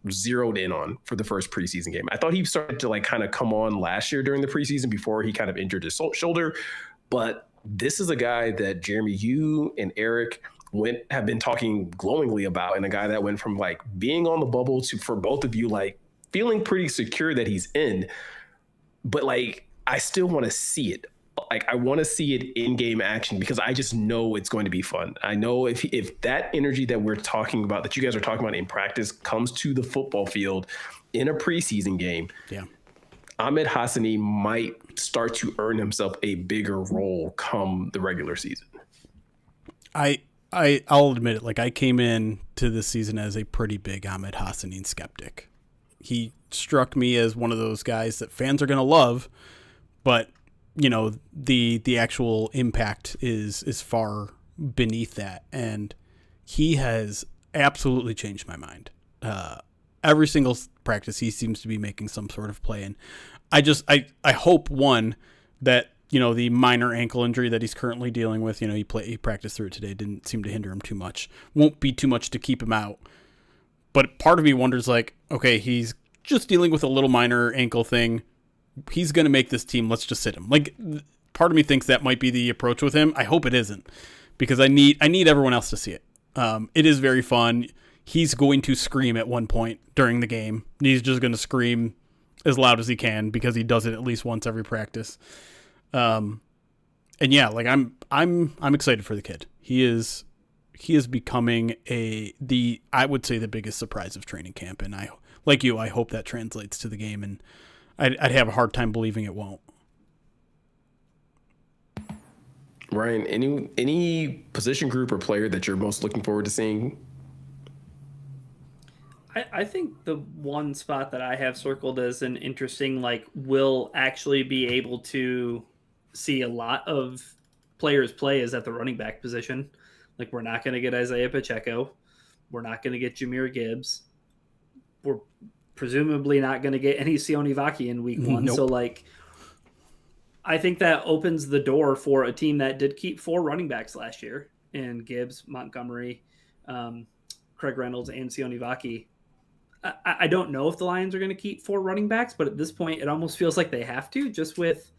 S1: zeroed in on for the first preseason game. I thought he started to like kind of come on last year during the preseason before he kind of injured his shoulder, but this is a guy that Jeremy, you and Eric have been talking glowingly about, and a guy that went from like being on the bubble to, for both of you, like feeling pretty secure that he's in, but like I still want to see it. Like I want to see it in game action because I just know it's going to be fun. I know if that energy that we're talking about, that you guys are talking about in practice, comes to the football field in a preseason game, Ahmed Hassani might start to earn himself a bigger role come the regular season.
S2: I'll admit it. Like I came in to this season as a pretty big Ahmed Hassani skeptic. He struck me as one of those guys that fans are going to love, but you know, the actual impact is far beneath that. And he has absolutely changed my mind. Every single practice, he seems to be making some sort of play. And I hope, one, that, you know, the minor ankle injury that he's currently dealing with, you know, he practiced through it today, didn't seem to hinder him too much. Won't be too much to keep him out. But part of me wonders, like, okay, he's just dealing with a little minor ankle thing. He's going to make this team. Let's just sit him. Like, part of me thinks that might be the approach with him. I hope it isn't, because I need everyone else to see it. It is very fun. He's going to scream at one point during the game. He's just going to scream as loud as he can because he does it at least once every practice. And yeah, like I'm excited for the kid. He is becoming I would say the biggest surprise of training camp. And I hope that translates to the game, and I'd have a hard time believing it won't.
S1: Ryan, any position group or player that you're most looking forward to seeing?
S3: I think the one spot that I have circled as an interesting, like, will actually be able to see a lot of players play is at the running back position. Like, we're not going to get Isaiah Pacheco. We're not going to get Jahmyr Gibbs. We're presumably not going to get any Sione Vaki in week one.
S2: Nope.
S3: So, like, I think that opens the door for a team that did keep 4 running backs last year in Gibbs, Montgomery, Craig Reynolds, and Sione Vaki. I don't know if the Lions are going to keep 4 running backs, but at this point, it almost feels like they have to, just with,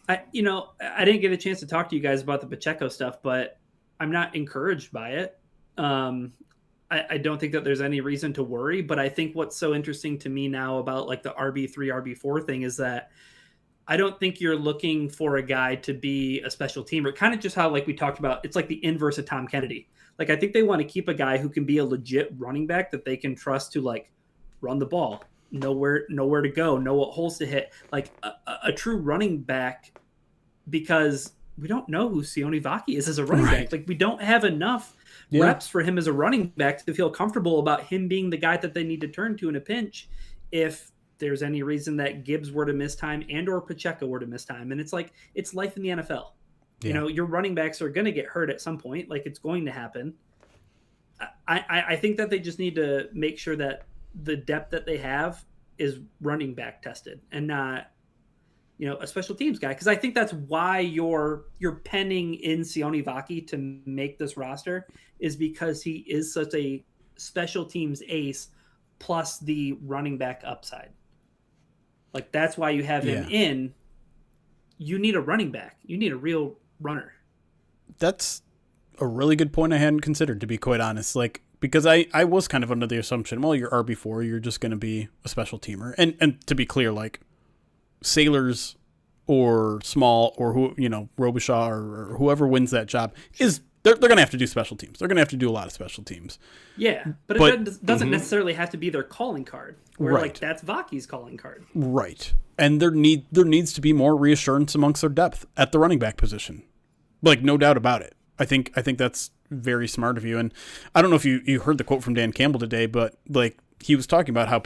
S3: I didn't get a chance to talk to you guys about the Pacheco stuff, but I'm not encouraged by it. I don't think that there's any reason to worry, but I think what's so interesting to me now about like the RB3, RB4 thing is that I don't think you're looking for a guy to be a special teamer. Kind of just how, like we talked about, it's like the inverse of Tom Kennedy. Like, I think they want to keep a guy who can be a legit running back that they can trust to, like, run the ball, know where to go, know what holes to hit, like a true running back, because we don't know who Sione Vaki is as a running back. Like, we don't have enough reps for him as a running back to feel comfortable about him being the guy that they need to turn to in a pinch if there's any reason that Gibbs were to miss time and or Pacheco were to miss time. And it's like, it's life in the NFL. Yeah. You know, your running backs are going to get hurt at some point. Like, it's going to happen. I think that they just need to make sure that the depth that they have is running back tested and not, a special teams guy. Because I think that's why you're penning in Sione Vaki to make this roster, is because he is such a special teams ace plus the running back upside. Like, that's why you have him in. You need a running back. You need a real runner. That's
S2: a really good point I hadn't considered, to be quite honest. Like, because I was kind of under the assumption, well, you're RB4, you're just going to be a special teamer. And to be clear, like, Sailors or Small or Robichaud or whoever wins that job they're going to have to do special teams. They're going to have to do a lot of special teams.
S3: Yeah, but it doesn't necessarily have to be their calling card. Where like that's Vaki's calling card.
S2: Right. And there needs to be more reassurance amongst their depth at the running back position. Like, no doubt about it. I think that's very smart of you. And I don't know if you heard the quote from Dan Campbell today, but like, he was talking about how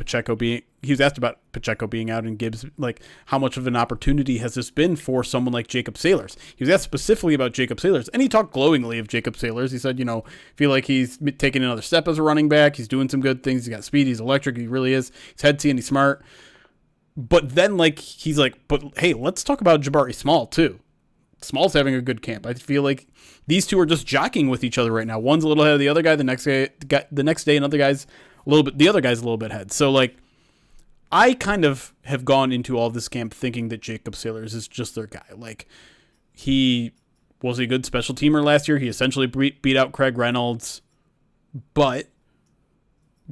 S2: he was asked about Pacheco being out and Gibbs, like, how much of an opportunity has this been for someone like Jacob Sailors? He was asked specifically about Jacob Sailors, and he talked glowingly of Jacob Sailors. He said, feel like he's taking another step as a running back. He's doing some good things. He's got speed. He's electric. He really is. He's headsy and he's smart. But then, like, he's like, but hey, let's talk about Jabari Small too. Small's having a good camp. I feel like these two are just jockeying with each other right now. One's a little ahead of the other guy. The next day, the other guy's a little bit ahead. So, like, I kind of have ggone into all this camp thinking that Jacob Sailors is just their guy. Like, he Was he a good special teamer last year? He essentially beat out Craig Reynolds. But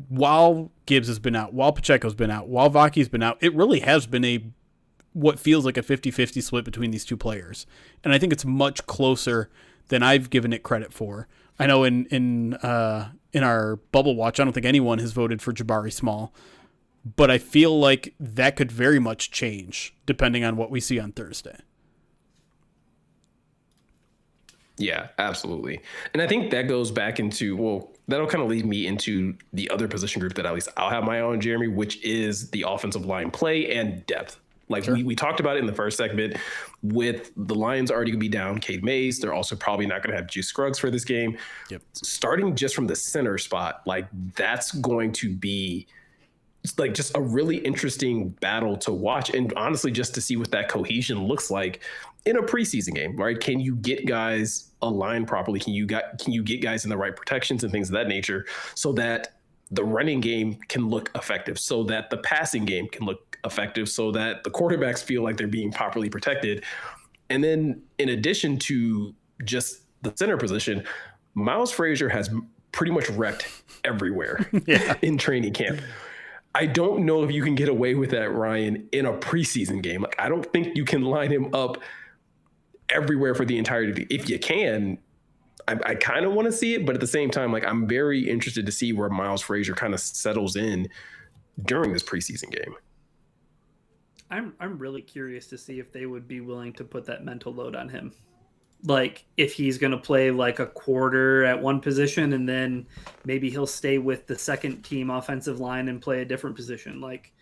S2: while Gibbs has been out, while Pacheco's been out, while Vaki's been out, it really has been what feels like a 50-50 split between these two players. And I think it's much closer than I've given it credit for. I know in our bubble watch, I don't think anyone has voted for Jabari Small. But I feel like that could very much change depending on what we see on Thursday.
S1: Yeah, absolutely. And I think that goes back into, well, that'll kind of lead me into the other position group that at least I'll have my eye on, Jeremy, which is the offensive line play and depth. Like sure. we talked about it in the first segment with the Lions already going to be down Cade Mays. They're also probably not going to have Juice Scruggs for this game. Yep. Starting just from the center spot, like that's going to be like just a really interesting battle to watch. And honestly, just to see what that cohesion looks like in a preseason game, right? Can you get guys aligned properly? Can you get guys in the right protections and things of that nature so that the running game can look effective, so that the passing game can look effective, so that the quarterbacks feel like they're being properly protected. And then in addition to just the center position, Miles Frazier has pretty much wrecked everywhere in training camp. I don't know if you can get away with that, Ryan, in a preseason game. Like, I don't think you can line him up everywhere for the entirety. If you can, I kind of want to see it, but at the same time, like I'm very interested to see where Miles Frazier kind of settles in during this preseason game.
S3: I'm really curious to see if they would be willing to put that mental load on him. Like if he's going to play like a quarter at one position and then maybe he'll stay with the second team offensive line and play a different position. Like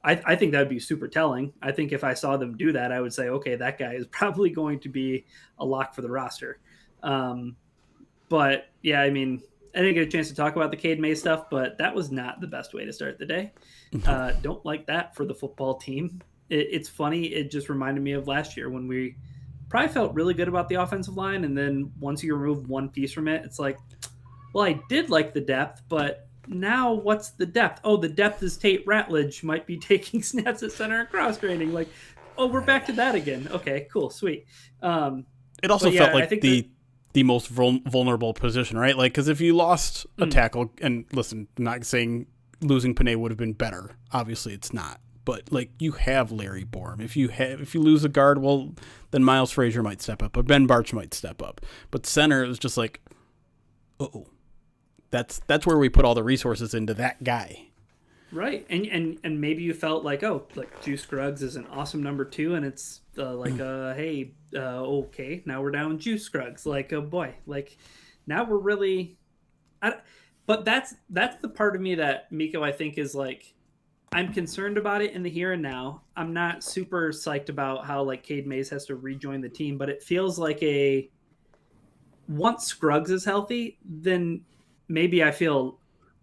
S3: I think that would be super telling. I think if I saw them do that, I would say, okay, that guy is probably going to be a lock for the roster. But yeah, I mean, I didn't get a chance to talk about the Cade Mays stuff, but that was not the best way to start the day. Don't like that for the football team. It's funny. It just reminded me of last year when we probably felt really good about the offensive line. And then once you remove one piece from it, it's like, well, I did like the depth, but now what's the depth? Oh, the depth is Tate Ratledge might be taking snaps at center and cross training. Like, oh, we're back to that again. Okay, cool. Sweet.
S2: It also felt like the most vulnerable position, right? Like, because if you lost a tackle, and listen, I'm not saying losing Panay would have been better. Obviously, it's not. But like you have Larry Borum. If you lose a guard, well, then Miles Frazier might step up, or Ben Barch might step up. But center, it was just like, that's where we put all the resources into that guy. Right,
S3: and maybe you felt like, oh, like Juice Scruggs is an awesome number 2, and it's hey, okay, now we're down Juice Scruggs. Like, oh boy, like now we're really, but that's the part of me that Miko I think is like, I'm concerned about it in the here and now. I'm not super psyched about how like Cade Mays has to rejoin the team, but it feels like once Scruggs is healthy, then maybe I feel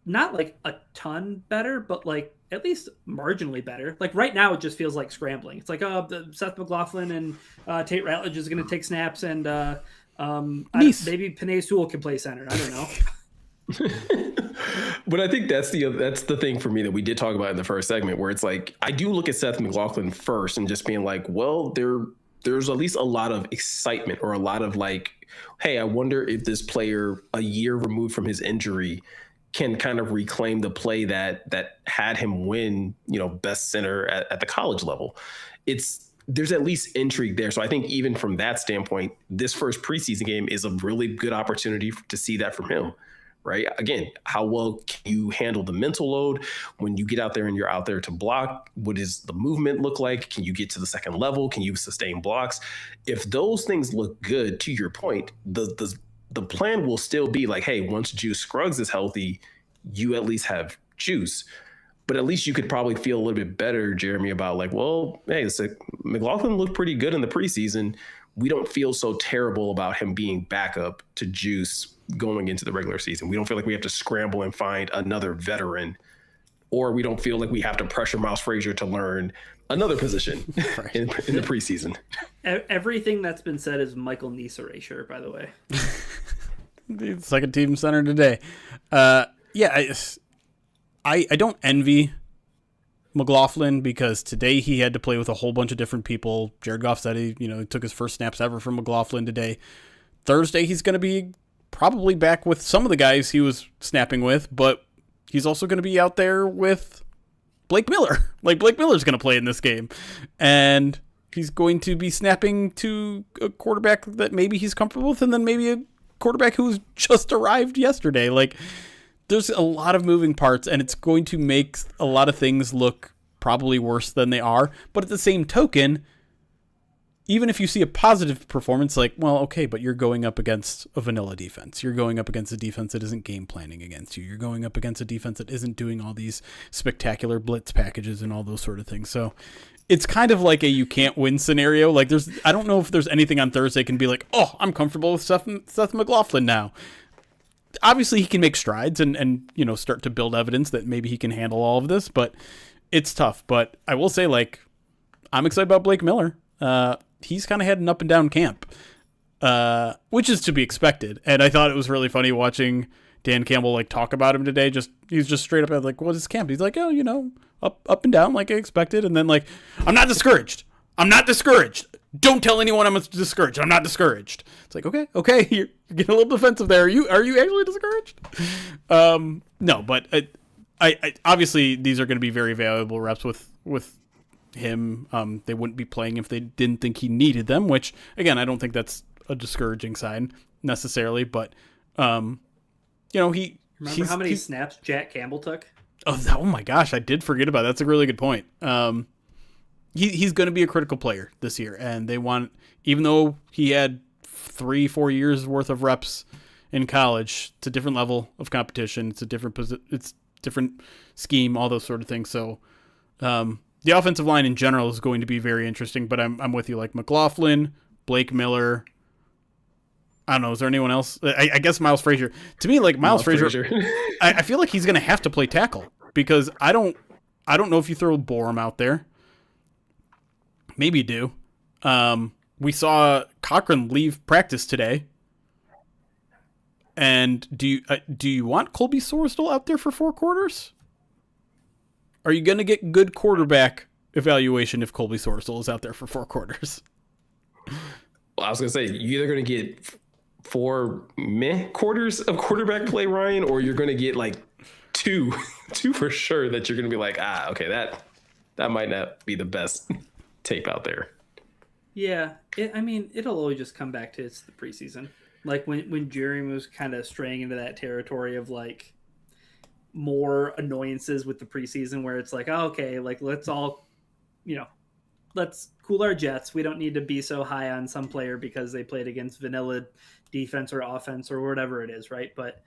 S3: not like a ton better, but like at least marginally better. Like right now, it just feels like scrambling. It's like, Seth McLaughlin and Tate Ratledge is going to take snaps, and maybe Panay Sewell can play center. I don't know.
S1: But I think that's the thing for me that we did talk about in the first segment, where it's like I do look at Seth McLaughlin first and just being like, well, there's at least a lot of excitement or a lot of like, hey, I wonder if this player a year removed from his injury can kind of reclaim the play that had him win, best center at the college level. There's at least intrigue there. So I think even from that standpoint, this first preseason game is a really good opportunity to see that from him. Right. Again, how well can you handle the mental load when you get out there and you're out there to block? What does the movement look like? Can you get to the second level? Can you sustain blocks? If those things look good, to your point, the plan will still be like, hey, once Juice Scruggs is healthy, you at least have Juice. But at least you could probably feel a little bit better, Jeremy, about like, well, hey, McLaughlin looked pretty good in the preseason. We don't feel so terrible about him being backup to Juice going into the regular season. We don't feel like we have to scramble and find another veteran, or we don't feel like we have to pressure Miles Frazier to learn another position in the preseason.
S3: Everything that's been said is Michael Nice erasure, by the way.
S2: The second team center today. I don't envy McLaughlin because today he had to play with a whole bunch of different people. Jared Goff said he took his first snaps ever from McLaughlin today. Thursday, he's going to be probably back with some of the guys he was snapping with, but he's also going to be out there with Blake Miller. Like, Blake Miller's going to play in this game. And he's going to be snapping to a quarterback that maybe he's comfortable with, and then maybe a quarterback who's just arrived yesterday. Like, there's a lot of moving parts, and it's going to make a lot of things look probably worse than they are. But at the same token, even if you see a positive performance, like, well, okay, but you're going up against a vanilla defense. You're going up against a defense that isn't game planning against you. You're going up against a defense that isn't doing all these spectacular blitz packages and all those sort of things. So it's kind of like a you can't win scenario. Like, I don't know if there's anything on Thursday can be like, oh, I'm comfortable with Seth McLaughlin now. Obviously, he can make strides and start to build evidence that maybe he can handle all of this, but it's tough. But I will say, like, I'm excited about Blake Miller. He's kind of had an up and down camp, which is to be expected. And I thought it was really funny watching Dan Campbell like talk about him today. He's just straight up like, "What is camp?" He's like, "Oh, up and down like I expected." And then like, "I'm not discouraged. I'm not discouraged. Don't tell anyone I'm discouraged. I'm not discouraged." It's like, okay, you're getting a little defensive there. Are you actually discouraged? No, but I obviously these are going to be very valuable reps with him. They wouldn't be playing if they didn't think he needed them, which again, I don't think that's a discouraging sign necessarily, but remember
S3: how many snaps Jack Campbell took?
S2: Oh my gosh, I did forget about that. That's a really good point. He's going to be a critical player this year, and they want, even though he had 3-4 years worth of reps in college, it's a different level of competition. It's a different scheme, all those sort of things. So, the offensive line in general is going to be very interesting, but I'm with you. Like McLaughlin, Blake Miller. I don't know. Is there anyone else? I guess Miles Frazier. To me, like Miles Frazier, I feel like he's going to have to play tackle because I don't know if you throw Borum out there. Maybe you do. We saw Cochran leave practice today. And do you want Colby Sorsdal out there for 4 quarters? Are you going to get good quarterback evaluation if Colby Sorsdal is out there for 4 quarters?
S1: Well, I was going to say, you're either going to get 4 meh quarters of quarterback play, Ryan, or you're going to get like two for sure that you're going to be like, okay, that might not be the best tape out there.
S3: Yeah, it'll always just come back to it's the preseason. Like when Jerry was kind of straying into that territory of like more annoyances with the preseason where it's like, oh, okay, like let's all, let's cool our jets. We don't need to be so high on some player because they played against vanilla defense or offense or whatever it is, right? But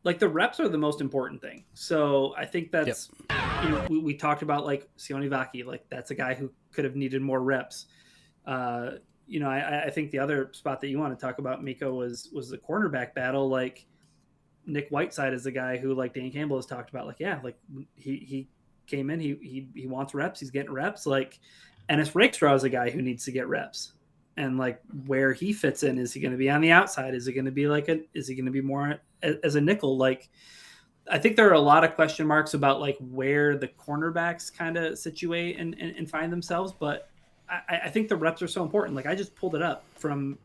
S3: like the reps are the most important thing. So I think that's, we talked about like Sione Vaki, like that's a guy who could have needed more reps. I think the other spot that you want to talk about, Miko, was the cornerback battle. Like Nick Whiteside is the guy who, like Dan Campbell has talked about, like, yeah, like he came in, he wants reps, he's getting reps. Like Ennis Rakestraw is a guy who needs to get reps. And like where he fits in, is he going to be on the outside? Is he going to be is he going to be more as a nickel? Like, I think there are a lot of question marks about like where the cornerbacks kind of situate and find themselves. But I think the reps are so important. Like I just pulled it up from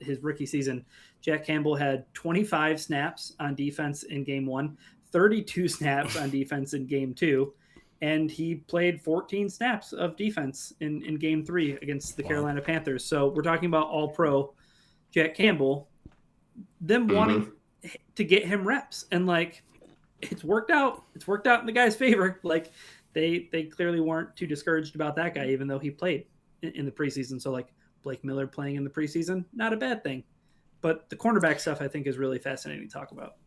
S3: his rookie season. Jack Campbell had 25 snaps on defense in game 1, 32 snaps on defense in game 2. And he played 14 snaps of defense in game 3 against the Carolina Panthers. So we're talking about all-pro Jack Campbell, them wanting to get him reps. And, like, it's worked out. It's worked out in the guy's favor. Like, they clearly weren't too discouraged about that guy, even though he played in the preseason. So, like, Blake Miller playing in the preseason, not a bad thing. But the cornerback stuff, I think, is really fascinating to talk about.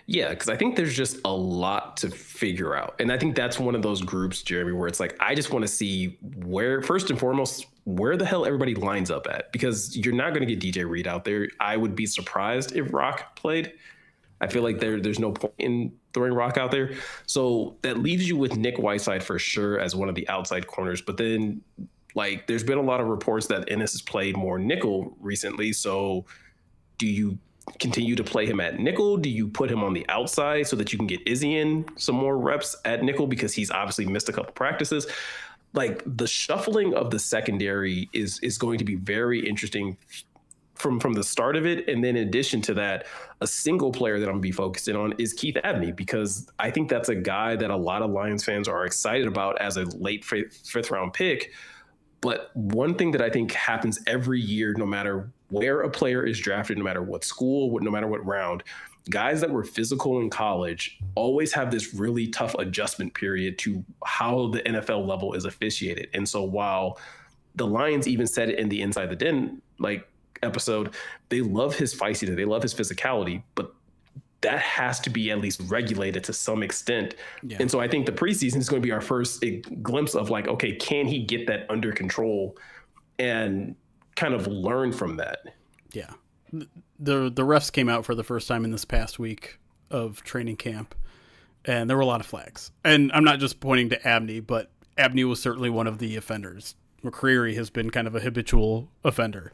S1: Yeah, because I think there's just a lot to figure out. And I think that's one of those groups, Jeremy, where it's like, I just want to see where, first and foremost, where the hell everybody lines up at. Because you're not going to get DJ Reed out there. I would be surprised if Rock played. I feel like there's no point in throwing Rock out there. So that leaves you with Nick Whiteside for sure as one of the outside corners. But then, like, there's been a lot of reports that Ennis has played more nickel recently. So do you continue to play him at nickel? Do you put him on the outside so that you can get Izzy in some more reps at nickel because he's obviously missed a couple practices? Like the shuffling of the secondary is going to be very interesting from the start of it. And then in addition to that, a single player that I'm gonna be focusing on is Keith Abney, because I think that's a guy that a lot of Lions fans are excited about as a late fifth round pick. But one thing that I think happens every year, no matter where a player is drafted, no matter what school, no matter what round, guys that were physical in college always have this really tough adjustment period to how the NFL level is officiated. And so while the Lions even said it in the Inside the Den episode, they love his feistiness, they love his physicality, but that has to be at least regulated to some extent. Yeah. And so I think the preseason is going to be our first glimpse of okay, can he get that under control and kind of learn from that?
S2: Yeah. The refs came out for the first time in this past week of training camp, and there were a lot of flags. And I'm not just pointing to Abney, but Abney was certainly one of the offenders. McCreary has been kind of a habitual offender.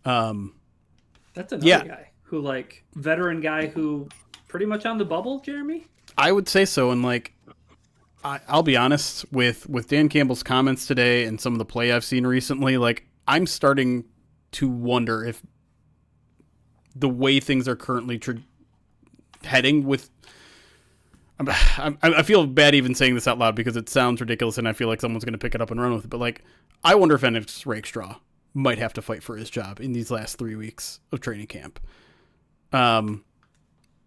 S3: That's another guy who veteran guy who pretty much on the bubble, Jeremy?
S2: I would say so. And I'll be honest with Dan Campbell's comments today and some of the play I've seen recently, I'm starting to wonder if the way things are currently heading with, I feel bad even saying this out loud because it sounds ridiculous and I feel like someone's going to pick it up and run with it. But I wonder if Ennis Rakestraw might have to fight for his job in these last 3 weeks of training camp.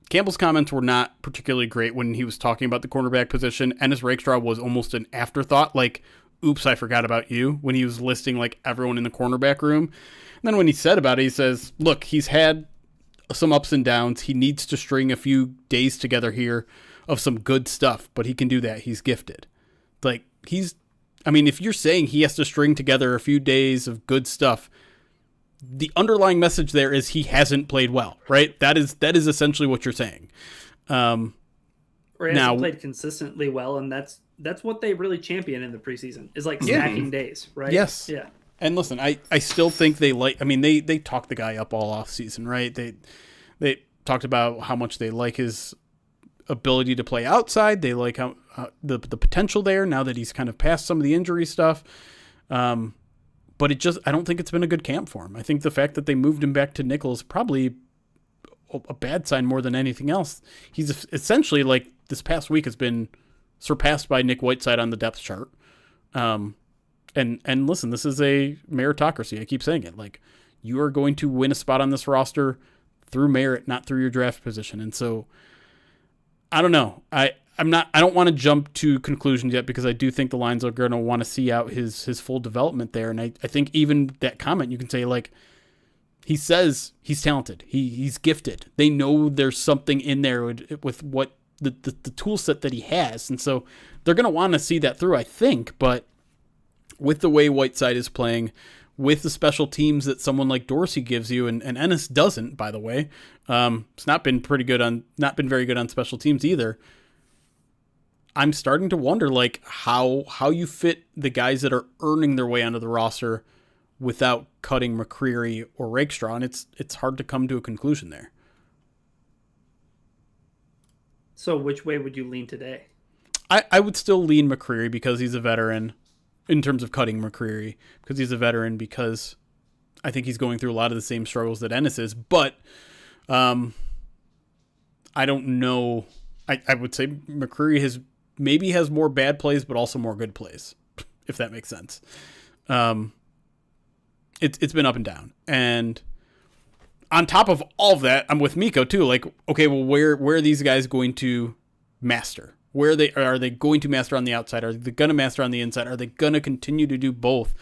S2: Campbell's comments were not particularly great when he was talking about the cornerback position. Ennis Rakestraw was almost an afterthought, oops, I forgot about you, when he was listing everyone in the cornerback room. And then when he said about it, he says, look, he's had some ups and downs. He needs to string a few days together here of some good stuff, but he can do that. He's gifted. If you're saying he has to string together a few days of good stuff, the underlying message there is he hasn't played well, right? That is essentially what you're saying.
S3: Or he hasn't played consistently well, and that's what they really champion in the preseason is stacking days, right?
S2: Yes.
S3: Yeah.
S2: And listen, I still think they talked the guy up all off season, right? They talked about how much they like his ability to play outside. They like how the potential there now that he's kind of past some of the injury stuff. But I don't think it's been a good camp for him. I think the fact that they moved him back to nickel is probably a bad sign more than anything else. He's essentially this past week has been surpassed by Nick Whiteside on the depth chart. And listen, this is a meritocracy. I keep saying it. You are going to win a spot on this roster through merit, not through your draft position. And so I don't know. I don't want to jump to conclusions yet because I do think the Lions are going to want to see out his full development there. And I think even that comment, you can say he says he's talented. He's gifted. They know there's something in there with what the tool set that he has. And so they're going to want to see that through, I think. But with the way Whiteside is playing, with the special teams that someone like Dorsey gives you, and Ennis doesn't, by the way, it's not been very good on special teams either. I'm starting to wonder how you fit the guys that are earning their way onto the roster without cutting McCreary or Rakestraw, and it's hard to come to a conclusion there.
S3: So which way would you lean today?
S2: I would still lean McCreary because he's a veteran in terms of cutting McCreary, because he's a veteran, because I think he's going through a lot of the same struggles that Ennis is, but I don't know. I would say McCreary has more bad plays, but also more good plays, if that makes sense. It's been up and down. And on top of all of that, I'm with Miko too. Okay, well, where are these guys going to master? Are they going to master on the outside? Are they going to master on the inside? Are they going to continue to do both?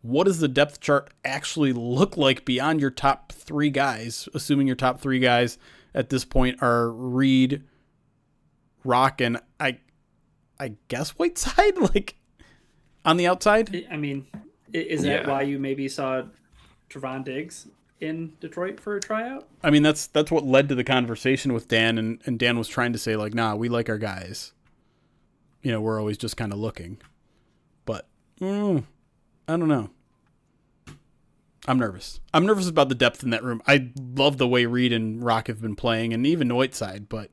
S2: What does the depth chart actually look like beyond your top 3 guys, assuming your top 3 guys at this point are Reed, Rock, and I guess Whiteside, on the outside?
S3: Is that why you maybe saw Trevon Diggs in Detroit for a tryout?
S2: That's what led to the conversation with Dan, and Dan was trying to say, nah, we like our guys. We're always just kind of looking. But, I don't know. I'm nervous. I'm nervous about the depth in that room. I love the way Reed and Rock have been playing, and even Whiteside, but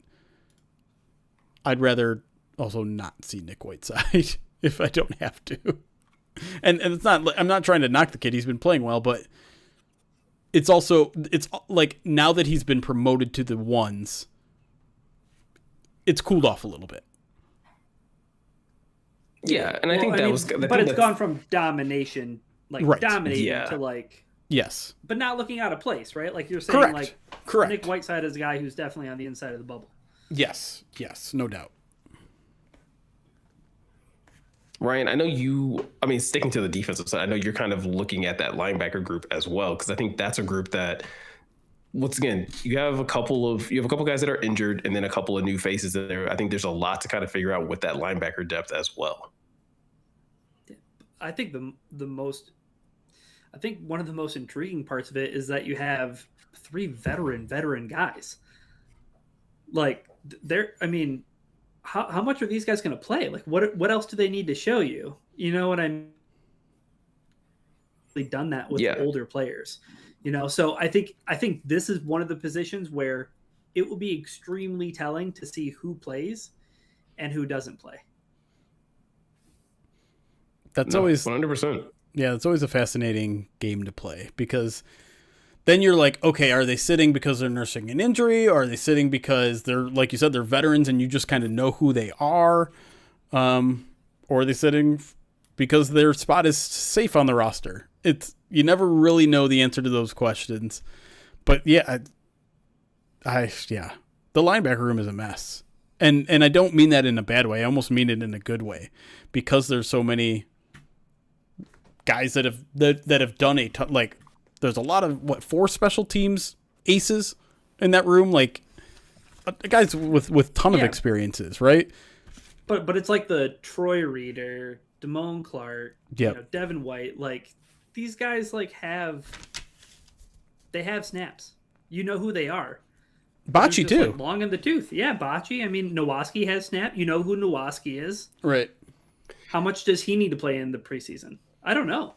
S2: I'd rather also not see Nick Whiteside if I don't have to. And it's not, I'm not trying to knock the kid. He's been playing well, but it's also, it's like now that he's been promoted to the ones, it's cooled off a little bit.
S1: Yeah, and I think that was...
S3: But it's gone from domination, dominating to like...
S2: Yes.
S3: But not looking out of place, right? Like you're saying,
S2: Correct.
S3: Nick Whiteside is a guy who's definitely on the inside of the bubble.
S2: Yes, no doubt.
S1: Ryan, I know sticking to the defensive side, I know you're kind of looking at that linebacker group as well, because I think that's a group that, once again, you have a couple guys that are injured and then a couple of new faces in there. I think there's a lot to kind of figure out with that linebacker depth as well.
S3: I think one of the most intriguing parts of it is that you have 3 veteran guys. Like how much are these guys going to play? Like what else do they need to show you? You know what I mean? They've done that with older players, so I think this is one of the positions where it will be extremely telling to see who plays and who doesn't play.
S2: That's always
S1: 100%.
S2: Yeah, it's always a fascinating game to play, because then you're like, okay, are they sitting because they're nursing an injury, or are they sitting because they're, like you said, they're veterans and you just kind of know who they are, or are they sitting because their spot is safe on the roster? You never really know the answer to those questions. But yeah, the linebacker room is a mess, and I don't mean that in a bad way. I almost mean it in a good way, because there's so many guys that have done a ton. Like, there's a lot of 4 special teams aces in that room, like guys with ton of experiences, right?
S3: But it's like the Troy Reader, Damone Clark, Devin White, like these guys have snaps. You know who they are.
S2: Bocce too.
S3: Like long in the tooth. Yeah, Bocce. I mean, Nowaski has snap. You know who Nowaski is.
S2: Right.
S3: How much does he need to play in the preseason? I don't know.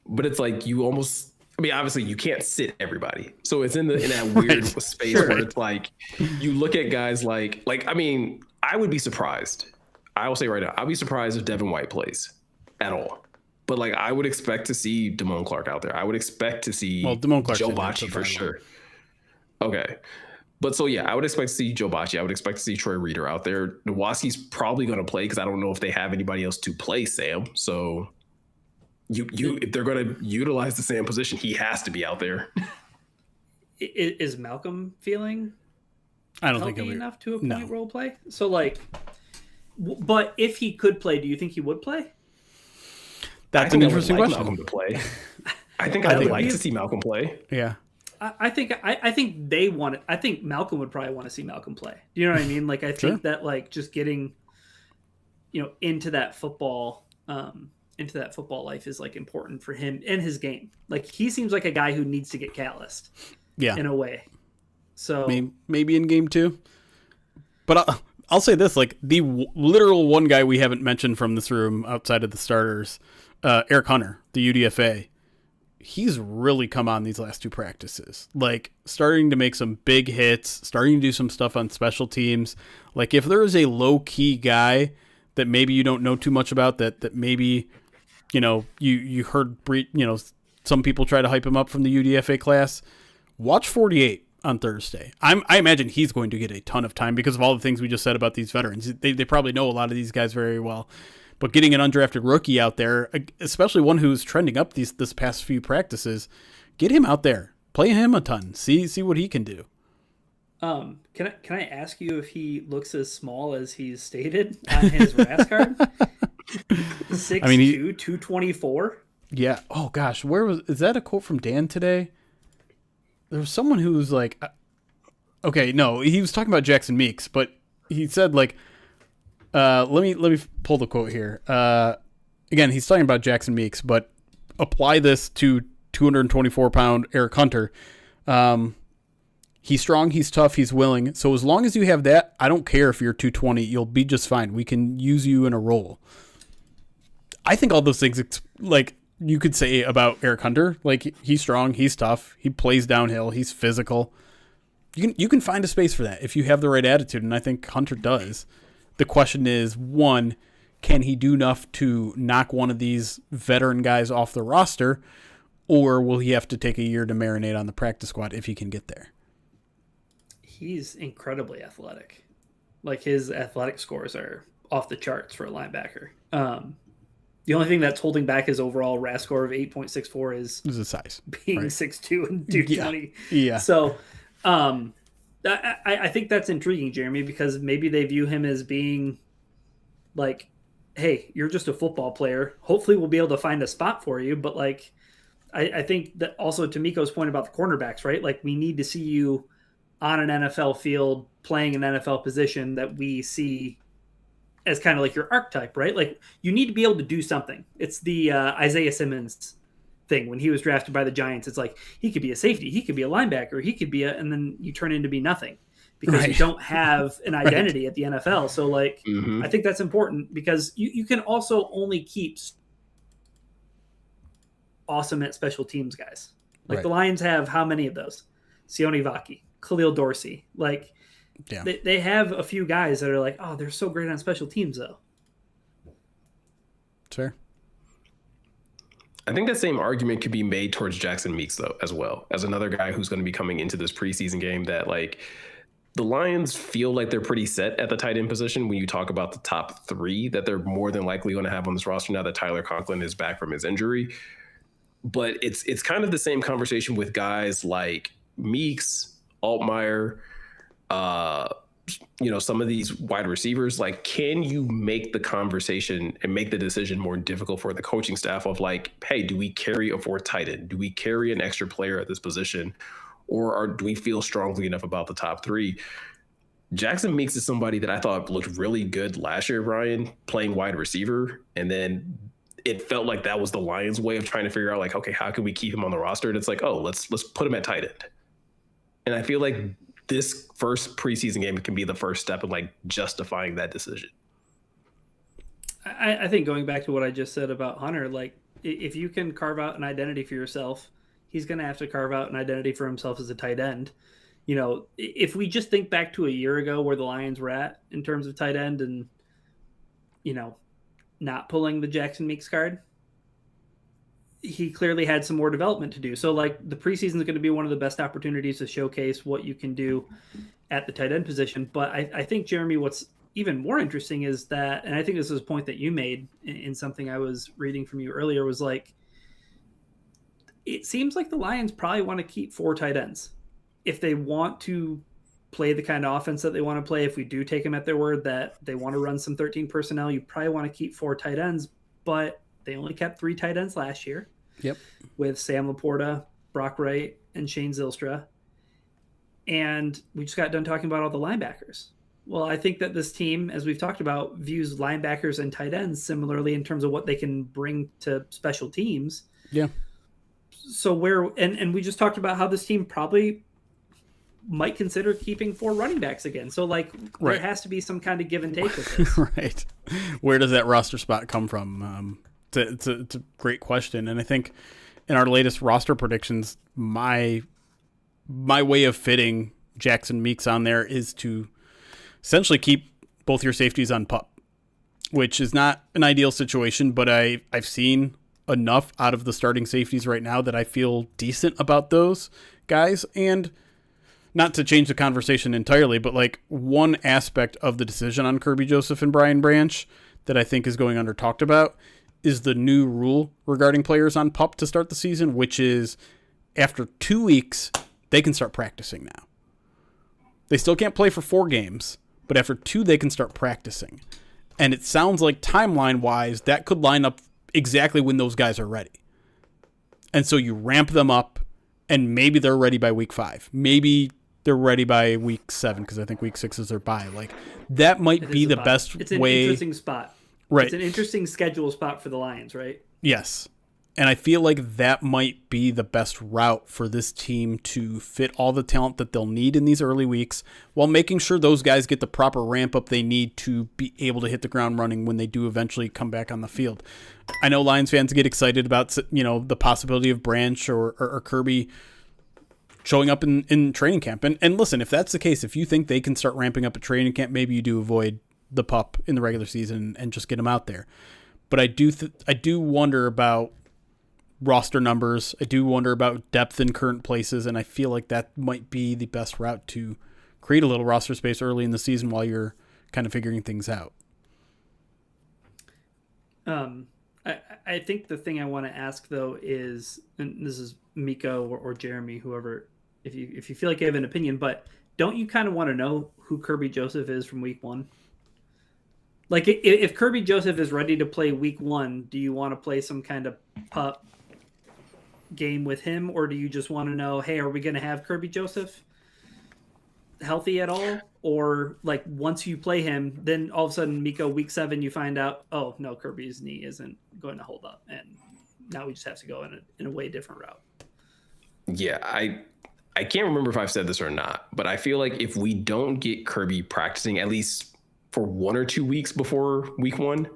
S3: But
S1: it's like you almost... obviously you can't sit everybody. So it's in that weird space where it's like you look at guys like I would be surprised. I will say right now, I'd be surprised if Devin White plays at all. But I would expect to see Damone Clark out there. I would expect to see Joe Bocce for sure. Okay. But so yeah, I would expect to see Joe Bocce. I would expect to see Troy Reader out there. Nowaski's probably going to play, because I don't know if they have anybody else to play Sam. So if they're going to utilize the Sam position, he has to be out there.
S3: Is Malcolm feeling?
S2: I don't think
S3: enough to a point role play. So but if he could play, do you think he would play?
S2: That's an interesting question.
S1: Malcolm to play. I think I'd like to see Malcolm play.
S2: Yeah.
S3: I think they want it. I think Malcolm would probably want to see Malcolm play. Do you know what I mean? I think that just getting, into that football life is important for him and his game. He seems like a guy who needs to get calloused.
S2: Yeah.
S3: In a way. So
S2: maybe in game 2. But I'll say this, the literal one guy we haven't mentioned from this room outside of the starters, Eric Hunter, the UDFA. He's really come on these last 2 practices, starting to make some big hits, starting to do some stuff on special teams. If there is a low key guy that maybe you don't know too much about, that maybe, you heard, some people try to hype him up from the UDFA class, watch 48 on Thursday. I imagine he's going to get a ton of time because of all the things we just said about these veterans. They probably know a lot of these guys very well. But getting an undrafted rookie out there, especially one who's trending up this past few practices, get him out there, play him a ton, see what he can do.
S3: Can I ask you if he looks as small as he's stated on his RAS card? 6'2", 224.
S2: Yeah. Oh gosh, is that a quote from Dan today? There was someone who was like, okay, no, he was talking about Jackson Meeks, but he said let me pull the quote here. Again, he's talking about Jackson Meeks, but apply this to 224-pound Eric Hunter. He's strong, he's tough, he's willing. So as long as you have that, I don't care if you're 220, you'll be just fine. We can use you in a role. I think all those things, you could say about Eric Hunter, he's strong, he's tough, he plays downhill, he's physical. You can find a space for that if you have the right attitude, and I think Hunter does. The question is, 1, can he do enough to knock one of these veteran guys off the roster? or will he have to take a year to marinate on the practice squad if he can get there?
S3: He's incredibly athletic. Like, his athletic scores are off the charts for a linebacker. The only thing that's holding back his overall RAS score of 8.64 is
S2: the size,
S3: being
S2: right?
S3: 6'2" and 220.
S2: Yeah.
S3: So I think that's intriguing, Jeremy, because maybe they view him as being like, hey, you're just a football player. Hopefully we'll be able to find a spot for you. But like, I think that also to Miko's point about the cornerbacks, right? Like, we need to see you on an NFL field playing an NFL position that we see as kind of like your archetype, right? Like, you need to be able to do something. It's the Isaiah Simmons thing when he was drafted by the Giants. It's like, he could be a safety, he could be a linebacker, he could be and then you turn into be nothing because you don't have an identity at the NFL. So like, I think that's important because you can also only keep awesome at special teams guys. Like the Lions have how many of those? Sione Vaki, Khalil Dorsey. Like, they have a few guys that are like, oh, they're so great on special teams though.
S2: Sure.
S1: I think that same argument could be made towards Jackson Meeks, though, as well, as another guy who's going to be coming into this preseason game that, like, the Lions feel like they're pretty set at the tight end position when you talk about the top three that they're more than likely going to have on this roster now that Tyler Conklin is back from his injury. But it's kind of the same conversation with guys like Meeks, Altmaier, some of these wide receivers. Like, can you make the conversation and make the decision more difficult for the coaching staff of like, hey, do we carry a fourth tight end? Do we carry an extra player at this position? Or do we feel strongly enough about the top three? Jackson Meeks is somebody that I thought looked really good last year, Brian, playing wide receiver. And then it felt like that was the Lions' way of trying to figure out like, okay, how can we keep him on the roster? And it's like, oh, let's put him at tight end. And I feel like this first preseason game can be the first step in like justifying that decision.
S3: I think going back to what I just said about Hunter, like, if you can carve out an identity for yourself, he's going to have to carve out an identity for himself as a tight end. You know, if we just think back to a year ago where the Lions were at in terms of tight end and, not pulling the Jackson Meeks card, he clearly had some more development to do. So like, the preseason is going to be one of the best opportunities to showcase what you can do at the tight end position. But I think, Jeremy, what's even more interesting is that, and I think this is a point that you made in something I was reading from you earlier, was like, it seems like the Lions probably want to keep 4 tight ends. If they want to play the kind of offense that they want to play, if we do take them at their word that they want to run some 13 personnel, you probably want to keep 4 tight ends, but they only kept 3 tight ends last year.
S2: Yep.
S3: With Sam Laporta, Brock Wright, and Shane Zylstra. And we just got done talking about all the linebackers. Well, I think that this team, as we've talked about, views linebackers and tight ends similarly in terms of what they can bring to special teams.
S2: Yeah.
S3: So and we just talked about how this team probably might consider keeping 4 running backs again. So like, there has to be some kind of give and take with this.
S2: Right. Where does that roster spot come from? It's a great question. And I think in our latest roster predictions, my way of fitting Jackson Meeks on there is to essentially keep both your safeties on PUP, which is not an ideal situation, but I've seen enough out of the starting safeties right now that I feel decent about those guys. And not to change the conversation entirely, but like, one aspect of the decision on Kirby Joseph and Brian Branch that I think is going under talked about is the new rule regarding players on PUP to start the season, which is after 2 weeks, they can start practicing now. They still can't play for 4 games, but after 2, they can start practicing. And it sounds like timeline-wise, that could line up exactly when those guys are ready. And so you ramp them up, and maybe they're ready by week 5. Maybe they're ready by week 7, because I think week 6 is their bye. Like, that might be the best way.
S3: It's an interesting spot.
S2: Right.
S3: It's an interesting schedule spot for the Lions, right?
S2: Yes. And I feel like that might be the best route for this team to fit all the talent that they'll need in these early weeks, while making sure those guys get the proper ramp up they need to be able to hit the ground running when they do eventually come back on the field. I know Lions fans get excited about, the possibility of Branch or Kirby showing up in training camp. And listen, if that's the case, if you think they can start ramping up at training camp, maybe you do avoid the PUP in the regular season and just get them out there. But I do wonder about roster numbers. I do wonder about depth in current places, and I feel like that might be the best route to create a little roster space early in the season while you're kind of figuring things out.
S3: I think the thing I want to ask though is, and this is Miko or Jeremy, whoever, if you feel like you have an opinion, but don't you kind of want to know who Kirby Joseph is from week 1? Like if Kirby Joseph is ready to play week 1, do you want to play some kind of pup game with him, or do you just want to know, hey, are we going to have Kirby Joseph healthy at all? Or like once you play him, then all of a sudden, Miko, week 7, you find out, oh no, Kirby's knee isn't going to hold up, and now we just have to go in a way different route.
S1: Yeah, I can't remember if I've said this or not, but I feel like if we don't get Kirby practicing at least for 1 or 2 weeks before week 1,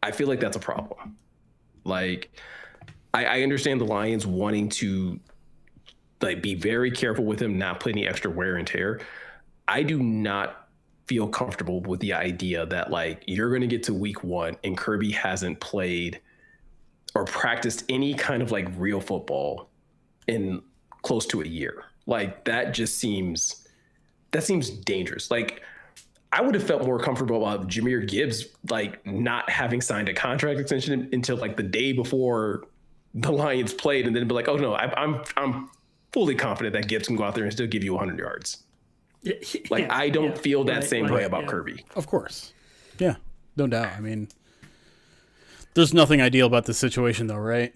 S1: I feel like that's a problem. Like, I understand the Lions wanting to like be very careful with him, not put any extra wear and tear. I do not feel comfortable with the idea that like you're going to get to week 1 and Kirby hasn't played or practiced any kind of like real football in close to a year. Like that seems dangerous. Like I would have felt more comfortable about Jahmyr Gibbs like not having signed a contract extension until like the day before the Lions played, and then be like, oh no, I'm fully confident that Gibbs can go out there and still give you 100 yards. Like yeah, I don't feel that same way about Kirby.
S2: Of course. Yeah, no doubt. I mean, there's nothing ideal about this situation though, right?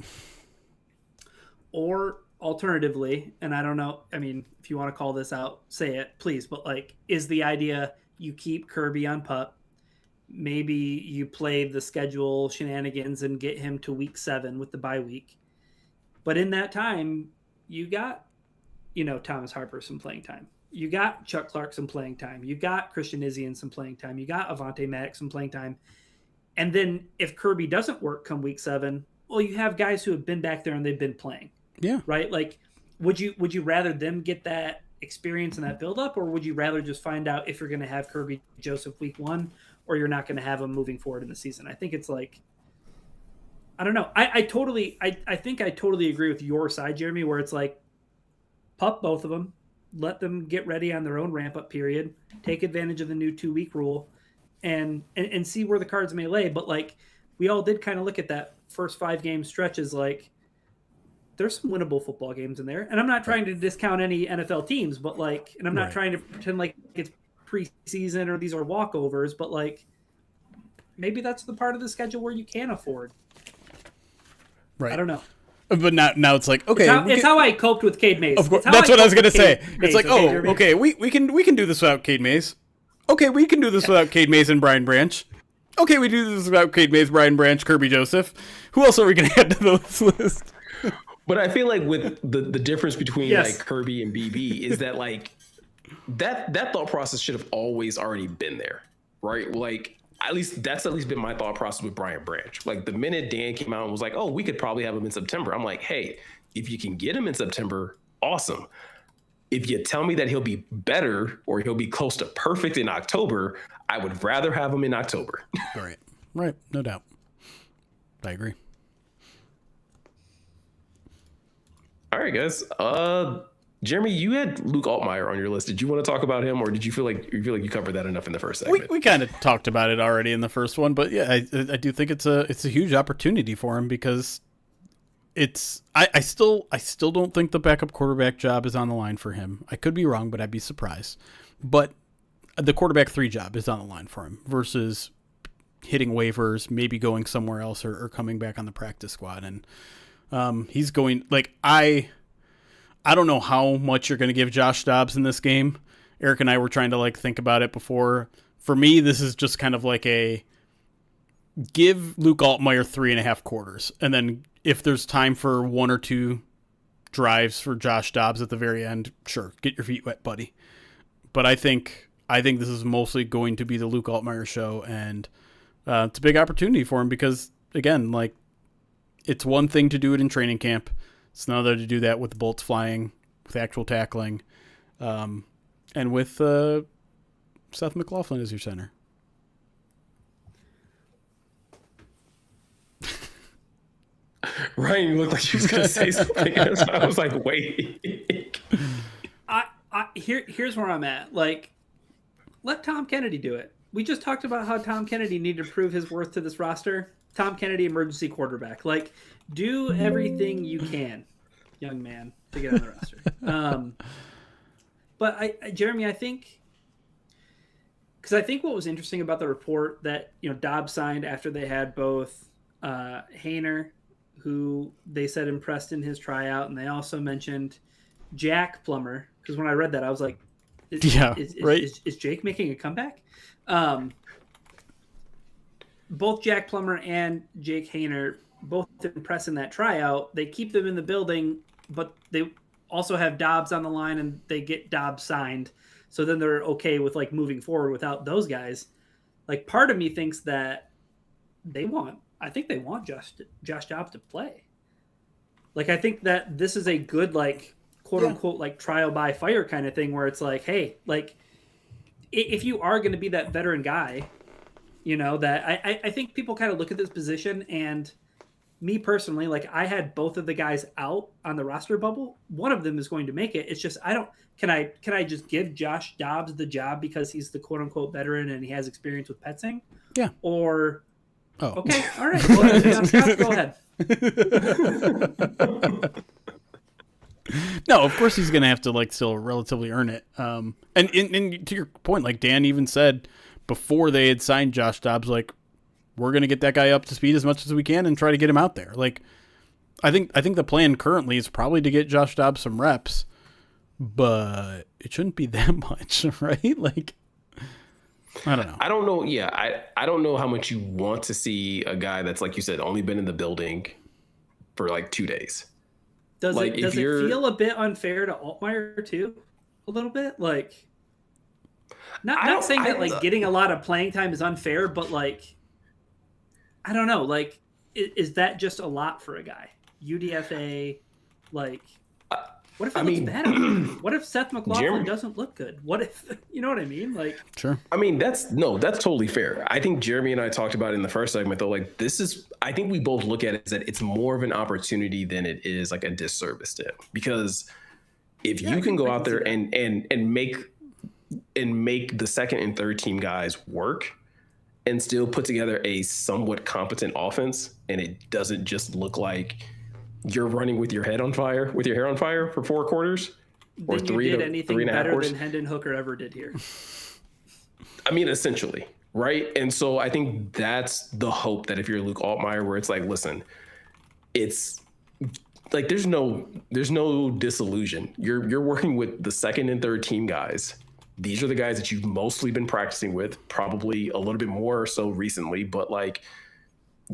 S3: Or alternatively, and I don't know, I mean, if you want to call this out, say it, please, but like, is the idea you keep Kirby on PUP, maybe you play the schedule shenanigans and get him to week 7 with the bye week, but in that time, you got, Thomas Harper some playing time. You got Chuck Clark some playing time. You got Christian Izzian some playing time. You got Avonte Maddox some playing time. And then if Kirby doesn't work come week 7, well, you have guys who have been back there and they've been playing.
S2: Yeah.
S3: Right? Like, would you rather them get that experience and that build up, or would you rather just find out if you're going to have Kirby Joseph week 1 or you're not going to have him moving forward in the season? I think it's like, I don't know. I think I totally agree with your side, Jeremy, where it's like, pup both of them, let them get ready on their own ramp up period, take advantage of the new 2-week rule, and see where the cards may lay. But like, we all did kind of look at that first 5-game stretch as like, there's some winnable football games in there. And I'm not trying to discount any NFL teams, but like, and I'm not trying to pretend like it's preseason or these are walkovers, but like, maybe that's the part of the schedule where you can afford.
S2: Right.
S3: I don't know.
S2: But now it's like, okay.
S3: It's how I coped with Cade Mays.
S2: Of course, that's what I was going to say. It's like, okay, we can do this without Cade Mays. Okay, we can do this without Cade Mays and Brian Branch. Okay, we do this without Cade Mays, Brian Branch, Kirby Joseph. Who else are we going to add to this list?
S1: But I feel like with the difference between like Kirby and BB is that like that thought process should have always already been there, right? Like that's at least been my thought process with Brian Branch. Like the minute Dan came out and was like, oh, we could probably have him in September. I'm like, hey, if you can get him in September, awesome. If you tell me that he'll be better or he'll be close to perfect in October, I would rather have him in October.
S2: Right. No doubt. I agree.
S1: All right, guys. Jeremy, you had Luke Altmaier on your list. Did you want to talk about him, or did you feel like you covered that enough in the first segment?
S2: We kind of talked about it already in the first one, but yeah, I do think it's a huge opportunity for him because I still don't think the backup quarterback job is on the line for him. I could be wrong, but I'd be surprised. But the quarterback 3 job is on the line for him versus hitting waivers, maybe going somewhere else or coming back on the practice squad. And he's going like I don't know how much you're going to give Josh Dobbs in this game. Eric and I were trying to like think about it before. For me, this is just kind of like a give Luke Altmaier 3.5 quarters. And then if there's time for 1 or 2 drives for Josh Dobbs at the very end, sure, get your feet wet, buddy. But I think this is mostly going to be the Luke Altmaier show. And it's a big opportunity for him because, again, like it's one thing to do it in training camp. It's another to do that with the bolts flying, with actual tackling, and with Seth McLaughlin as your center.
S1: Ryan, you looked like you was going to say something. I was like, wait.
S3: Here's where I'm at. Like, let Tom Kennedy do it. We just talked about how Tom Kennedy needed to prove his worth to this roster. Tom Kennedy, emergency quarterback. Like, do everything you can, young man, to get on the roster. But Jeremy, I think what was interesting about the report that Dobbs signed after they had both Hayner, who they said impressed in his tryout, and they also mentioned Jack Plummer. Because when I read that, I was like, is Jake making a comeback? Both Jack Plummer and Jake Hayner both impress in that tryout. They keep them in the building, but they also have Dobbs on the line, and they get Dobbs signed. So then they're okay with like moving forward without those guys. Like, part of me thinks that I think they want Josh Dobbs to play. Like, I think that this is a good, like, quote unquote, like, trial by fire kind of thing where it's like, hey, like, if you are going to be that veteran guy, that I think people kind of look at this position, and me personally, like, I had both of the guys out on the roster bubble. One of them is going to make it. It's just, can I just give Josh Dobbs the job because he's the quote unquote veteran and he has experience with Petsing?
S2: Yeah.
S3: Or, okay, all right, well, Scott, go ahead.
S2: No, of course he's going to have to like still relatively earn it. And to your point, like Dan even said before they had signed Josh Dobbs, like, we're going to get that guy up to speed as much as we can and try to get him out there. Like, I think the plan currently is probably to get Josh Dobbs some reps, but it shouldn't be that much, right? Like, I don't know.
S1: I don't know. Yeah, I don't know how much you want to see a guy that's, like you said, only been in the building for like 2 days.
S3: Does it feel a bit unfair to Altmaier too? A little bit, like, not saying that like getting a lot of playing time is unfair, but like, I don't know. Like, is that just a lot for a guy? UDFA, like, what if it looks bad? What if Seth McLaughlin doesn't look good? What if, you know what I mean? Like,
S2: sure.
S1: I mean, that's totally fair. I think Jeremy and I talked about it in the first segment, though. Like, I think we both look at it as that it's more of an opportunity than it is like a disservice to him. Because if you can go out there and make the second and third team guys work and still put together a somewhat competent offense, and it doesn't just look like you're running with your hair on fire for 4 quarters, or
S3: then
S1: three
S3: you did
S1: to
S3: anything
S1: 3.5
S3: better
S1: quarters.
S3: than Hendon Hooker ever did here.
S1: I mean, essentially, right? And so I think that's the hope, that if you're Luke Altmaier, where it's like, listen, it's like there's no disillusion. You're working with the second and third team guys. These are the guys that you've mostly been practicing with, probably a little bit more so recently, but like,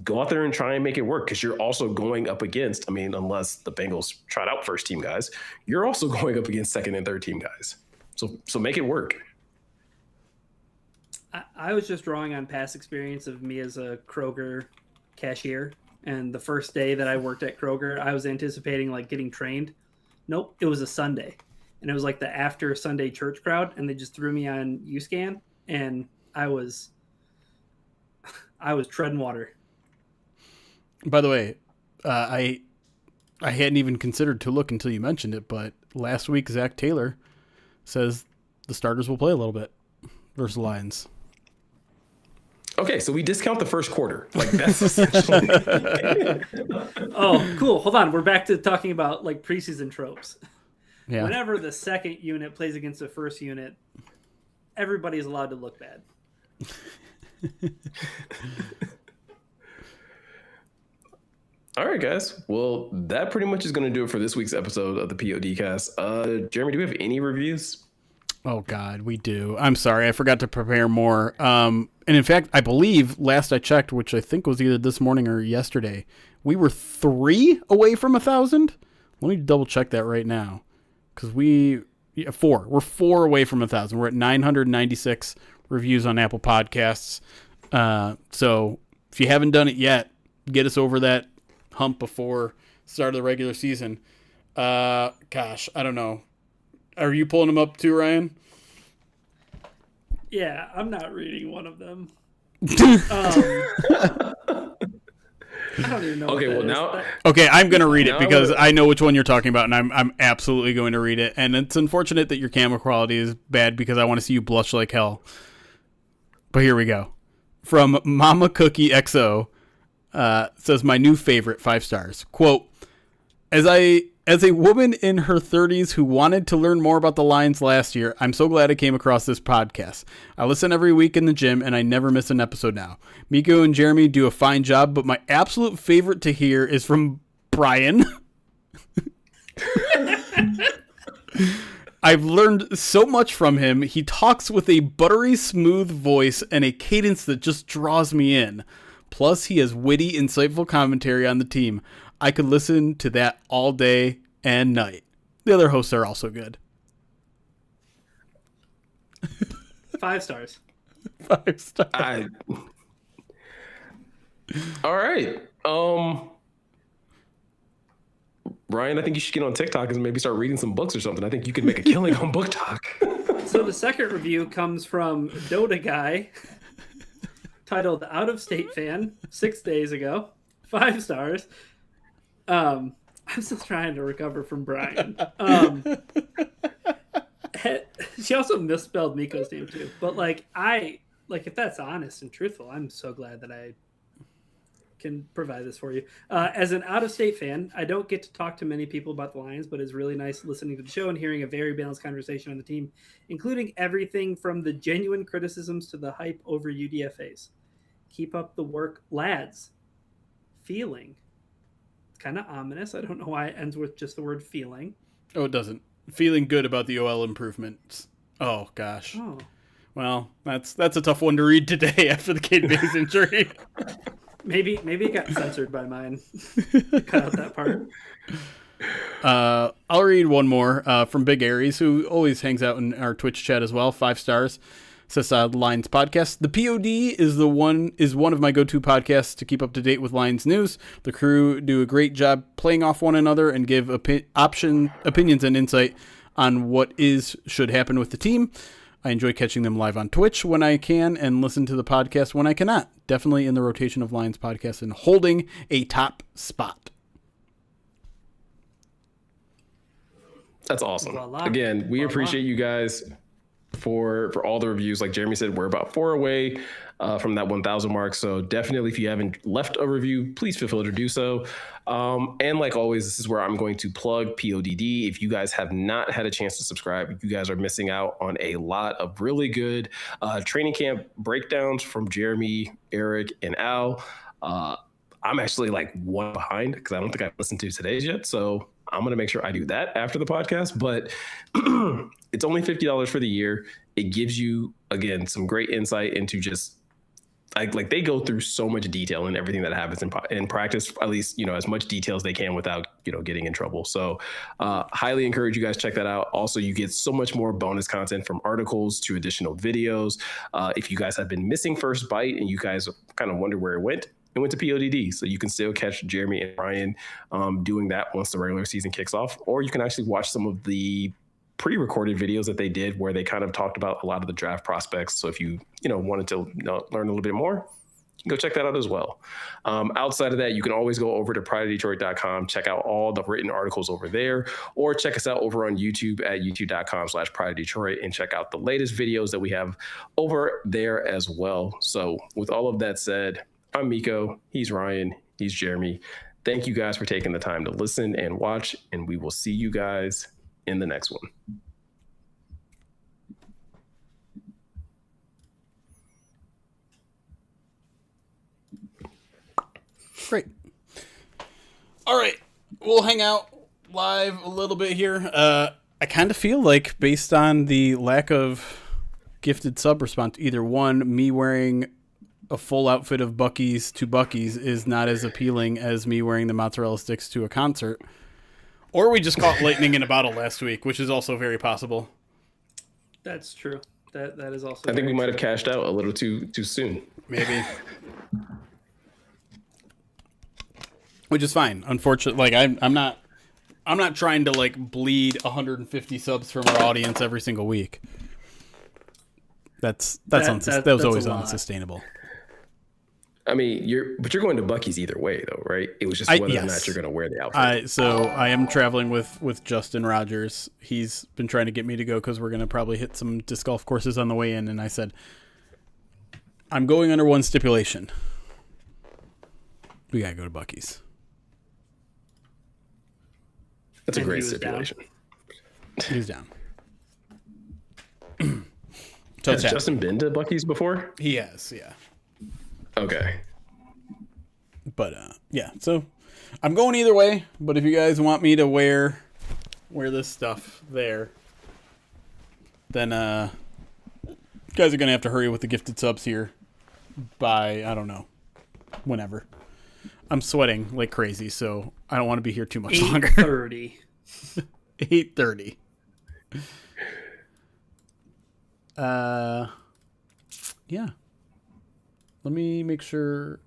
S1: go out there and try and make it work, because you're also going up against, I mean, unless the Bengals tried out first team guys, you're also going up against second and third team guys. So make it work.
S3: I was just drawing on past experience of me as a Kroger cashier. And the first day that I worked at Kroger, I was anticipating like getting trained. Nope, it was a Sunday. And it was like the after Sunday church crowd, and they just threw me on UScan, and I was treading water.
S2: By the way, I hadn't even considered to look until you mentioned it, but last week Zach Taylor says the starters will play a little bit versus the Lions.
S1: Okay, so we discount the first quarter. Like, that's essentially.
S3: Oh, cool. Hold on. We're back to talking about like preseason tropes.
S2: Yeah.
S3: Whenever the second unit plays against the first unit, everybody's allowed to look bad.
S1: All right, guys. Well, that pretty much is going to do it for this week's episode of the PODcast. Jeremy, do we have any reviews?
S2: Oh, God, we do. I'm sorry. I forgot to prepare more. And in fact, I believe last I checked, which I think was either this morning or yesterday, we were 3 away from 1,000. Let me double check that right now. Because 4. We're 4 away from 1,000. We're at 996 reviews on Apple Podcasts. So if you haven't done it yet, get us over that hump before start of the regular season. Gosh, I don't know. Are you pulling them up too, Ryan?
S3: Yeah, I'm not reading one of them. I don't even know.
S1: Okay, well
S3: what
S1: now.
S3: that is.
S2: Okay, I'm going to read it
S1: Now
S2: because I know which one you're talking about, and I'm absolutely going to read it. And it's unfortunate that your camera quality is bad because I want to see you blush like hell. But here we go. From Mama Cookie XO, says, my new favorite, 5 stars. Quote, As a woman in her 30s who wanted to learn more about the Lions last year, I'm so glad I came across this podcast. I listen every week in the gym, and I never miss an episode now. Miko and Jeremy do a fine job, but my absolute favorite to hear is from Brian. I've learned so much from him. He talks with a buttery smooth voice and a cadence that just draws me in. Plus, he has witty, insightful commentary on the team. I could listen to that all day and night. The other hosts are also good.
S3: 5 stars.
S2: 5 stars.
S1: All right. Ryan, I think you should get on TikTok and maybe start reading some books or something. I think you could make a killing on Book Talk.
S3: So the second review comes from Dota Guy, titled Out of State Fan, 6 days ago. 5 stars. I'm still trying to recover from Brian. She also misspelled Miko's name too. But if that's honest and truthful, I'm so glad that I can provide this for you. As an out-of-state fan, I don't get to talk to many people about the Lions, but it's really nice listening to the show and hearing a very balanced conversation on the team, including everything from the genuine criticisms to the hype over UDFAs. Keep up the work, lads. Feeling. It's kind of ominous. I don't know why it ends with just the word feeling.
S2: Oh, it doesn't. Feeling good about the OL improvements. Oh, gosh.
S3: Oh.
S2: Well, that's a tough one to read today after the Cade Mays injury.
S3: Maybe it got censored by mine. Cut out that part.
S2: I'll read one more from Big Aries, who always hangs out in our Twitch chat as well. 5 stars. Says Lions podcast. The POD is one of my go-to podcasts to keep up to date with Lions news. The crew do a great job playing off one another and give opinions and insight on what should happen with the team. I enjoy catching them live on Twitch when I can and listen to the podcast when I cannot. Definitely in the rotation of Lions podcasts and holding a top spot.
S1: That's awesome.
S3: Voila.
S1: Again, we appreciate you guys for all the reviews. Like Jeremy said, we're about 4 away from that 1,000 mark. So definitely, if you haven't left a review, please feel free to do so. And like always, this is where I'm going to plug PODD. If you guys have not had a chance to subscribe, you guys are missing out on a lot of really good training camp breakdowns from Jeremy, Eric, and Al. I'm actually like 1 behind because I don't think I've listened to today's yet. So I'm going to make sure I do that after the podcast, but it's only $50 for the year. It gives you, again, some great insight into just like they go through so much detail in everything that happens in practice, at least, as much detail as they can without, getting in trouble. So highly encourage you guys check that out. Also, you get so much more bonus content from articles to additional videos. If you guys have been missing First Bite and you guys kind of wonder where it went to PODD. So you can still catch Jeremy and Ryan doing that once the regular season kicks off, or you can actually watch some of the pre-recorded videos that they did where they kind of talked about a lot of the draft prospects. So if you wanted to learn a little bit more, you can go check that out as well. Outside of that, you can always go over to prideofdetroit.com, check out all the written articles over there, or check us out over on YouTube at youtube.com/prideofdetroit and check out the latest videos that we have over there as well. So with all of that said, I'm Miko, he's Ryan, he's Jeremy. Thank you guys for taking the time to listen and watch, and we will see you guys in the next one.
S2: Great. All right. We'll hang out live a little bit here. I kind of feel like, based on the lack of gifted sub response, either one, me wearing a full outfit of Buc-ee's to Buc-ee's is not as appealing as me wearing the mozzarella sticks to a concert. Or we just caught lightning in a bottle last week, which is also very possible.
S3: That's true. That is also.
S1: I think we might have cashed out a little too soon.
S2: Maybe. Which is fine. Unfortunately, I'm not trying to bleed 150 subs from our audience every single week. That was always unsustainable.
S1: I mean, you're going to Buc-ee's either way, though, right? It was just whether or not you're going to wear the outfit.
S2: So I am traveling with Justin Rogers. He's been trying to get me to go because we're going to probably hit some disc golf courses on the way in. And I said, I'm going under one stipulation. We got to go to Buc-ee's.
S1: That's a great stipulation.
S2: He's down.
S1: So has Justin been to Buc-ee's before?
S2: He has, yeah.
S1: Okay.
S2: But yeah, so I'm going either way. But if you guys want me to wear this stuff there, then you guys are gonna have to hurry with the gifted subs here by, I don't know, whenever. I'm sweating like crazy, so I don't want to be here too much longer.
S3: 8:30.
S2: 8:30. Yeah. Let me make sure.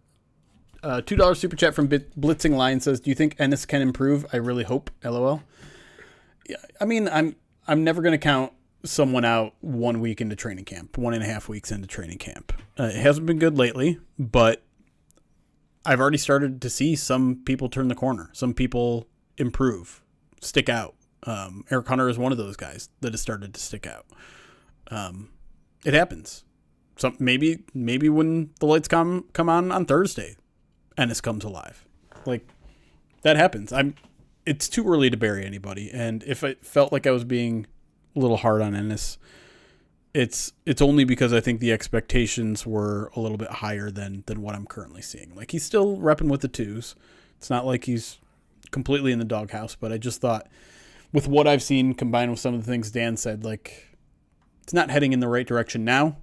S2: $2 super chat from Blitzing Lion says, "Do you think Ennis can improve? I really hope." LOL. Yeah, I mean, I'm never going to count someone out 1 week into training camp, 1.5 weeks into training camp. It hasn't been good lately, but I've already started to see some people turn the corner. Some people improve, stick out. Eric Hunter is one of those guys that has started to stick out. It happens. So maybe when the lights come on Thursday, Ennis comes alive. Like, that happens. It's too early to bury anybody, and if I felt like I was being a little hard on Ennis, it's only because I think the expectations were a little bit higher than what I'm currently seeing. Like, he's still repping with the twos. It's not like he's completely in the doghouse, but I just thought with what I've seen combined with some of the things Dan said, like, it's not heading in the right direction now.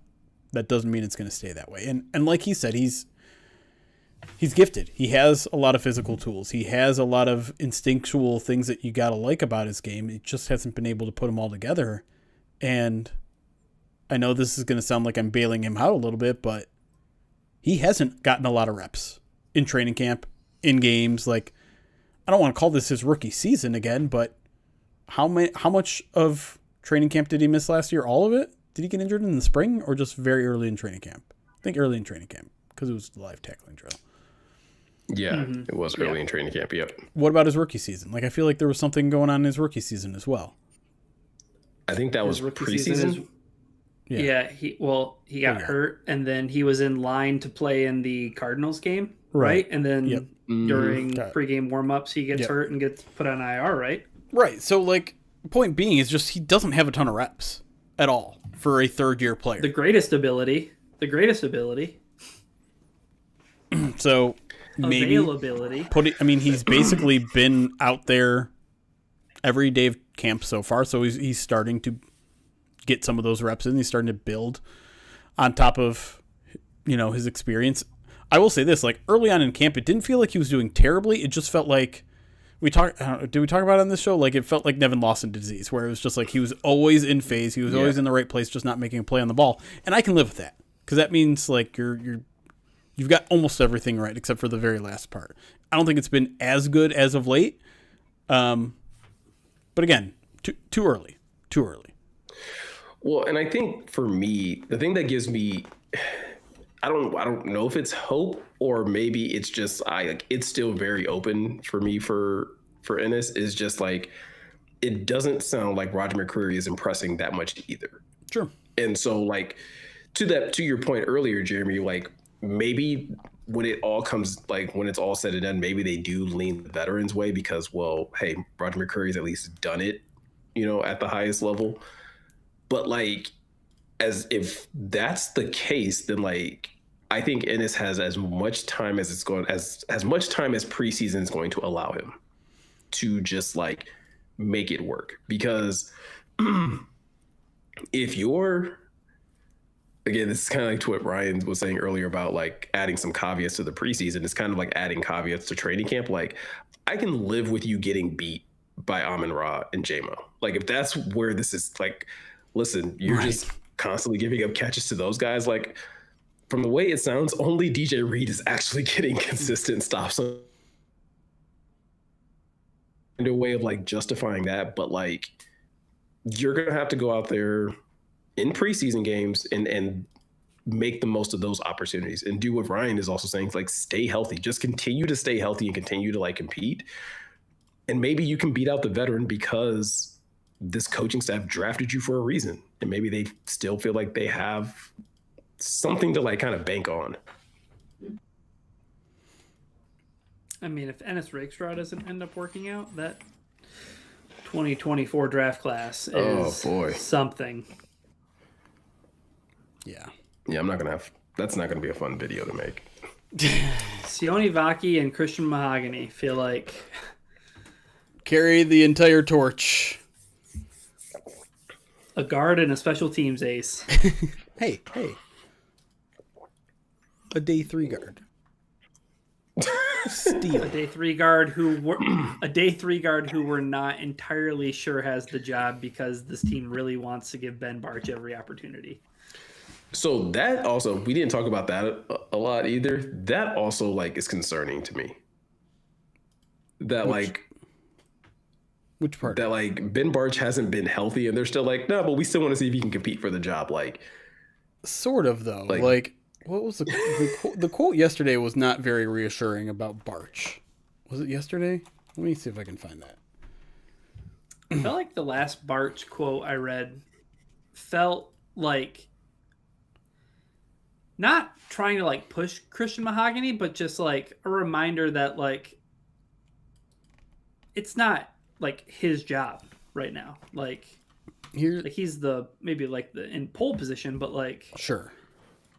S2: That doesn't mean it's going to stay that way. And like he said, he's gifted. He has a lot of physical tools. He has a lot of instinctual things that you got to like about his game. It just hasn't been able to put them all together. And I know this is going to sound like I'm bailing him out a little bit, but he hasn't gotten a lot of reps in training camp, in games. Like, I don't want to call this his rookie season again, but how much of training camp did he miss last year? All of it? Did he get injured in the spring or just very early in training camp? I think early in training camp because it was the live tackling drill.
S1: Yeah, It was early in training camp, yep.
S2: What about his rookie season? Like, I feel like there was something going on in his rookie season as well.
S1: I think that was preseason.
S3: He got hurt, and then he was in line to play in the Cardinals game, right? And then during pregame warmups, he gets hurt and gets put on IR, right?
S2: Right. So, like, point being is just he doesn't have a ton of reps at all for a third-year player.
S3: The greatest ability.
S2: So maybe
S3: availability.
S2: He's basically been out there every day of camp so far, so he's starting to get some of those reps in. He's starting to build on top of, his experience. I will say this, like, early on in camp, it didn't feel like he was doing terribly. It just felt like did we talk about it on this show? Like, it felt like Nevin Lawson disease, where it was just like he was always in phase, he was always in the right place, just not making a play on the ball. And I can live with that because that means like you've got almost everything right except for the very last part. I don't think it's been as good as of late, but again, too early.
S1: Well, and I think for me, the thing that gives me, I don't know if it's hope or maybe it's just it's still very open for me for Ennis, is just like, it doesn't sound like Roger McCreary is impressing that much either.
S2: Sure.
S1: And so, like, to your point earlier, Jeremy, like, maybe when it's all said and done, maybe they do lean the veterans way because, well, hey, Roger McCreary's at least done it, at the highest level. But like, as if that's the case, then like, I think Ennis has as much time as much time as preseason is going to allow him to just like make it work. Because if you're, again, this is kind of like to what Ryan was saying earlier about like adding some caveats to the preseason. It's kind of like adding caveats to training camp. Like, I can live with you getting beat by Amon-Ra and J-Mo. Like, if that's where this is, like, listen, you're just constantly giving up catches to those guys. Like, from the way it sounds, only DJ Reed is actually getting consistent stops. In a way of like justifying that, but like, you're gonna have to go out there in preseason games and make the most of those opportunities and do what Ryan is also saying, like stay healthy. Just continue to stay healthy and continue to like compete. And maybe you can beat out the veteran because this coaching staff drafted you for a reason. And maybe they still feel like they have something to like kind of bank on.
S3: I mean, if Ennis Rakestraw doesn't end up working out, that 2024 draft class is something.
S2: Yeah.
S1: Yeah, I'm not gonna have. That's not gonna be a fun video to make.
S3: Sione Vaki and Christian Mahogany feel like
S2: carry the entire torch.
S3: A guard and a special teams ace.
S2: Hey. A day 3 guard. Steal.
S3: A day 3 guard who we're not entirely sure has the job because this team really wants to give Ben Barch every opportunity.
S1: So that also, we didn't talk about that a lot either. That also like is concerning to me. Which part? That like Ben Barch hasn't been healthy and they're still like, no, but we still want to see if he can compete for the job. Like,
S2: sort of though. Like what was the quote yesterday was not very reassuring about Barch. Was it yesterday? Let me see if I can find that.
S3: I felt like the last Barch quote I read felt like not trying to like push Christian Mahogany, but just like a reminder that like it's not like his job right now. Like he's the maybe like the in pole position, but like
S2: sure.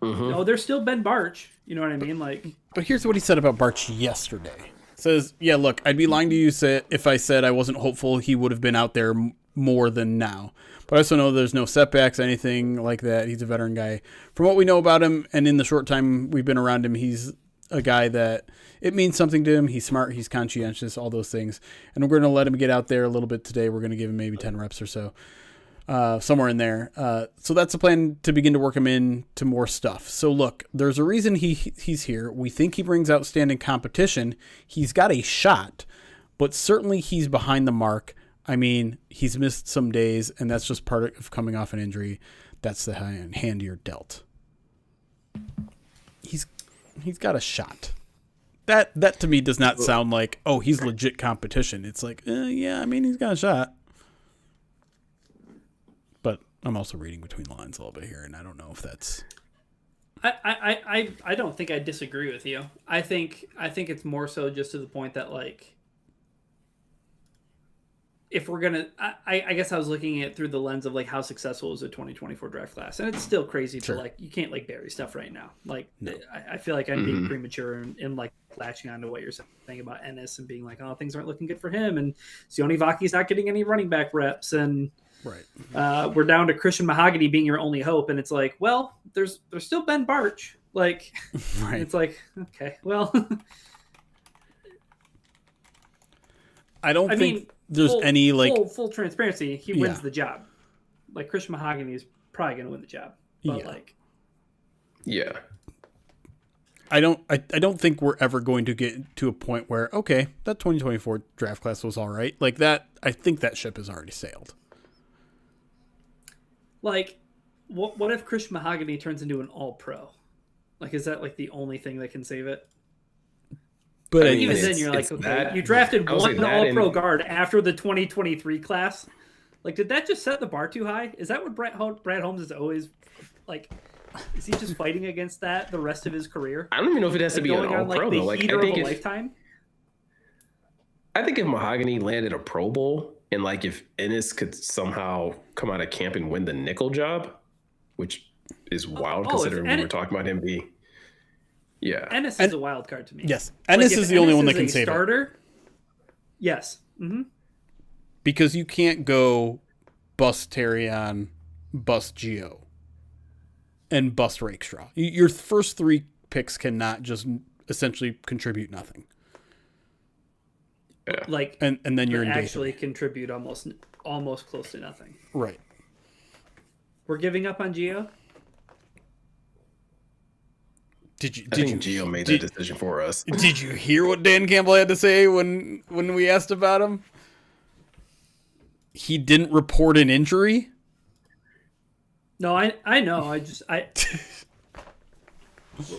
S1: Mm-hmm.
S3: No, there's still Ben Barch. You know what I mean? Like,
S2: but here's what he said about Barch yesterday. Says, yeah, look, I'd be lying to you if I said I wasn't hopeful he would have been out there more than now. But I also know there's no setbacks, anything like that. He's a veteran guy. From what we know about him, and in the short time we've been around him, he's a guy that it means something to him. He's smart, he's conscientious, all those things. And we're going to let him get out there a little bit today. We're going to give him maybe 10 reps or so. Somewhere in there. So that's the plan to begin to work him into more stuff. So look, there's a reason he's here. We think he brings outstanding competition. He's got a shot, but certainly he's behind the mark. I mean, he's missed some days, and that's just part of coming off an injury. That's the hand you're dealt. He's got a shot. That to me does not sound like, oh, he's legit competition. It's like, yeah, I mean, he's got a shot. But I'm also reading between the lines a little bit here, and I don't know if that's.
S3: I don't think I disagree with you. I think it's more so just to the point that like, if we're gonna, I guess I was looking at it through the lens of like how successful is the 2024 draft class, and it's still crazy to like you can't like bury stuff right now. Like no. I feel like I'm being premature and like latching onto what you're saying about Ennis and being like, oh, things aren't looking good for him, and Sione Vaki's not getting any running back reps, and.
S2: Right.
S3: We're down to Christian Mahogany being your only hope, and it's like, well, there's still Ben Barch. Like, right. It's like, okay, well,
S2: I think there's any like
S3: full transparency. He wins the job. Like Christian Mahogany is probably going to win the job, but
S2: I don't think we're ever going to get to a point where okay, that 2024 draft class was all right. Like that, I think that ship has already sailed.
S3: Like, what if Christian Mahogany turns into an all-pro? Like, is that like the only thing that can save it?
S2: But
S3: I mean, even then, you're like, okay, you drafted one all-pro guard after the 2023 class. Like, did that just set the bar too high? Is that what Brad Holmes is always like? Is he just fighting against that the rest of his career?
S1: I don't even know if it has to be an all-pro though. Like, I think
S3: a lifetime.
S1: I think if Mahogany landed a Pro Bowl. And like if Ennis could somehow come out of camp and win the nickel job, which is wild considering we were talking about him being. Yeah.
S3: Ennis is a wild card to me.
S2: Yes. Ennis is the only one that can save
S3: starter. Yes. Mm-hmm.
S2: Because you can't go bust Terrion, bust Gio, and bust Rakestraw. Your first 3 picks cannot just essentially contribute nothing.
S1: Yeah.
S3: Like
S2: and then you're in
S3: actually contribute almost close to nothing.
S2: Right.
S3: We're giving up on Gio.
S1: I think Gio made that decision for us.
S2: Did you hear what Dan Campbell had to say when we asked about him? He didn't report an injury.
S3: No, I know.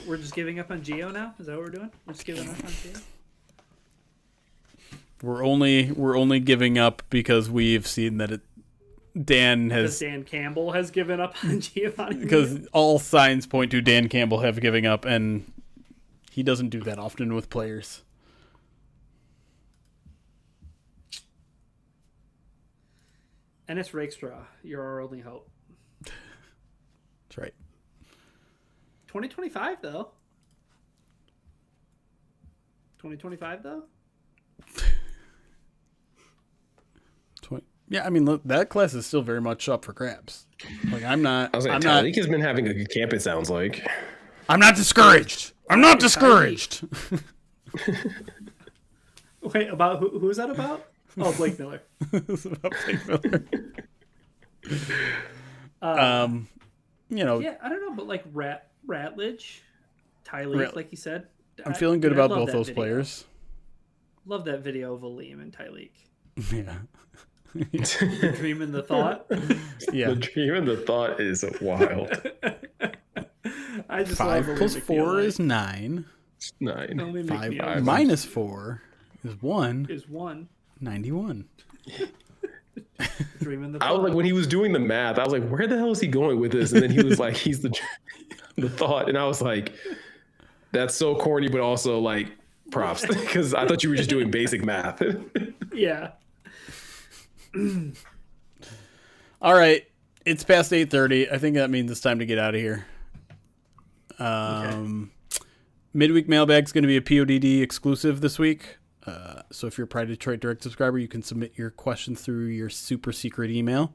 S3: We're just giving up on Geo now? Is that what we're doing? We're just giving up on Geo?
S2: We're only giving up because we've seen that Dan
S3: Campbell has given up on Giovanni.
S2: Because all signs point to Dan Campbell have given up, and he doesn't do that often with players.
S3: Ennis Rakestraw, you're our only hope.
S2: That's right.
S3: 2025 though. 2025 though.
S2: Yeah, I mean that class is still very much up for grabs. Like I'm not.
S1: I was like, Tyleek has been having a good camp. It sounds like.
S2: I'm not discouraged. I'm not discouraged.
S3: Wait, about who's that about? Oh, Blake Miller.
S2: It's about Blake Miller.
S3: Yeah, I don't know, but like Ratledge, Tyleek, like you said.
S2: I'm feeling good about both those players.
S3: Love that video of Aleem and Tyleek.
S2: Yeah.
S3: The dream and the thought.
S2: Yeah.
S1: The dream and the thought is wild.
S3: I just
S2: 5
S3: love
S2: plus 4 is 9.
S1: 9.
S2: 5 minus 4 is 1.
S3: Is 1.
S2: 91.
S3: Dream and the thought.
S1: I was like, when he was doing the math, I was like, where the hell is he going with this? And then he was like, he's the thought. And I was like, that's so corny, but also like props. Because I thought you were just doing basic math.
S3: Yeah.
S2: All right. It's past 8:30. I think that means it's time to get out of here.
S3: Okay.
S2: Midweek mailbag's going to be a PODD exclusive this week. So if you're a Pride Detroit Direct subscriber, you can submit your questions through your super secret email.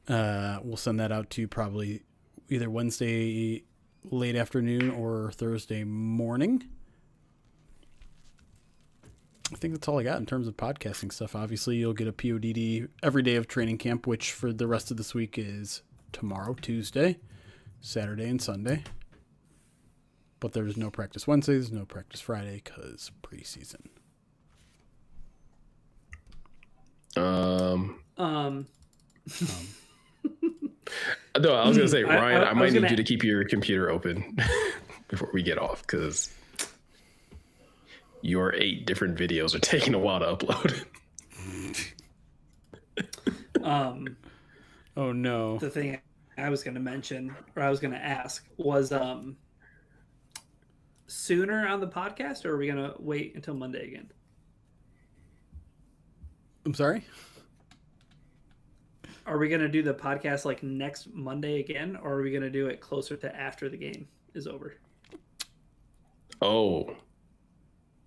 S2: We'll send that out to you probably either Wednesday late afternoon or Thursday morning. I think that's all I got in terms of podcasting stuff. Obviously, you'll get a PODD every day of training camp, which for the rest of this week is tomorrow, Tuesday, Saturday, and Sunday. But there's no practice Wednesdays, no practice Friday because preseason.
S1: No, I was gonna say, Ryan, I might need you to keep your computer open before we get off because your 8 different videos are taking a while to upload.
S2: Oh no!
S3: The thing I was going to mention, or I was going to ask, was sooner on the podcast, or are we going to wait until Monday again?
S2: I'm sorry?
S3: Are we going to do the podcast like next Monday again, or are we going to do it closer to after the game is over?
S1: Oh.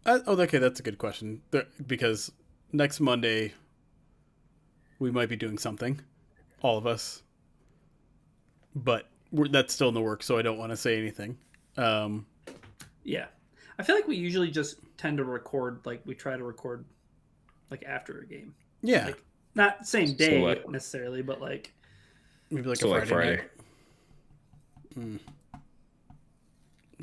S2: Okay, that's a good question. Because next Monday, we might be doing something, all of us. But that's still in the works, so I don't want to say anything.
S3: Yeah. I feel like we usually just tend to record, like we try to record like after a game.
S2: Yeah.
S3: Like, not same day
S1: So, like,
S3: necessarily, but like
S2: maybe like
S1: so
S2: a
S1: like
S2: Friday.
S1: Friday.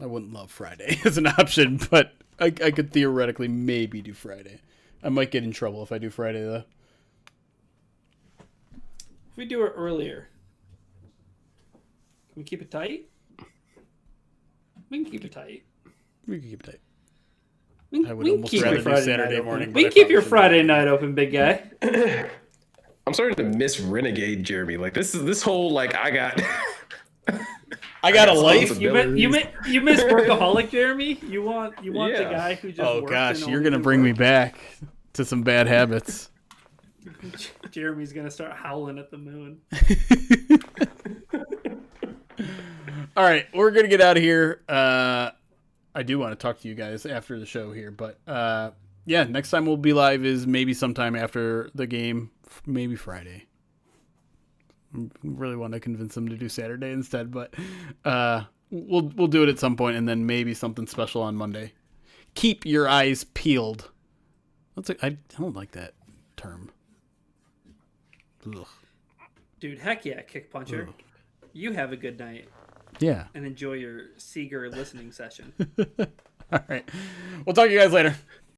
S2: I wouldn't love Friday as an option, but I could theoretically maybe do Friday. I might get in trouble if I do Friday, though.
S3: if we do it earlier, can we keep it tight? We can keep it tight.
S2: We can keep it tight.
S3: We
S2: I would
S3: can
S2: almost
S3: keep
S2: rather
S3: your
S2: do
S3: Friday
S2: Saturday
S3: night
S2: morning.
S3: open. We can keep your Friday night open, big guy.
S1: I'm starting to miss Renegade Jeremy. Like this whole like I got
S2: a life.
S3: You miss workaholic Jeremy. You want the guy who just.
S2: Oh
S3: worked
S2: gosh,
S3: and
S2: you're
S3: only
S2: gonna
S3: did
S2: bring me
S3: work.
S2: back to some bad habits.
S3: Jeremy's gonna start howling at the moon.
S2: All right, we're gonna get out of here. I do want to talk to you guys after the show here, but yeah, next time we'll be live is maybe sometime after the game, maybe Friday. I really want to convince them to do Saturday instead, but we'll do it at some point, and then maybe something special on Monday. Keep your eyes peeled. I don't like that term. Ugh.
S3: Dude, heck yeah, kick puncher.
S2: Ugh.
S3: You have a good night
S2: Yeah.
S3: and enjoy your Seeger listening session.
S2: All right. We'll talk to you guys later.